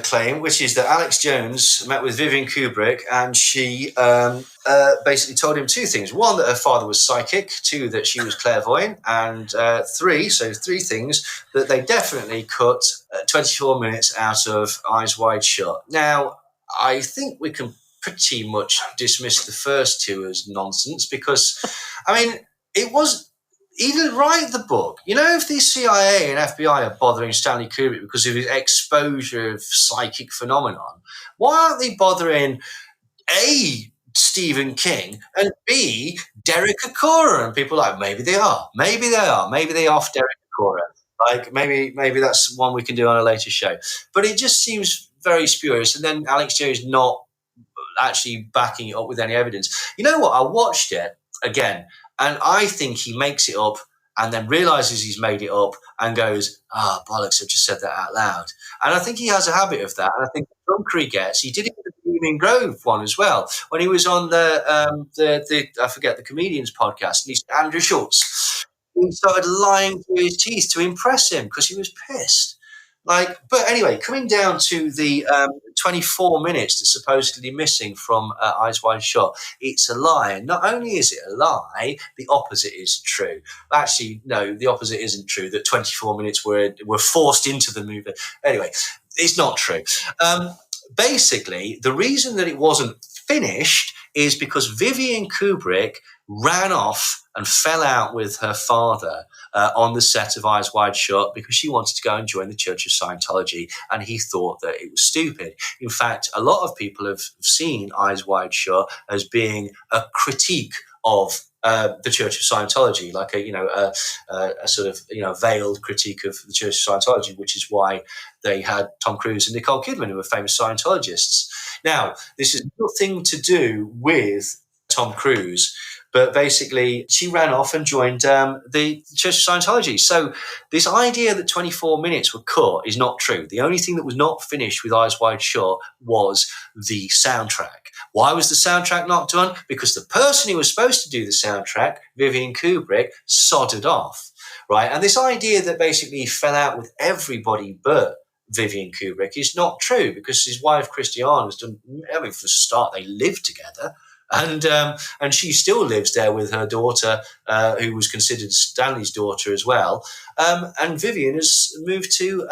claim, which is that Alex Jones met with Vivian Kubrick, and she basically told him two things. One, that her father was psychic. Two, that she was clairvoyant. And three things, that they definitely cut 24 minutes out of Eyes Wide Shut. Now, I think we can pretty much dismiss the first two as nonsense because, I mean, it was... He didn't write the book. If the CIA and FBI are bothering Stanley Kubrick because of his exposure of psychic phenomenon, why aren't they bothering A, Stephen King, and B, Derek Acorah? And people are like, maybe they are. Maybe they off Derek Acorah. Like, maybe that's one we can do on a later show. But it just seems very spurious. And then Alex Jones not actually backing it up with any evidence. You know what? I watched it again. And I think he makes it up and then realizes he's made it up and goes, bollocks, I've just said that out loud. And I think he has a habit of that. And I think the drunker he gets, he did it with the Bohemian Grove one as well. When he was on the I forget, the Comedians podcast, and he's Andrew Schultz. He started lying through his teeth to impress him because he was pissed. But anyway, coming down to the 24 minutes that's supposedly missing from Eyes Wide Shut, it's a lie. And not only is it a lie, the opposite is true. Actually, no, the opposite isn't true, that 24 minutes were forced into the movie. Anyway, it's not true. Basically, the reason that it wasn't finished is because Vivian Kubrick ran off and fell out with her father on the set of Eyes Wide Shut because she wanted to go and join the Church of Scientology, and he thought that it was stupid. In fact, a lot of people have seen Eyes Wide Shut as being a critique of the Church of Scientology, like a sort of veiled critique of the Church of Scientology, which is why they had Tom Cruise and Nicole Kidman, who were famous Scientologists. Now, this has nothing to do with Tom Cruise, but basically she ran off and joined the Church of Scientology. So this idea that 24 minutes were cut is not true. The only thing that was not finished with Eyes Wide Shut was the soundtrack. Why was the soundtrack not done? Because the person who was supposed to do the soundtrack, Vivian Kubrick, sodded off, right? And this idea that basically he fell out with everybody but Vivian Kubrick is not true, because his wife Christiane has done, I mean, for the start, they lived together. and she still lives there with her daughter, who was considered Stanley's daughter as well. And Vivian has moved to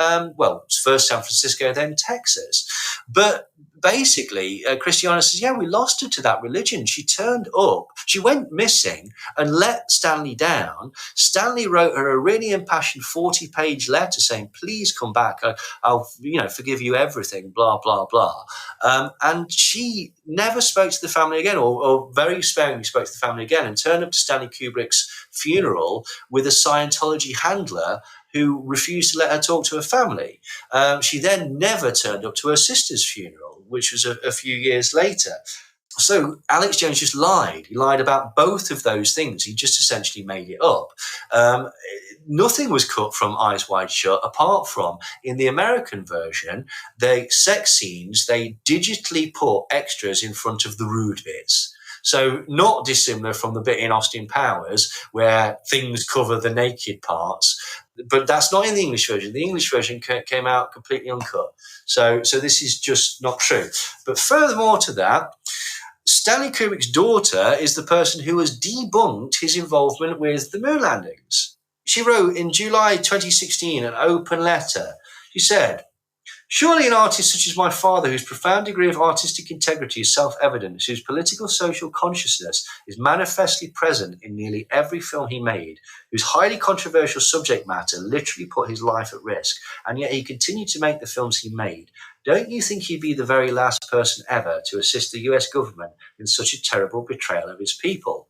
first San Francisco, then Texas. But basically, Christiana says, yeah, we lost her to that religion. She turned up, she went missing and let Stanley down. Stanley wrote her a really impassioned 40-page letter saying, please come back. I'll forgive you everything, blah, blah, blah. And she never spoke to the family again, or very sparingly spoke to the family again, and turned up to Stanley Kubrick's funeral with a Scientology handler who refused to let her talk to her family. She then never turned up to her sister's funeral, which was a few years later. So Alex Jones just lied. He lied about both of those things. He just essentially made it up. Nothing was cut from Eyes Wide Shut, apart from, in the American version, the sex scenes, they digitally put extras in front of the rude bits. So not dissimilar from the bit in Austin Powers where things cover the naked parts. But that's not in the English version. The English version came out completely uncut. So this is just not true. But furthermore to that, Stanley Kubrick's daughter is the person who has debunked his involvement with the moon landings. She wrote in July 2016 an open letter. She said, surely an artist such as my father, whose profound degree of artistic integrity is self-evident, whose political social consciousness is manifestly present in nearly every film he made, whose highly controversial subject matter literally put his life at risk, and yet he continued to make the films he made, don't you think he'd be the very last person ever to assist the US government in such a terrible betrayal of his people?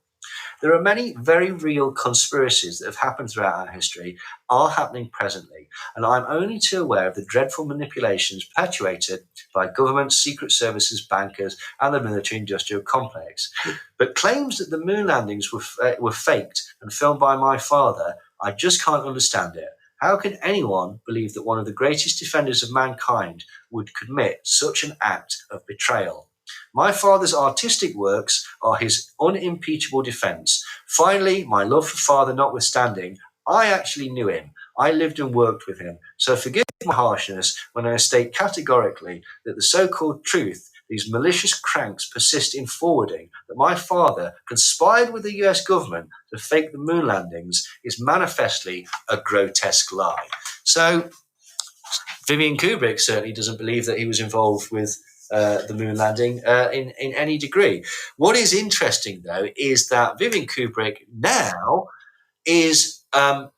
There are many very real conspiracies that have happened throughout our history, are happening presently, and I'm only too aware of the dreadful manipulations perpetuated by governments, secret services, bankers, and the military-industrial complex. But claims that the moon landings were faked and filmed by my father, I just can't understand it. How can anyone believe that one of the greatest defenders of mankind would commit such an act of betrayal? My father's artistic works are his unimpeachable defence. Finally, my love for father notwithstanding, I actually knew him. I lived and worked with him. So forgive my harshness when I state categorically that the so-called truth these malicious cranks persist in forwarding, that my father conspired with the US government to fake the moon landings, is manifestly a grotesque lie. So Vivian Kubrick certainly doesn't believe that he was involved with the moon landing in any degree. What is interesting, though, is that Vivian Kubrick now is, and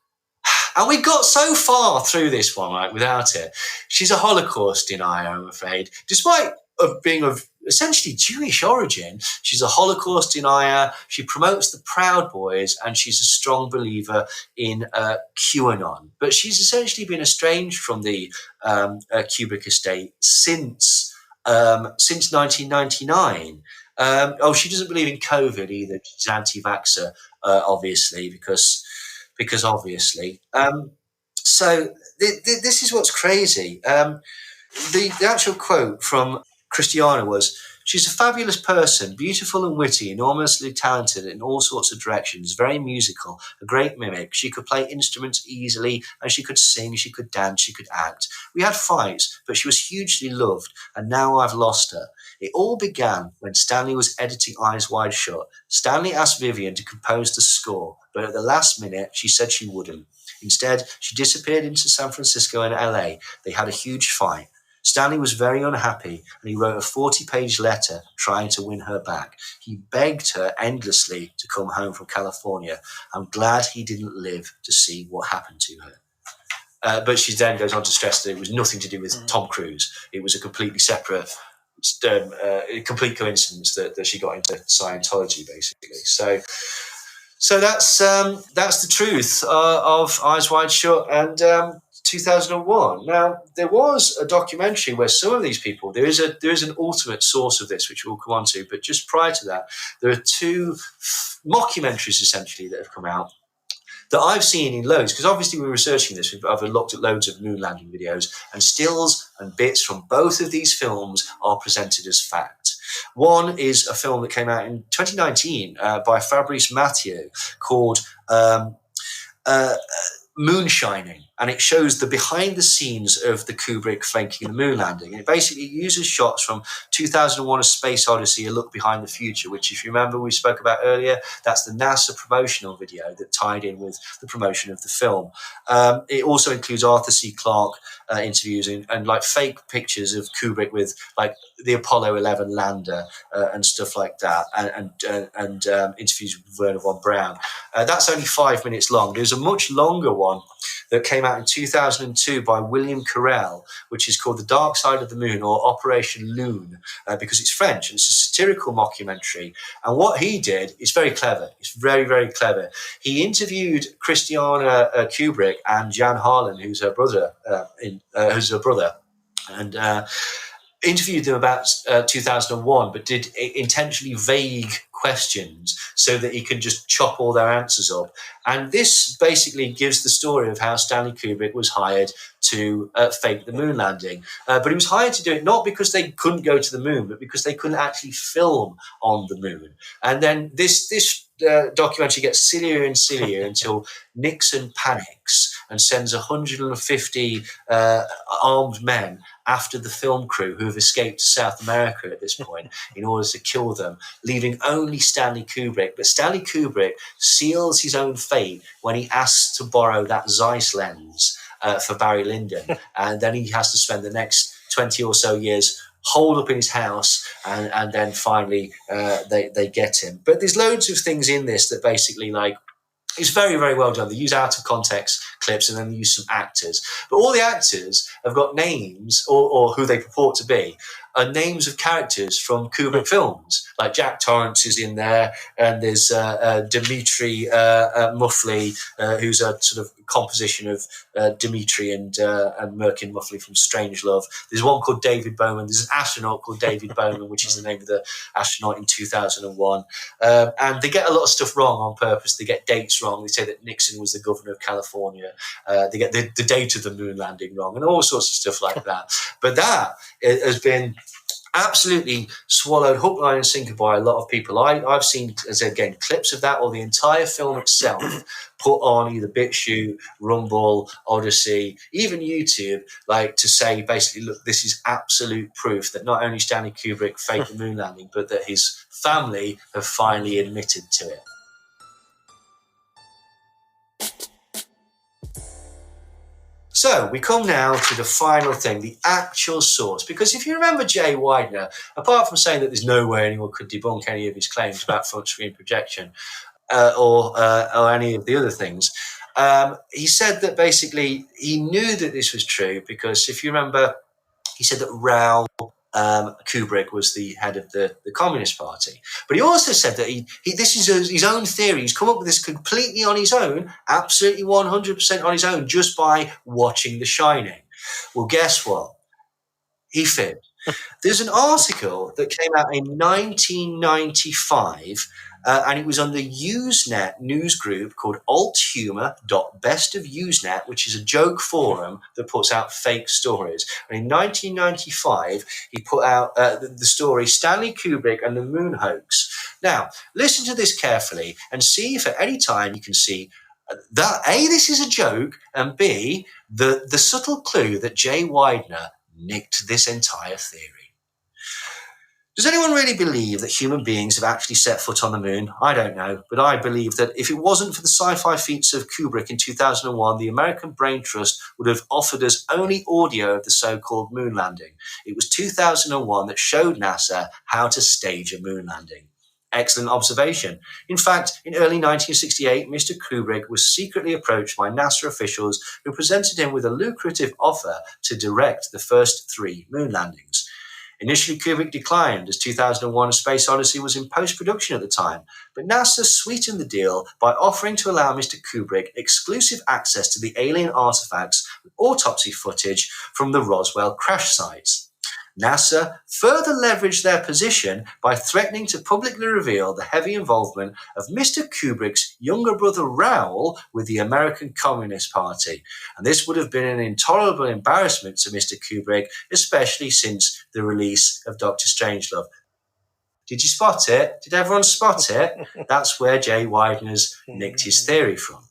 we got so far through this one, right, without it. She's a Holocaust denier, I'm afraid. Despite of being of essentially Jewish origin, she's a Holocaust denier. She promotes the Proud Boys, and she's a strong believer in QAnon. But she's essentially been estranged from the Kubrick estate since 1999. She doesn't believe in COVID either. She's anti-vaxxer, obviously, because obviously. So this is what's crazy. The actual quote from Christiana was, she's a fabulous person, beautiful and witty, enormously talented in all sorts of directions, very musical, a great mimic. She could play instruments easily, and she could sing, she could dance, she could act. We had fights, but she was hugely loved, and now I've lost her. It all began when Stanley was editing Eyes Wide Shut. Stanley asked Vivian to compose the score, but at the last minute, she said she wouldn't. Instead, she disappeared into San Francisco and LA. They had a huge fight. Stanley was very unhappy, and he wrote a 40-page letter trying to win her back. He begged her endlessly to come home from California. I'm glad he didn't live to see what happened to her. But she then goes on to stress that it was nothing to do with Tom Cruise. It was a completely separate, complete coincidence that she got into Scientology, basically. So that's the truth of Eyes Wide Shut and 2001. Now, there was a documentary where some of these people, there is an ultimate source of this, which we'll come on to, but just prior to that, there are two mockumentaries, essentially, that have come out that I've seen in loads, because obviously we're researching this. I've looked at loads of moon landing videos, and stills and bits from both of these films are presented as fact. One is a film that came out in 2019 by Fabrice Mathieu called Moonshining. and it shows the behind the scenes of the Kubrick faking the moon landing. And it basically uses shots from 2001: A Space Odyssey, A Look Behind the Future, which, if you remember, we spoke about earlier. That's the NASA promotional video that tied in with the promotion of the film. It also includes Arthur C. Clarke interviews and like fake pictures of Kubrick with like the Apollo 11 lander and stuff like that, and interviews with Werner von Braun. That's only 5 minutes long. There's a much longer one that came out in 2002 by William Carell, which is called The Dark Side of the Moon, or Operation Loon, because it's French and it's a satirical mockumentary. And what he did is very clever. It's very, very clever. He interviewed Christiana Kubrick and Jan Harlan, who's her brother, and interviewed them about 2001, but did intentionally vague questions so that he could just chop all their answers up. And this basically gives the story of how Stanley Kubrick was hired to fake the moon landing. But he was hired to do it not because they couldn't go to the moon, but because they couldn't actually film on the moon. And then this documentary gets sillier and sillier until Nixon panics and sends 150 armed men after the film crew who have escaped to South America at this point in order to kill them, leaving only Stanley Kubrick. But Stanley Kubrick seals his own fate when he asks to borrow that Zeiss lens for Barry Lyndon. And then he has to spend the next 20 or so years holed up in his house, and then finally they get him. But there's loads of things in this that basically, like, it's very, very well done. They use out of context clips and then they use some actors. But all the actors have got names, or who they purport to be, are names of characters from Kubrick films. Like Jack Torrance is in there, and there's Dimitri Muffley, who's a sort of composition of Dimitri and Merkin Muffley from Strangelove. There's one called David Bowman. There's an astronaut called David Bowman, which is the name of the astronaut in 2001. And they get a lot of stuff wrong on purpose. They get dates wrong. They say that Nixon was the governor of California. They get the date of the moon landing wrong, and all sorts of stuff like that. But that has been absolutely swallowed hook, line and sinker by a lot of people. I've seen, as again, clips of that, or the entire film itself put on either BitChute, Rumble, Odyssey, even YouTube, like to say basically, look, this is absolute proof that not only Stanley Kubrick faked the moon landing, but that his family have finally admitted to it. So we come now to the final thing, the actual source. Because if you remember Jay Widener, apart from saying that there's no way anyone could debunk any of his claims about front screen projection or any of the other things, he said that basically he knew that this was true because if you remember, he said that Raoul Kubrick was the head of the Communist Party. But he also said that he this is his own theory. He's come up with this completely on his own, absolutely 100% on his own, just by watching The Shining. Well, guess what? He fibbed. There's an article that came out in 1995, and it was on the Usenet news group called althumor.bestofusenet, which is a joke forum that puts out fake stories. And in 1995, he put out the story Stanley Kubrick and the Moon Hoax. Now, listen to this carefully and see if at any time you can see that A, this is a joke, and B, the subtle clue that Jay Widener nicked this entire theory. Does anyone really believe that human beings have actually set foot on the moon? I don't know, but I believe that if it wasn't for the sci-fi feats of Kubrick in 2001, the American Brain Trust would have offered us only audio of the so-called moon landing. It was 2001 that showed NASA how to stage a moon landing. Excellent observation. In fact, in early 1968, Mr. Kubrick was secretly approached by NASA officials who presented him with a lucrative offer to direct the first 3 moon landings. Initially, Kubrick declined as 2001: A Space Odyssey was in post-production at the time, but NASA sweetened the deal by offering to allow Mr. Kubrick exclusive access to the alien artifacts and autopsy footage from the Roswell crash sites. NASA further leveraged their position by threatening to publicly reveal the heavy involvement of Mr. Kubrick's younger brother Raoul with the American Communist Party. And this would have been an intolerable embarrassment to Mr. Kubrick, especially since the release of Dr. Strangelove. Did you spot it? Did everyone spot it? That's where Jay Widener's nicked his theory from.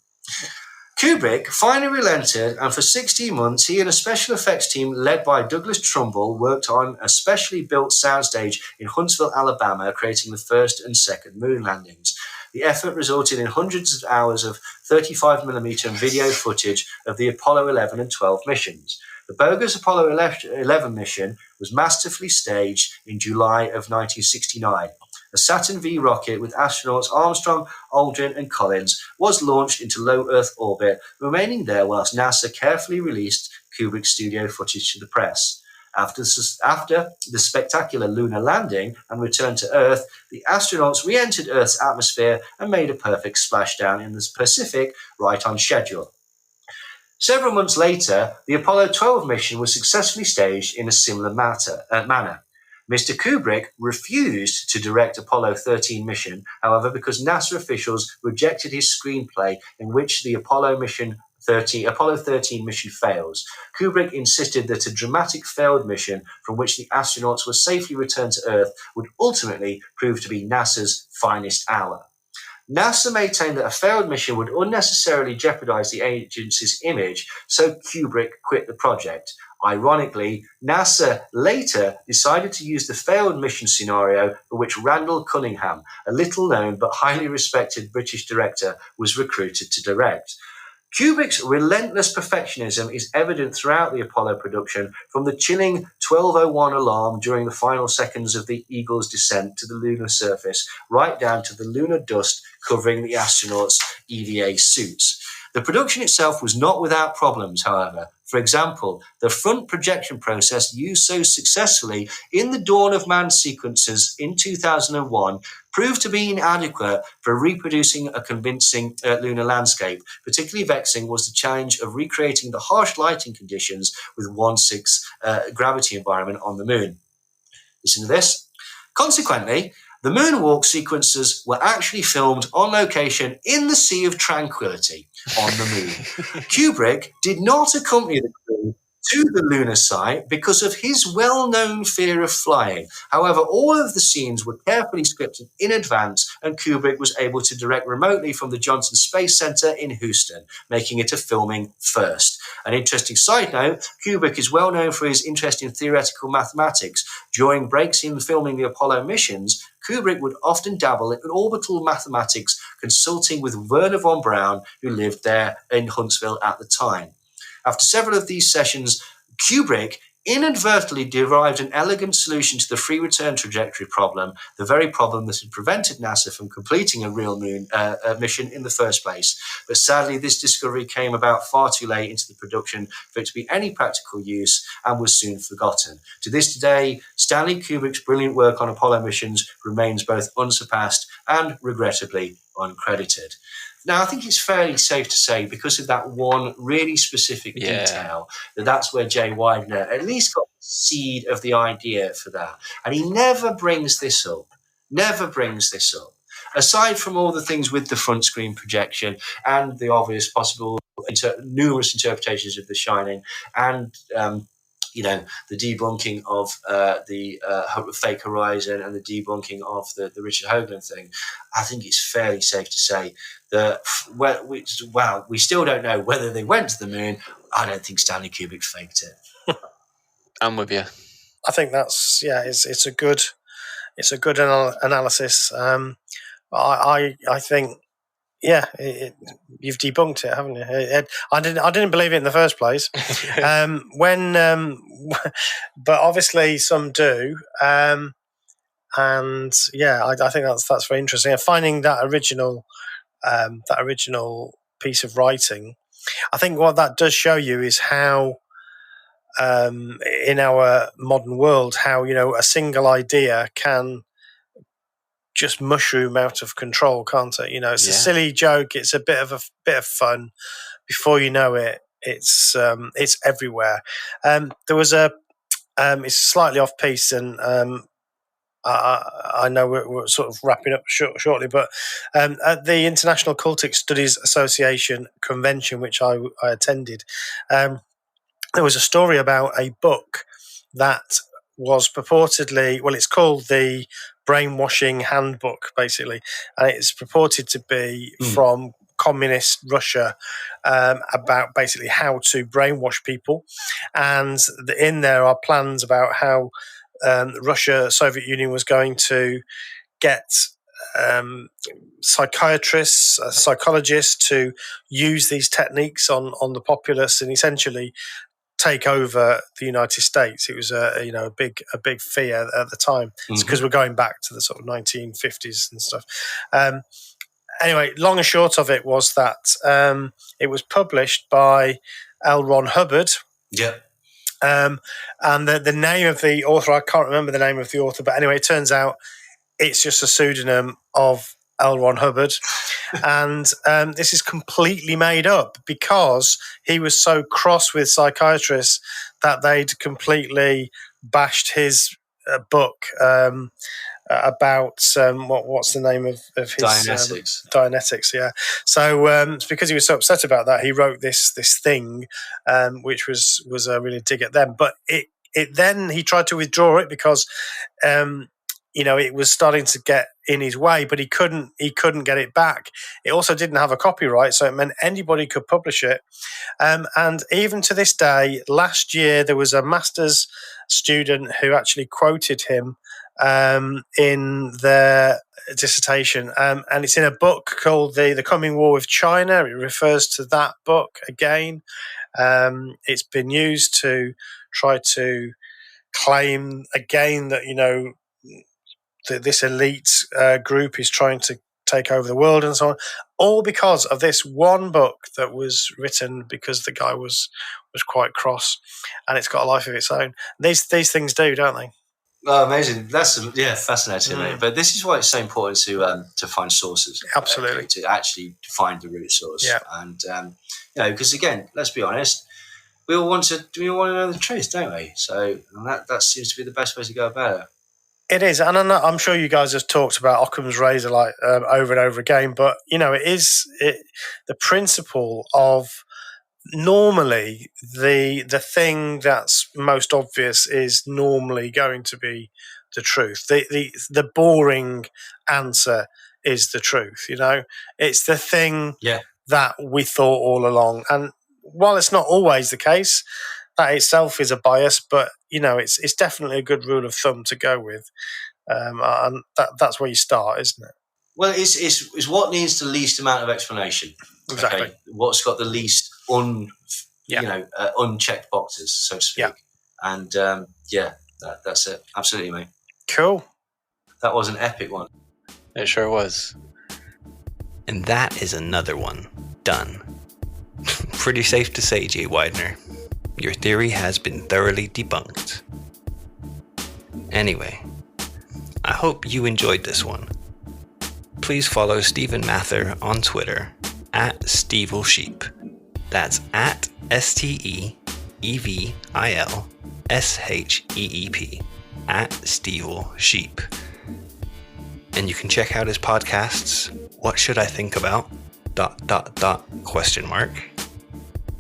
Kubrick finally relented, and for 16 months, he and a special effects team led by Douglas Trumbull worked on a specially built soundstage in Huntsville, Alabama, creating the first and second moon landings. The effort resulted in hundreds of hours of 35mm video footage of the Apollo 11 and 12 missions. The bogus Apollo 11 mission was masterfully staged in July of 1969. A Saturn V rocket with astronauts Armstrong, Aldrin, and Collins was launched into low Earth orbit, remaining there whilst NASA carefully released Kubrick's studio footage to the press. After the spectacular lunar landing and return to Earth, the astronauts re-entered Earth's atmosphere and made a perfect splashdown in the Pacific right on schedule. Several months later, the Apollo 12 mission was successfully staged in a similar manner. Mr. Kubrick refused to direct Apollo 13 mission, however, because NASA officials rejected his screenplay in which the Apollo 13 mission fails. Kubrick insisted that a dramatic failed mission from which the astronauts were safely returned to Earth would ultimately prove to be NASA's finest hour. NASA maintained that a failed mission would unnecessarily jeopardize the agency's image, so Kubrick quit the project. Ironically, NASA later decided to use the failed mission scenario for which Randall Cunningham, a little-known but highly respected British director, was recruited to direct. Kubrick's relentless perfectionism is evident throughout the Apollo production, from the chilling 12:01 alarm during the final seconds of the Eagle's descent to the lunar surface, right down to the lunar dust covering the astronauts' EVA suits. The production itself was not without problems, however. For example, the front projection process used so successfully in the Dawn of Man sequences in 2001 proved to be inadequate for reproducing a convincing lunar landscape. Particularly vexing was the challenge of recreating the harsh lighting conditions with 1/6 gravity environment on the moon. Listen to this. Consequently, the moonwalk sequences were actually filmed on location in the Sea of Tranquility on the moon. Kubrick did not accompany the crew to the lunar site because of his well-known fear of flying. However, all of the scenes were carefully scripted in advance, and Kubrick was able to direct remotely from the Johnson Space Center in Houston, making it a filming first. An interesting side note, Kubrick is well known for his interest in theoretical mathematics. During breaks in filming the Apollo missions, Kubrick would often dabble in orbital mathematics, consulting with Werner von Braun, who lived there in Huntsville at the time. After several of these sessions, Kubrick inadvertently derived an elegant solution to the free return trajectory problem, the very problem that had prevented NASA from completing a real moon mission in the first place. But sadly, this discovery came about far too late into the production for it to be any practical use and was soon forgotten. To this day, Stanley Kubrick's brilliant work on Apollo missions remains both unsurpassed and regrettably uncredited. Now, I think it's fairly safe to say, because of that one really specific detail, that's where Jay Widener at least got the seed of the idea for that. And he never brings this up. Aside from all the things with the front screen projection and the obvious possible numerous interpretations of The Shining and the debunking of the fake horizon and the debunking of the Richard Hoagland thing, I think it's fairly safe to say that we still don't know whether they went to the moon. I don't think Stanley Kubrick faked it. I'm with you. I think that's it's a good analysis. I think you've debunked it, haven't you? I didn't believe it in the first place. But obviously some do. And I think that's very interesting. And finding that original piece of writing, I think what that does show you is how, in our modern world, how a single idea can just mushroom out of control, can't it? It's a silly joke. It's a bit of fun. Before you know it, it's everywhere. There was it's slightly off piece, and I know we're sort of wrapping up shortly, but at the International Cultic Studies Association convention, which I attended, there was a story about a book that was purportedly, it's called the Brainwashing Handbook, basically, and it's purported to be from communist Russia about basically how to brainwash people. And in there are plans about how Russia, Soviet Union was going to get psychiatrists, psychologists to use these techniques on the populace and essentially take over the United States. It was a big fear at the time. It's because we're going back to the sort of 1950s and stuff. Anyway, long and short of it was that it was published by L. Ron Hubbard. Yeah. And the name of the author, I can't remember the name of the author, but anyway, it turns out it's just a pseudonym of L. Ron Hubbard. And this is completely made up because he was so cross with psychiatrists that they'd completely bashed his book about what's the name of his Dianetics, yeah. So it's because he was so upset about that, he wrote this thing, which was a really dig at them. But it then he tried to withdraw it because it was starting to get in his way, but he couldn't get it back. It also didn't have a copyright, so it meant anybody could publish it. And even to this day, last year there was a master's student who actually quoted him in their dissertation, and it's in a book called the Coming War with China. It refers to that book again. It's been used to try to claim again that this elite group is trying to take over the world and so on, all because of this one book that was written because the guy was quite cross, and it's got a life of its own. These things do, don't they? Oh, amazing! That's fascinating, mate. But this is why it's so important to find sources. Absolutely, to actually find the root source. Yeah. And because again, let's be honest, we all want to know the truth, don't we? So that seems to be the best way to go about it. It is, and I'm sure you guys have talked about Occam's razor over and over again. But it is the principle of normally the thing that's most obvious is normally going to be the truth. The boring answer is the truth. It's the thing that we thought all along, and while it's not always the case, that itself is a bias, but it's definitely a good rule of thumb to go with, and that's where you start, isn't it? Well, it's what needs the least amount of explanation. Exactly. Okay? What's got the least unchecked boxes, so to speak. Yeah. And that's it. Absolutely, mate. Cool. That was an epic one. It sure was. And that is another one done. Pretty safe to say, Jay Widener, your theory has been thoroughly debunked. Anyway, I hope you enjoyed this one. Please follow Stephen Mather on Twitter at StevelSheep. That's at SteevilSheep at StevelSheep. And you can check out his podcasts, What Should I Think About? ...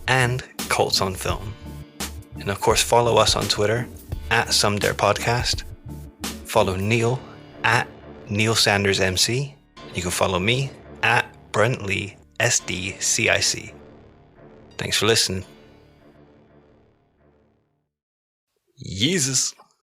and Cults on Film. And of course, follow us on Twitter at SomeDarePodcast. Follow Neil at Neil Sanders MC. You can follow me at Brent Lee SDCIC. Thanks for listening. Jesus.